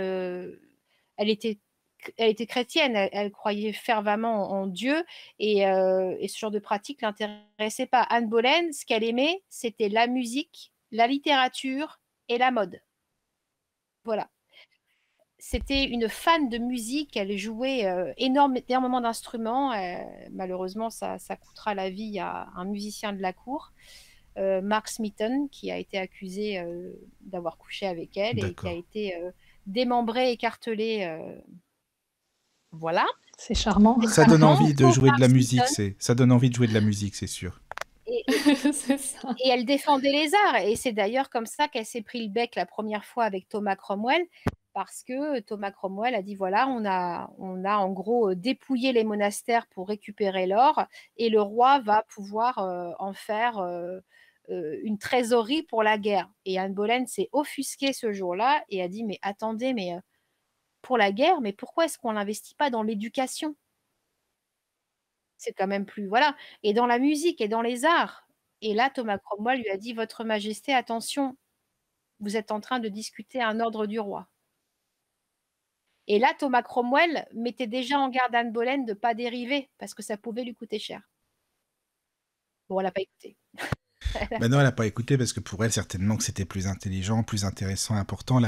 elle était elle était chrétienne, elle croyait fervemment en Dieu et ce genre de pratique l'intéressait pas. Anne Boleyn, ce qu'elle aimait, c'était la musique, la littérature et la mode. Voilà. C'était une fan de musique, elle jouait, énormément d'instruments, malheureusement ça coûtera la vie à un musicien de la cour, Mark Smeaton, qui a été accusé, d'avoir couché avec elle et qui a D'accord. été, démembré, écartelé, voilà. C'est charmant. Ça donne Récemment, envie de pauvre jouer de Mark la musique, Smeaton, ça donne envie de jouer de la musique, c'est sûr. et C'est ça. et elle défendait les arts et c'est d'ailleurs comme ça qu'elle s'est pris le bec la première fois avec Thomas Cromwell, parce que Thomas Cromwell a dit: «Voilà, on a en gros, dépouillé les monastères pour récupérer l'or et le roi va pouvoir, en faire, une trésorerie pour la guerre», et Anne Boleyn s'est offusquée ce jour-là et a dit: «Mais attendez, mais, pour la guerre, mais pourquoi est-ce qu'on l'investit pas dans l'éducation? C'est quand même plus» voilà, et dans la musique et dans les arts, et là, Thomas Cromwell lui a dit: «Votre majesté, attention, vous êtes en train de discuter un ordre du roi». Et là, Thomas Cromwell mettait déjà en garde Anne Boleyn de ne pas dériver, parce que ça pouvait lui coûter cher. Bon, elle a pas écouté. Ben non, elle a pas écouté parce que pour elle, certainement que c'était plus intelligent, plus intéressant, important,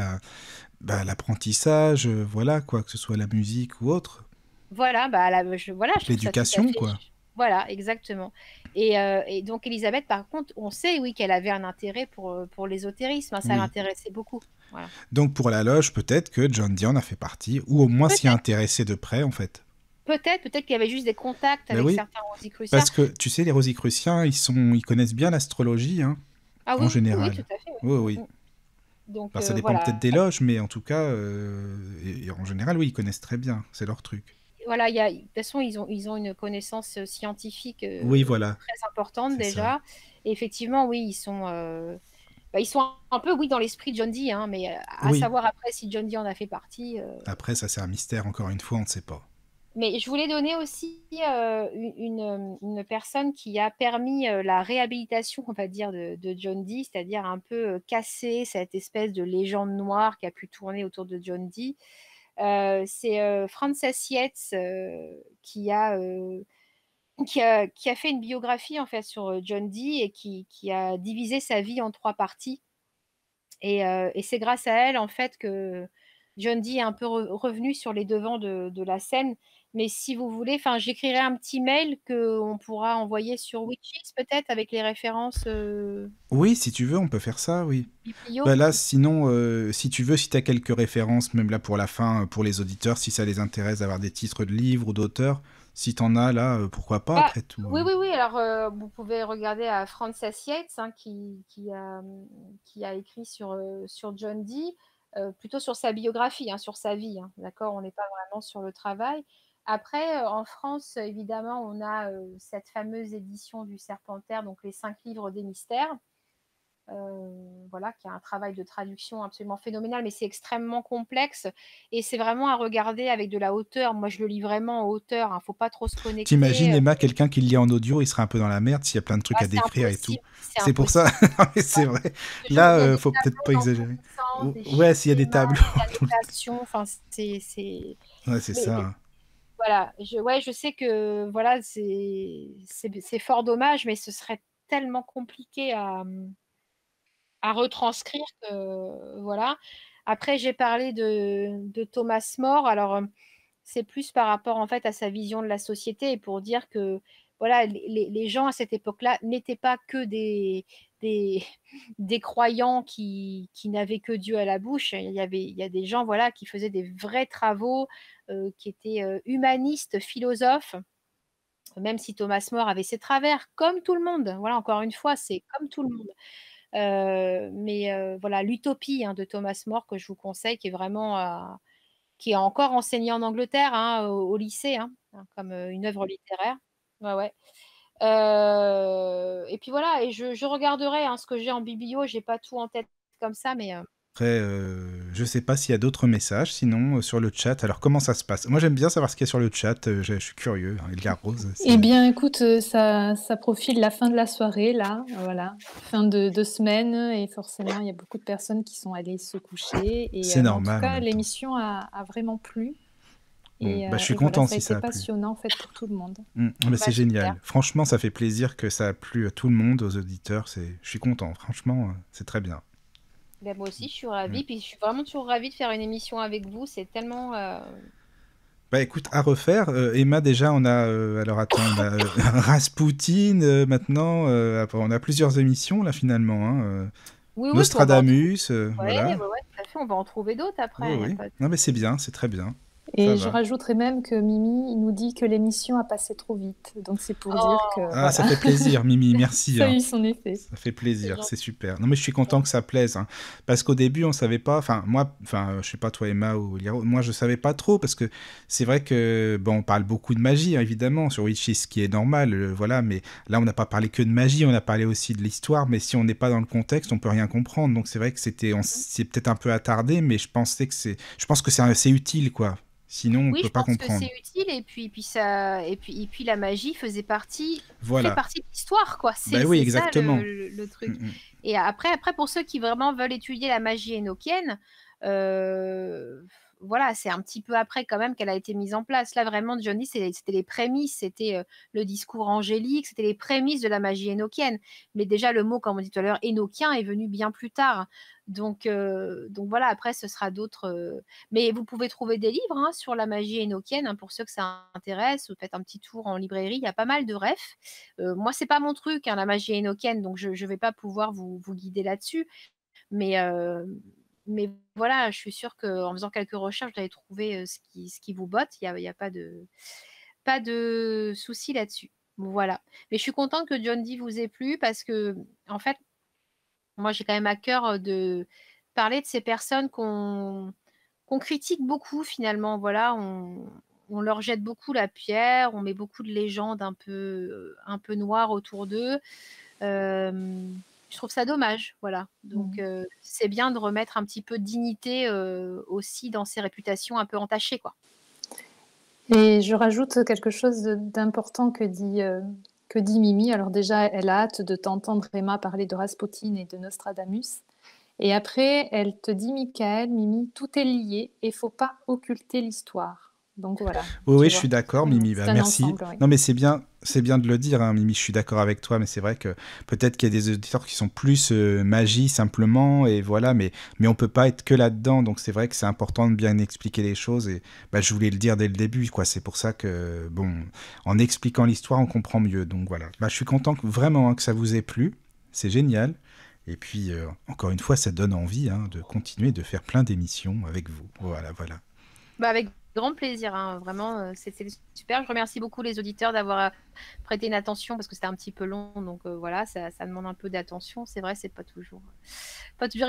l'apprentissage, voilà, quoi, que ce soit la musique ou autre. Voilà, bah, voilà, je trouve ça tout à L'éducation, fait quoi. voilà, exactement, et donc Élisabeth, par contre, on sait, oui, qu'elle avait un intérêt pour l'ésotérisme, hein, ça Oui. l'intéressait beaucoup. Voilà. Donc pour la loge, peut-être que John Dee en a fait partie, ou au moins s'y Peut-être, intéresser de près, en fait. peut-être qu'il y avait juste des contacts Ben avec oui, certains rosicruciens. parce que tu sais, les Rosicruciens, ils connaissent bien l'astrologie, hein, Ah en oui, oui, tout général. à fait, oui. Oui, oui. Mmh. Donc Alors ça dépend voilà. peut-être des loges, mais en tout cas, et en général, oui, ils connaissent très bien, c'est leur truc. Voilà, de toute façon, ils ont une connaissance, scientifique, Oui, voilà, très importante c'est ça. déjà, et effectivement, oui, bah, ils sont un peu, oui, dans l'esprit de John Dee, hein, mais, à Oui, savoir après si John Dee en a fait partie, après, ça c'est un mystère, encore une fois, on ne sait pas. mais je voulais donner aussi, une personne qui a permis, la réhabilitation, on va dire, de John Dee, c'est-à-dire un peu, casser cette espèce de légende noire qui a pu tourner autour de John Dee. C'est, Frances Yates, qui a, qui a fait une biographie en fait sur, John Dee et qui a divisé sa vie en 3 parties et c'est grâce à elle en fait que John Dee est un peu revenu sur les devants de la scène. Mais si vous voulez, enfin, j'écrirai un petit mail qu'on pourra envoyer sur Witches peut-être avec les références, Oui, si tu veux, on peut faire ça, oui. biblio? Bah là, sinon, si tu veux, si tu as quelques références, même là pour la fin, pour les auditeurs, si ça les intéresse d'avoir des titres de livres ou d'auteurs, si t'en as là, pourquoi pas, Bah, après tout. oui, oui, oui, alors, vous pouvez regarder à Frances Yates, hein, qui a écrit sur John Dee, plutôt sur sa biographie, hein, sur sa vie, hein, d'accord? On n'est pas vraiment sur le travail. Après, en France, évidemment, on a, cette fameuse édition du Serpentaire, donc les 5 livres des mystères. Voilà, qui a un travail de traduction absolument phénoménal, mais c'est extrêmement complexe et c'est vraiment à regarder avec de la hauteur. Moi, je le lis vraiment en hauteur, hein, faut pas trop se T'imagines, connecter. Emma, quelqu'un qui le lit en audio, il serait un peu dans la merde s'il y a plein de trucs Ah, à décrire et tout. c'est C'est pour ça. impossible. Non, mais Ouais, c'est vrai. je te jure, il y a Là, des faut peut-être pas tableaux dans tous exagérer. les sens, des Ouais, s'il y a des schémas, tableaux. des annotations, enfin, Ouais, c'est mais ça. voilà, ouais, je sais que voilà, c'est fort dommage, mais ce serait tellement compliqué à retranscrire que voilà. Après, j'ai parlé de Thomas More. Alors, c'est plus par rapport en fait à sa vision de la société et pour dire que voilà, les gens à cette époque-là n'étaient pas que des, des croyants qui n'avaient que Dieu à la bouche. Il y a des gens voilà, qui faisaient des vrais travaux, qui étaient humanistes, philosophes, même si Thomas More avait ses travers, comme tout le monde. Voilà, encore une fois, c'est comme tout le monde. Mais voilà, l'Utopie, hein, de Thomas More que je vous conseille, qui est vraiment, qui est encore enseigné en Angleterre, hein, au lycée, hein, comme, une œuvre littéraire. Ouais, ouais. Et puis voilà et je regarderai, hein, ce que j'ai en biblio, j'ai pas tout en tête comme ça, mais Après, je sais pas s'il y a d'autres messages, sinon, sur le chat. Alors, comment ça se passe? Moi, j'aime bien savoir ce qu'il y a sur le chat. Je suis curieux, hein. Edgar Rose, Eh c'est... bien, écoute, ça profile la fin de la soirée, là, voilà. Fin de semaine, et forcément, il y a beaucoup de personnes qui sont allées se coucher. Et, C'est mais en tout normal en cas, même temps. l'émission a vraiment plu. Bon, bah, je suis Et voilà, content ça a si ça été a plu. passionnant, en fait, pour tout le monde. Bah, bah, c'est super. génial. Franchement, ça fait plaisir que ça a plu à tout le monde, aux auditeurs. Je suis content. Franchement, c'est très bien. Bah, moi aussi, je suis ravie, puis je suis vraiment toujours ravie de faire une émission avec vous, c'est tellement, Bah écoute, à refaire. Emma, déjà, on a. Alors attends, on a Rasputin maintenant. Après, on a plusieurs émissions là finalement, hein. oui, oui, puis on va en Nostradamus, ouais, voilà. ouais, ouais, tout à fait, on va en trouver d'autres Oui, après, y a oui. pas de Non, mais c'est bien, c'est très bien. Ça Et je va. rajouterais même que Mimi nous dit que l'émission a passé trop vite. Donc, c'est pour dire que, Oh! Ah, ça voilà, fait plaisir, Mimi, merci, ça a hein. eu son effet. Ça fait C'est plaisir, c'est gentil. super. Non, mais je suis content que ça plaise, hein. Parce qu'au début, on savait pas. Enfin, moi, enfin, je sais pas toi, Emma ou Liro, moi, je savais pas trop parce que c'est vrai que bon, on parle beaucoup de magie, hein, évidemment, sur Witches, ce qui est normal, voilà. Mais là, on n'a pas parlé que de magie, on a parlé aussi de l'histoire. Mais si on n'est pas dans le contexte, on peut rien comprendre. Donc, c'est vrai que on Mmh. s'est peut-être un peu attardé, mais je pense que c'est utile, quoi. Sinon, on Oui, peut je pas pense que comprendre. c'est utile et puis ça et puis la magie fait Voilà. partie de l'histoire, quoi. Ben oui, C'est ça exactement. le Mm, truc. mm. Et après pour ceux qui vraiment veulent étudier la magie énochienne, heu, voilà, c'est un petit peu après quand même qu'elle a été mise en place. Là, vraiment, Johnny, c'était les prémices, c'était, le discours angélique, c'était les prémices de la magie énochienne. Mais déjà le mot, comme on dit tout à l'heure, énochien est venu bien plus tard. Donc voilà, après ce sera d'autres, mais vous pouvez trouver des livres, hein, sur la magie énochienne, hein, pour ceux que ça intéresse. Vous faites un petit tour en librairie, il y a pas mal de refs. Moi, c'est pas mon truc, hein, la magie énochienne, donc je vais pas pouvoir vous guider là-dessus. Mais, mais voilà, je suis sûre qu'en faisant quelques recherches, vous allez trouver, ce qui vous botte. Il y a pas de souci là-dessus. Voilà. Mais je suis contente que John Dee vous ait plu parce que, en fait, moi, j'ai quand même à cœur, de parler de ces personnes qu'on critique beaucoup finalement. Voilà, on leur jette beaucoup la pierre, on met beaucoup de légendes un peu noires autour d'eux. Je trouve ça dommage, voilà. Donc, Mhm. c'est bien de remettre un petit peu de dignité, aussi dans ces réputations un peu entachées, quoi. Et je rajoute quelque chose d'important que dit Mimi. Alors déjà, elle a hâte de t'entendre, Emma, parler de Rasputin et de Nostradamus. Et après, elle te dit, Michael, Mimi, tout est lié et il faut pas occulter l'histoire. Donc voilà. Oui, tu je vois. suis d'accord, Mimi. C'est un Merci. ensemble, oui. Non, mais c'est bien de le dire, hein, Mimi. Je suis d'accord avec toi, mais c'est vrai que peut-être qu'il y a des auditeurs qui sont plus magie simplement, et voilà, mais on peut pas être que là-dedans. Donc c'est vrai que c'est important de bien expliquer les choses. Et je voulais le dire dès le début, quoi. C'est pour ça que, bon, en expliquant l'histoire, on comprend mieux. Donc voilà. Je suis content vraiment hein, que ça vous ait plu. C'est génial. Et puis, encore une fois, ça donne envie hein, de continuer de faire plein d'émissions avec vous. Voilà. Avec grand plaisir, hein, vraiment, c'était super. Je remercie beaucoup les auditeurs d'avoir prêté une attention parce que c'était un petit peu long, donc voilà, ça demande un peu d'attention. C'est vrai, c'est pas toujours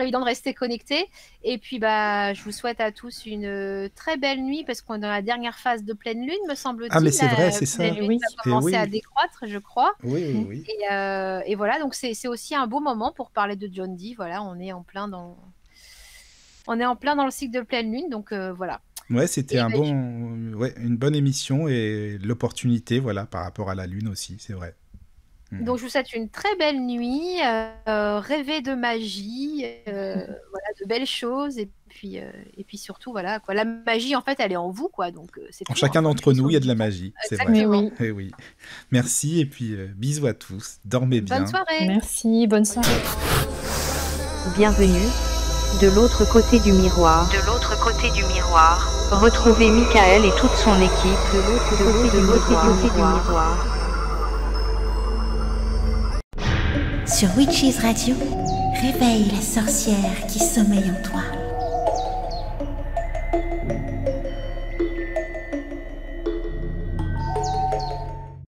évident de rester connecté. Et puis, je vous souhaite à tous une très belle nuit parce qu'on est dans la dernière phase de pleine lune, me semble-t-il. Ah, mais c'est vrai, c'est ça. La pleine lune va commencer à décroître, je crois. Oui. Et voilà, donc c'est aussi un beau moment pour parler de John Dee. Voilà, on est en plein dans le cycle de pleine lune, donc voilà. Ouais, c'était une bonne émission et l'opportunité, voilà, par rapport à la Lune aussi, c'est vrai. Donc, je vous souhaite une très belle nuit, rêvez de magie, voilà, de belles choses, et puis surtout, voilà, quoi. La magie, en fait, elle est en vous, quoi. Donc, c'est en chacun d'entre nous, il y a de la magie, c'est vrai. Exactement. Et oui. Merci, et puis bisous à tous, dormez bien. Bonne soirée. Merci, bonne soirée. Bienvenue de l'autre côté du miroir. De l'autre côté du miroir. Retrouvez Michael et toute son équipe de l'autre côté du miroir. Sur Witches Radio, réveille la sorcière qui sommeille en toi.